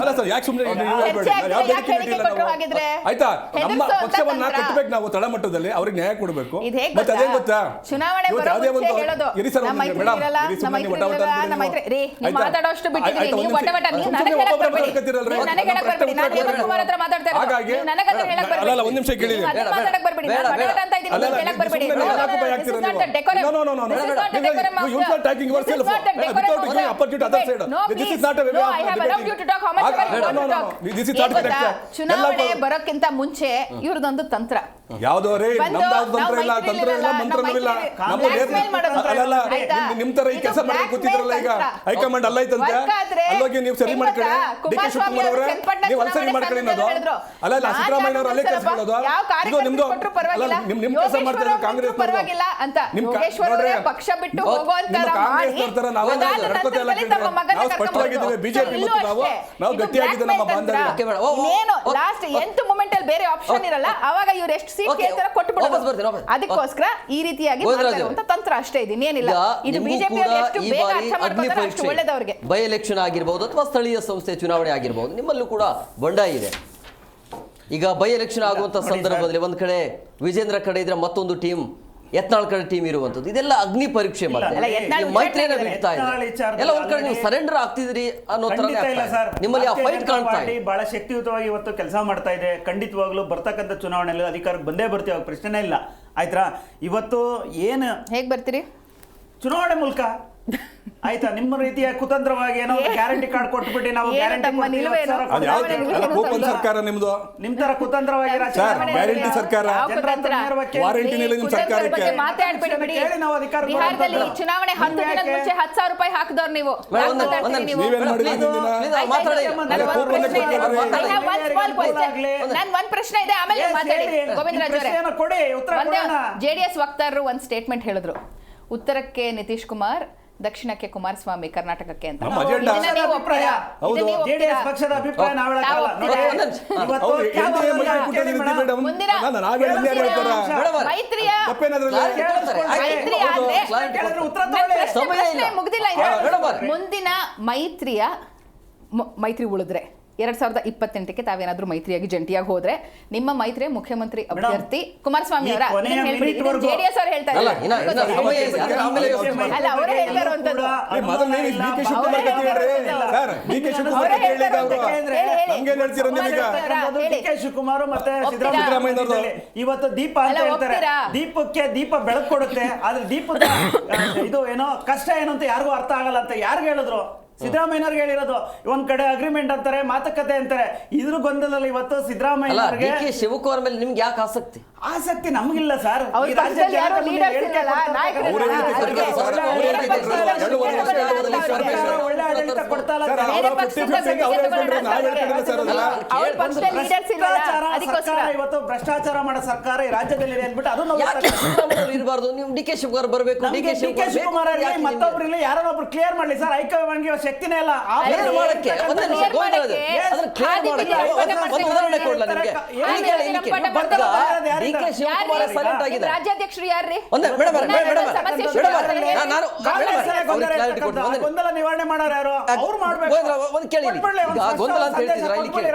ಅಲ್ಲ ಸರ್, ಯಾಕೆ ಸುಮ್ಮನೆ ನೀವು ಹೇಳ್ಬೇಡಿ. ಹೆಚ್ಚಾಗಿ ಯಾವ ಯಾಕೆ ಹೇಳಿಕೆ ಕೊಟ್ರು ಹಾಗಿದ್ರೆ? ಆಯ್ತಾ, ನಮ್ಮ ಹೆದರ್ಸೋ ಅಂತ ಪಕ್ಷವನ್ನ ತಂತ್ರ. ಕಟ್ಟಬೇಕು ನಾವು ತಳಮಟ್ಟದಲ್ಲಿ, ಅವ್ರಿಗೆ ನ್ಯಾಯ ಕೊಡಬೇಕು. ಇದು ಹೇಗೆ ಮತ್ತೆ ಅದೇ ಗೊತ್ತಾ, ಚುನಾವಣೆ ಇವತ್ತು ಬರೋ ಯಾವುದೇ ಮುಂಚೆ ಒಂದು ಹೇಳೋದು, ಇರಿ ಸರ್, ನಮ್ಮ ಮೈತ್ರಿ ಮೇಡಮ್, ಇರಲ್ಲ, ಇರಿ ನಮ್ಮ ಸುಮ್ಮನೆ ಮೈತ್ರಿ ನೀವು ವಟ ವಟ ಇರಲ್ಲ, ಅಂತೀರಿ ನಮ್ಮ ಮೈತ್ರಿ. ರೀ, ನೀವು ಆಯ್ತಾ? ಮಾತಾಡೋಷ್ಟು ಬಿಟ್ಟಿದ್ದೀರಿ, ಆಯ್ತಾ, ನೀವು ಒಂದು ವಟ ವಟ, ನೀವು ನನಗೆ ಹೇಳಕ್ ಬರ್ಬೇಡಿ. ನೀವು ನನಗೆ ಹೇಳಕ್ ಬರ್ಬೇಡಿ, ನಾನು ಹೇಮಂತ್ ಕುಮಾರ್ ಹತ್ರ ಮಾತಾಡ್ತಾ ಇರೋದು. ಹಾಗಾಗಿ ನೀವು ನನಗೆ ಅದನ್ನ ಹೇಳಕ್ ಬರ್ಬೇಡಿ. ಅಲ್ಲ, ಒಂದು ನಿಮಿಷ ಕೇಳಿ. ನೀವು ಅದನ್ನ ಮಾತಾಡಕ್ ಬರ್ಬೇಡಿ, ನಾನು ವಟ ವಟ ಅಂತ ಇದ್ದೀನಿ, ಅಲ್ಲ, ನೀವು ಹೇಳಕ್ ಬರ್ಬೇಡಿ. ಸುಮ್ಮನೆ No, no, ಆಕ್ಯುಪೈ no, ಆಗ್ತೀರಾ this is not ನೀವು. the decorum. No, no, no, no, This is no. not the decorum of You start talking this is yourself. not the decorum Without of giving opportunity to other Wait, side. no, This is please. not a way No, of I have debating. allowed you to talk how much ever you want to No, no, talk. no. This is ಏನ್ not ಗೊತ್ತಾ? correct. ಚುನಾವಣೆ ಬರೋಕ್ಕಿಂತ ಮುಂಚೆ ಇವ್ರದೊಂದು ತಂತ್ರ. ಯಾವ್ದೋ ರೇ, ಬಂದು ನಮ್ದು ನಾವು ತಂತ್ರ ಇಲ್ಲ, ಮೈತ್ರಿಲಿ ತಂತ್ರ ಇಲ್ಲ, ಇರಲ್ಲ, ಮಂತ್ರನೂ ಇಲ್ಲ. ನಾವು ನಮ್ಮ blackmail ಮಾಡೋದು. ಅಲ್ಲಲ್ಲ, ಆಯ್ತಾ? ನಿಮ್ ತರ ಈ ಇದು ಕೆಲಸ ಮಾಡಿ ಕೂತಿದ್ರಲ್ಲ ಈಗ, blackmail ಹೈಕಮಾಂಡ್ ಅಲ್ಲ ಐತಂತೆ, ವರ್ಕ್ ಆದ್ರೆ ಅಲ್ಲೋಗಿ ನೀವು ಸರಿ ಹೆಂಗ್ ಮಾಡ್ಕೊಳ್ಳಿ. ಗೊತ್ತಾ? ಡಿ ಕೆ ಶಿವಕುಮಾರ್ ಅವರೇ, ಚನ್ನಪಟ್ಟಣ ನೀವು ಅಲ್ಲಿ ಸರಿ ಚುನಾವಣೆ ಮಾಡ್ಕೊಳ್ಳಿ ಸಂದರ್ಭದಲ್ಲಿ ಅನ್ನೋದು. ಹೇಳಿದ್ರು. ಅಲ್ಲ, ಸಿದ್ದರಾಮಯ್ಯ ಅವರು ಅಲ್ಲೇ ನಾನು ಕೆಲಸ ಯಾವ ಇದು ಕಾರ್ಯಕರ್ತರು ನಿಮ್ದು ಕೊಟ್ರು ಪರವಾಗಿಲ್ಲ, ಅಲ್ಲ, ನಿಮ್ ಕೆಲಸ ಮಾಡ್ತಾ ಇರೋ ಕಾಂಗ್ರೆಸ್ ಪರವಾಗಿಲ್ಲ ಅಂತ ಯೋಗೇಶ್ವರ ಅವರೇ ಪಕ್ಷ ಬಿಟ್ಟು ಹೋಗುವಂತರ ಕಾಂಗ್ರೆಸ್ ತರ ನಾವು ನಡ್ಕೋತಾ ಇಲ್ಲ ಕೇಳಿದ್ರೆ, ನಾವು ಸ್ಪಷ್ಟವಾಗಿದ್ದೀವಿ, ಬಿಜೆಪಿ ಮತ್ತು ನಾವು ಗಟ್ಟಿಯಾಗಿದೆ ನಮ್ಮ ಬಾಂಧವ್ಯ. ಲಾಸ್ಟ್ ಎಂಟು ಮೂಮೆಂಟ್ ಅಲ್ಲಿ ಬೇರೆ ಆಪ್ಷನ್ ಇರಲ್ಲ, ಅವಾಗ ಇವ್ರು ಎಷ್ಟು ಸೀಟ್ ಕೇಳ್ತಾರ ಕೊಟ್ಟು ಅದಕ್ಕೋಸ್ಕರ ಈ ರೀತಿಯಾಗಿ ಮಾಡ್ತಿರುವಂತ ತಂತ್ರ ಅಷ್ಟೇ, ಇದು ಇನ್ನೇನಿಲ್ಲ. ಇದು ಬಿಜೆಪಿ ಎಷ್ಟು ಬೇಗ ಅರ್ಥ ಮಾಡ್ಕೊತಾರೆ ಅಷ್ಟು ಒಳ್ಳೇದವ್ರಿಗೆ. ಬೈ ಎಲೆಕ್ಷನ್ ಆಗಿರ್ಬೋದು ಅಥವಾ ಸ್ಥಳೀಯ ಸಂಸ್ಥೆ ಚುನಾವಣೆ ಆಗಿರ್ಬೋದು, ನಿಮ್ಮಲ್ಲೂ ಕೂಡ ಬಂಡಾಯ ಇದೆ. ಈಗ ಬೈ ಎಲೆಕ್ಷನ್ ಆಗುವಂತ ಸಂದರ್ಭದಲ್ಲಿ ಒಂದ್ ಕಡೆ ವಿಜೇಂದ್ರ ಕಡೆ ಇದ್ರೆ ಮತ್ತೊಂದು ಟೀಮ್, ಯತ್ನಾಳ್ ಕಡೆ ಟೀಮ್ ಇರುವಂತದ್ದು, ಇದೆಲ್ಲ ಅಗ್ನಿ ಪರೀಕ್ಷೆ ಅಲ್ಲ, ಯತ್ನಾಳ್ ಮೈತ್ರಿಯನ್ನ ಬಿಡ್ತಾ ಇದೆ. ಯತ್ನಾಳ್ ವಿಚಾರದಲ್ಲಿ ಎಲ್ಲ ಒಂದ್ ಕಡೆ ನೀವು ಸರೆಂಡರ್ ಆಗ್ತಿದ್ರಿ ಅನ್ನೋ ತರ ಖಂಡಿತ ಇಲ್ಲ ಸರ್. ನಿಮ್ಮಲ್ಲಿ ಆ ಫೈಟ್ ಕಾಣ್ತಾ ಪಾರ್ಟಿ ಇದೆ. ಬಹಳ ಶಕ್ತಿಯುತವಾಗಿ ಇವತ್ತು ಕೆಲಸ ಮಾಡ್ತಾ ಇದೆ. ಖಂಡಿತವಾಗ್ಲೂ ಬರ್ತಕ್ಕಂಥ ಚುನಾವಣೆಯಲ್ಲಿ ಅಧಿಕಾರಕ್ಕೆ ಬಂದೇ ಬರ್ತೀವಿ, ಅವಾಗ ಪ್ರಶ್ನೆನೇ ಇಲ್ಲ. ಆಯ್ತಾ, ಇವತ್ತು ಏನು ಹೇಗ್ ಬರ್ತೀರಿ? ಚುನಾವಣೆ ಮೂಲಕ ಆಯ್ತಾ, ನಿಮ್ಮ ರೀತಿಯ ಕುತಂತ್ರವಾಗಿ ಏನೋ ಗ್ಯಾರಂಟಿ ಕಾರ್ಡ್ ಕೊಟ್ಬಿಟ್ಟು ನಾವು ಗ್ಯಾರಂಟಿ ಅದು ಯಾವ್ದು ಕೂಪನ್ ಸರ್ಕಾರ ನಿಮ್ದು? ನಿಮ್ ತರ ಕುತಂತ್ರವಾಗಿ ಗ್ಯಾರಂಟಿ ಸರ್ಕಾರ, ವಾರಂಟಿ ನಿಲ್ಲ ನಿಮ್ ಸರ್ಕಾರಕ್ಕೆ. ಕೇಳಿ ನಾವು ಅಧಿಕಾರ ಬಿಹಾರದಲ್ಲಿ ಚುನಾವಣೆ 10 ದಿನದ ಮುಂಚೆ 10,000 ರೂಪಾಯಿ ಹಾಕಿದವ್ರು ನೀವು. ನೀವೇನ್ ಮಾಡಿದ್ರಿ ನನ್ ಒಂದ್ ಪ್ರಶ್ನೆ ಇದೆ, ಆಮೇಲೆ ಮಾತಾಡಿ ಗೋವಿಂದ ರಾಜ್ ಅವರೇ. ಕೊಡಿ ಉತ್ತರ. ಜೆಡಿಎಸ್ ವಕ್ತಾರರು ಒಂದ್ ಸ್ಟೇಟ್ಮೆಂಟ್ ಹೇಳಿದ್ರು, ಉತ್ತರಕ್ಕೆ ನಿತೀಶ್ ಕುಮಾರ್, ದಕ್ಷಿಣಕ್ಕೆ ಕುಮಾರಸ್ವಾಮಿ, ಕರ್ನಾಟಕಕ್ಕೆ ಅಂತ. ನಮ್ಮ ಅಜೆಂಡಾ. ಇದನ್ನ ನೀವು ಒಪ್ತೀರಾ? ಹೌದು. ಇದನ್ನ ನೀವು ಒಪ್ತೀರಾ? ಜೆಡಿಎಸ್ ಪಕ್ಷದ ಅಭಿಪ್ರಾಯ ನಾವು ಹೇಳಕ್ಕಾಗಲ್ಲ. ನೋಡಿ, ಇವತ್ತು ಮೈತ್ರಿಯ ಮುಗ್ದಿಲ್ಲ. ಮುಂದಿನ ಮೈತ್ರಿ ಉಳಿದ್ರೆ 2028ಕ್ಕೆ ತಾವೇನಾದ್ರೂ ಮೈತ್ರಿಯಾಗಿ ಜಂಟಿಯಾಗಿ ಹೋದ್ರೆ ನಿಮ್ಮ ಮೈತ್ರಿ ಮುಖ್ಯಮಂತ್ರಿ ಅಭ್ಯರ್ಥಿ ಕುಮಾರಸ್ವಾಮಿ ಅವರ ಜೆಡಿಎಸ್ ಅವರು ಹೇಳ್ತಾ ಇದ್ದಾರೆ. ಅಲ್ಲ, ಅವರೇ ಹೇಳ್ತಾರೋ ಅಂತದ್ದು. ಶಿವಕುಮಾರ್ ಮತ್ತೆ ಸಿದ್ದರಾಮಯ್ಯ ಇವತ್ತು ದೀಪ ಅಂತ ಹೇಳ್ತಾರೆ. ದೀಪಕ್ಕೆ ದೀಪ ಬೆಳಕು ಕೊಡುತ್ತೆ, ಆದ್ರೆ ದೀಪದ ಇದು ಏನೋ ಕಷ್ಟ ಏನು ಅಂತ ಯಾರಿಗೂ ಅರ್ಥ ಆಗಲ್ಲ ಅಂತ ಯಾರಿಗೆ ಹೇಳಿದ್ರು? ಸಿದ್ದರಾಮಯ್ಯನವ್ರಿಗೆ ಹೇಳಿರೋದು. ಒಂದ್ ಕಡೆ ಅಗ್ರಿಮೆಂಟ್ ಅಂತಾರೆ, ಮಾತುಕತೆ ಅಂತಾರೆ. ಇದ್ರ ಗೊಂದಲದಲ್ಲಿ ಇವತ್ತು ಸಿದ್ದರಾಮಯ್ಯ ಶಿವಕುಮಾರ್ ಮೇಲೆ ನಿಮ್ಗೆ ಯಾಕೆ ಆಸಕ್ತಿ? ಆಸಕ್ತಿ ನಮಗಿಲ್ಲ ಸರ್. ಇವತ್ತು ಭ್ರಷ್ಟಾಚಾರ ಮಾಡೋ ಸರ್ಕಾರ ಈ ರಾಜ್ಯದಲ್ಲಿ ಅಂದ್ಬಿಟ್ಟು ಅದನ್ನು ಇರಬಾರ್ದು. ನೀವು ಡಿ ಕೆ ಶಿವಕುಮಾರ್ ಬರಬೇಕು, ಡಿ ಕೆ ಶಿವಕುಮಾರ್ ಮತ್ತೊಬ್ರು ಯಾರೊಬ್ರು ಕ್ಲಿಯರ್ ಮಾಡ್ಲಿ ಸರ್. ಹೈಕಮಾಂಡ್ಗೆ ಶಕ್ತಿನೇ ಇಲ್ಲ. ರಾಜ್ಯಾಧ್ಯಕ್ಷರು ಯಾರ್ರಿ? ಗೊಂದಲ ನಿವಾರಣೆ ಮಾಡೋರು ಯಾರು? ಅವ್ರು ಮಾಡ್ಬೇಕು.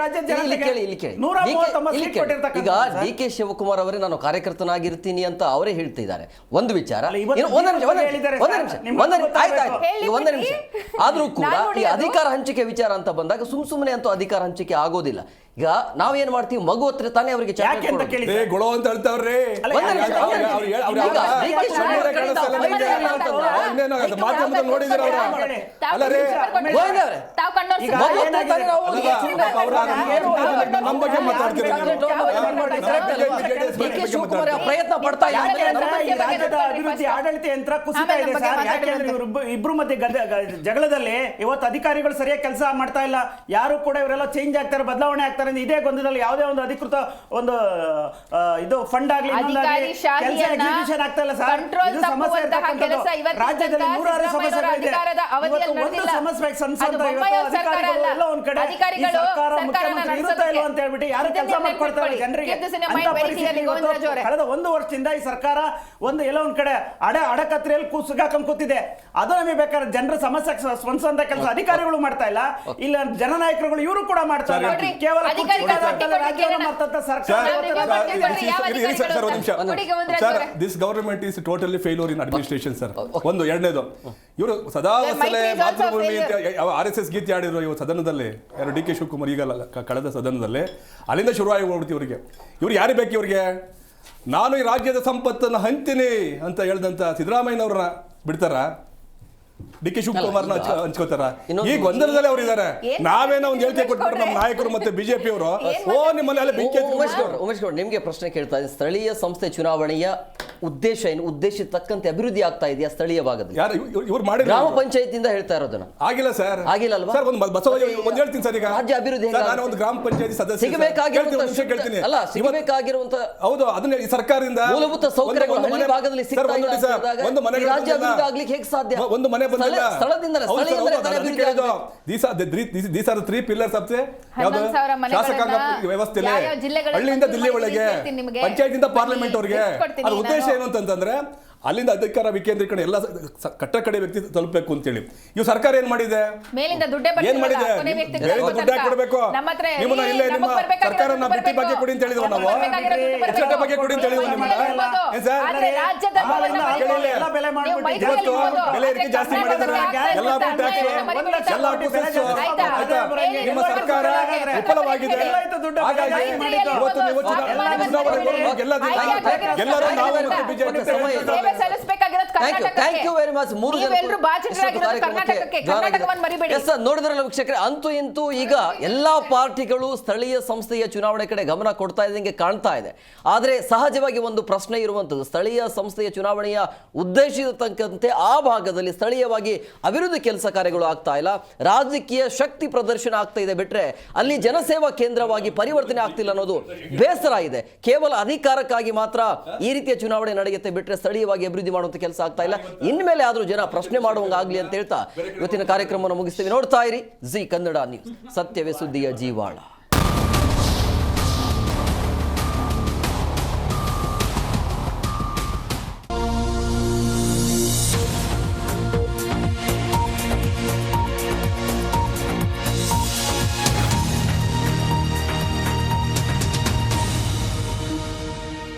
ಈಗ ಡಿ ಕೆ ಶಿವಕುಮಾರ್ ಅವರೇ ನಾನು ಕಾರ್ಯಕರ್ತನಾಗಿರ್ತೀನಿ ಅಂತ ಅವರೇ ಹೇಳ್ತಿದ್ದಾರೆ. ಒಂದು ವಿಚಾರ, ಒಂದು ನಿಮಿಷ. ಆದ್ರೂ ಕೂಡ ಈ ಅಧಿಕಾರ ಹಂಚಿಕೆ ವಿಚಾರ ಅಂತ ಬಂದಾಗ ಸುಮ್ಮನೆ ಅಂತೂ ಅಧಿಕಾರ ಹಂಚಿಕೆ ಆಗೋದಿಲ್ಲ. ಈಗ ನಾವೇನ್ ಮಾಡ್ತೀವಿ, ಮಗು ಹತ್ರ ತಾನೇ ಅವರಿಗೆ ಗೊಳೋ ಅಂತ ಹೇಳ್ತಾವ್ರಿ. ಮಾಧ್ಯಮದಲ್ಲಿ ನೋಡಿದಿರ ನಮ್ಮ ಬಗ್ಗೆ ಮಾತಾಡ್ತೀರಿ. ಪ್ರಯತ್ನ ಪಡ್ತಾ ಅಭಿವೃದ್ಧಿ ಆಡಳಿತ ಯಂತ್ರ ಕುಸಿತ ಇದೆ ಸರ್. ಯಾಕೆಂದ್ರೆ ಇಬ್ರು ಮಧ್ಯೆ ಜಗಳದಲ್ಲಿ ಇವತ್ತು ಅಧಿಕಾರಿಗಳು ಸರಿಯಾಗಿ ಕೆಲಸ ಮಾಡ್ತಾ ಇಲ್ಲ. ಯಾರು ಕೂಡ ಇವರೆಲ್ಲ ಚೇಂಜ್ ಆಗ್ತಾರೆ, ಬದಲಾವಣೆ ಆಗ್ತಾರೆ. ಆಗ್ತಾರೆ ಅಂದ್ರೆ ಇದೇ ಗೊಂದಲದಲ್ಲಿ ಯಾವುದೇ ಒಂದು ಅಧಿಕೃತ ಒಂದು ಇದು ಫಂಡ್ ಆಗ್ಲಿ ಎಕ್ಸಿಕ್ಯೂಷನ್ ಆಗ್ತಾ ಇಲ್ಲ ಸರ್. ಇದು ಸಮಸ್ಯೆ ರಾಜ್ಯದಲ್ಲಿ ನೂರಾರು ಸಮಸ್ಯೆಗಳಿದೆ. ಒಂದು ಸಮಸ್ಯೆ ಸಣ್ಣ ಅಧಿಕಾರಿಗಳು ಎಲ್ಲ ಒಂದ್ ಕಡೆ ಈ ಸರ್ಕಾರ ಮುಖ್ಯಮಂತ್ರಿ ಇರುತ್ತಾ ಇಲ್ಲ ಅಂತ ಹೇಳ್ಬಿಟ್ಟು ಯಾರು ಕೆಲಸ ಮಾಡ್ಕೊಡ್ತಾರೆ ಜನರಿಗೆ. ಕಳೆದ 1 ವರ್ಷದಿಂದ ಈ ಸರ್ಕಾರ ಎಲ್ಲ ಒಂದ್ ಕಡೆ ಅಡಕತ್ರೆಯಲ್ಲಿ ಸಿಗಾಕೊಂಡ್ ಕೂತಿದೆ. ಅದು ನಮಗೆ ಬೇಕಾದ್ರೆ ಜನರ ಸಮಸ್ಯೆ ಸ್ಪಂದಿಸುವಂತ ಕೆಲಸ ಅಧಿಕಾರಿಗಳು ಮಾಡ್ತಾ ಇಲ್ಲ, ಇಲ್ಲ ಜನನಾಯಕರುಗಳು ಇವರು ಕೂಡ ಮಾಡ್ತಾ ಇಲ್ಲ. ಕೇವಲ this government is totally failure in administration sir. ಒಂದು ಎರಡನೇದು, ಇವರು ಸದಾ ಮಾತೃಭೂಮಿ RSS ಗೀತೆ ಆಡಿದ್ರು ಇವರು ಸದನದಲ್ಲಿ, ಯಾರು DK ಶಿವಕುಮಾರ್ ಈಗಲ್ಲ ಕಳೆದ ಸದನದಲ್ಲಿ, ಅಲ್ಲಿಂದ ಶುರುವಾಗಿ ಹೋಗ್ಬಿಡ್ತು ಇವರಿಗೆ. ಇವ್ರು ಯಾರು ಬೇಕು ಇವ್ರಿಗೆ? ನಾನು ಈ ರಾಜ್ಯದ ಸಂಪತ್ತನ್ನು ಹಂಚ್ತೀನಿ ಅಂತ ಹೇಳಿದಂತ ಸಿದ್ದರಾಮಯ್ಯನವ್ರನ್ನ ಬಿಡ್ತಾರ? DK ಶಿವಕುಮಾರ್ನ ಹಂಚ್ಕೋತಾರ? ಈ ಗೊಂದಲದಲ್ಲಿ ಅವ್ರು ಇದ್ದಾರೆ. ನಾವೇನೋ ಒಂದು ಹೇಳಿಕೆ ಕೊಟ್ಬಿಟ್ರೆ ನಮ್ಮ ನಾಯಕರು ಮತ್ತೆ ಬಿಜೆಪಿ ಅವರು ನಿಮ್ಮಲ್ಲಿ ಬೆಂಕಿ. ಉಮೇಶ್ ಗೌಡ್, ನಿಮ್ಗೆ ಪ್ರಶ್ನೆ ಕೇಳ್ತಾ ಇದ್ದೀನಿ. ಸ್ಥಳೀಯ ಸಂಸ್ಥೆ ಚುನಾವಣೆಯ ಉದ್ದೇಶ ಏನು? ಉದ್ದೇಶ ತಕ್ಕಂತೆ ಅಭಿವೃದ್ಧಿ ಆಗ್ತಾ ಇದೆಯಾ ಸ್ಥಳೀಯ ಭಾಗದಲ್ಲಿ? ಇವ್ರು ಮಾಡಿ ಗ್ರಾಮ ಪಂಚಾಯತಿಯಿಂದ ಹೇಳ್ತಾ ಇರೋದನ್ನ ಆಗಿಲ್ಲ ಸರ್. ಆಗಿಲ್ಲ ಅಲ್ವಾ ಸರ್? ಒಂದು ಹೇಳ್ತೀನಿ ಸರ್, ಈಗ ರಾಜ್ಯ ಅಭಿವೃದ್ಧಿ ನಾನು ಒಂದು ಗ್ರಾಮ ಪಂಚಾಯತಿ ಸದಸ್ಯ ಸಿಗಬೇಕಾಗಿರುವಂತ ಅಲ್ಲ ಸಿಗಬೇಕಾಗಿರುವಂತ ಹೌದು, ಅದನ್ನ ಈ ಸರ್ಕಾರದಿಂದ ಮೂಲಭೂತ ಸೌಕರ್ಯಗಳು ಹಳ್ಳಿ ಭಾಗದಲ್ಲಿ ಸಿಗ್ತಾ ಇಲ್ಲ ಅಂದಾಗ ಈ ರಾಜ್ಯ ಅಭಿವೃದ್ಧಿ ಆಗ್ಲಿಕ್ಕೆ ಹೇಗೆ ಸಾಧ್ಯ? ಒಂದು ಮನೆ ಬಂದಿಲ್ಲ, ಸ್ಥಳದಿಂದಲೇ these are the 3 pillars of ಯಾವುದು ಶಾಸಕಾಂಗ ವ್ಯವಸ್ಥೆಯಲ್ಲಿ ಹಳ್ಳಿಯಿಂದ ದಿಲ್ಲಿವರೆಗೆ, ಪಂಚಾಯತಿಂದ ಪಾರ್ಲಿಮೆಂಟ್ ವರೆಗೆ. ಅದ್ರ ಉದ್ದೇಶ ಏನು ಅಂತಂದ್ರೆ ಅಲ್ಲಿಂದ ಅಧಿಕಾರ ವಿಕೇಂದ್ರೀಕರಣ ಎಲ್ಲ ಕಟ್ಟಕಡೆ ವ್ಯಕ್ತಿ ತಲುಪಬೇಕು ಅಂತೇಳಿ. ಇವು ಸರ್ಕಾರ ಏನ್ ಮಾಡಿದೆ? ಏನ್ ಮಾಡಿದೆ? ದುಡ್ಡು ಕೊಡಬೇಕು. ನಿಮ್ಮನ್ನ ಇಲ್ಲೇ ನಿಮ್ಮ ಸರ್ಕಾರನ ಬಿಟ್ಟಿ ಬಗ್ಗೆ ಕೊಡಿ ಅಂತ ಹೇಳಿದ್ವಿ ನಾವು, ಎಚ್ಚರಿಕೆ ಬಗ್ಗೆ ಕೊಡಿ ಅಂತ ಹೇಳಿದ್ವಿ ನಿಮ್ಮನ್ನ. ಇವತ್ತು ಬೆಲೆ ಏರಿಕೆ ಜಾಸ್ತಿ ಮಾಡಿದ್ದಾರೆ, ಎಲ್ಲ ಟ್ಯಾಕ್ಸ್, ಎಲ್ಲ ನಿಮ್ಮ ಸರ್ಕಾರ ವಿಫಲವಾಗಿದೆ. ಹಾಗಾಗಿ ಇವತ್ತು ನೀವು ಎಲ್ಲರೂ ನಾವು ಮತ್ತು ಬಿಜೆಪಿ ನೋಡಿದ್ರಲ್ಲ ವೀಕ್ಷಕರೇ, ಅಂತೂ ಇಂತೂ ಈಗ ಎಲ್ಲಾ ಪಾರ್ಟಿಗಳು ಸ್ಥಳೀಯ ಸಂಸ್ಥೆಯ ಚುನಾವಣೆ ಕಡೆ ಗಮನ ಕೊಡ್ತಾ ಇದ್ದಂಗೆ ಕಾಣ್ತಾ ಇದೆ. ಆದರೆ ಸಹಜವಾಗಿ ಒಂದು ಪ್ರಶ್ನೆ ಇರುವಂತದ್ದು, ಸ್ಥಳೀಯ ಸಂಸ್ಥೆಯ ಚುನಾವಣೆಯ ಉದ್ದೇಶದ ತಕ್ಕಂತೆ ಆ ಭಾಗದಲ್ಲಿ ಸ್ಥಳೀಯವಾಗಿ ಅಭಿವೃದ್ಧಿ ಕೆಲಸ ಕಾರ್ಯಗಳು ಆಗ್ತಾ ಇಲ್ಲ, ರಾಜಕೀಯ ಶಕ್ತಿ ಪ್ರದರ್ಶನ ಆಗ್ತಾ ಇದೆ ಬಿಟ್ರೆ ಅಲ್ಲಿ ಜನಸೇವಾ ಕೇಂದ್ರವಾಗಿ ಪರಿವರ್ತನೆ ಆಗ್ತಿಲ್ಲ ಅನ್ನೋದು ಬೇಸರ ಇದೆ. ಕೇವಲ ಅಧಿಕಾರಕ್ಕಾಗಿ ಮಾತ್ರ ಈ ರೀತಿಯ ಚುನಾವಣೆ ನಡೆಯುತ್ತೆ ಬಿಟ್ರೆ ಸ್ಥಳೀಯವಾಗಿ ಅಭಿವೃದ್ಧಿ ಮಾಡುವಂತ ಕೆಲಸ ಆಗ್ತಾ ಇಲ್ಲ. ಇನ್ಮೇಲೆ ಆದ್ರೂ ಜನ ಪ್ರಶ್ನೆ ಮಾಡುವಂಗಾಗ್ಲಿ ಅಂತ ಹೇಳ್ತಾ ಇವತ್ತಿನ ಕಾರ್ಯಕ್ರಮವನ್ನು ಮುಗಿಸ್ತೀವಿ. ನೋಡ್ತಾ ಇರಿ ಜಿ ಕನ್ನಡ ನ್ಯೂಸ್, ಸತ್ಯವೇ ಸುದ್ದಿಯ ಜೀವಾಳ.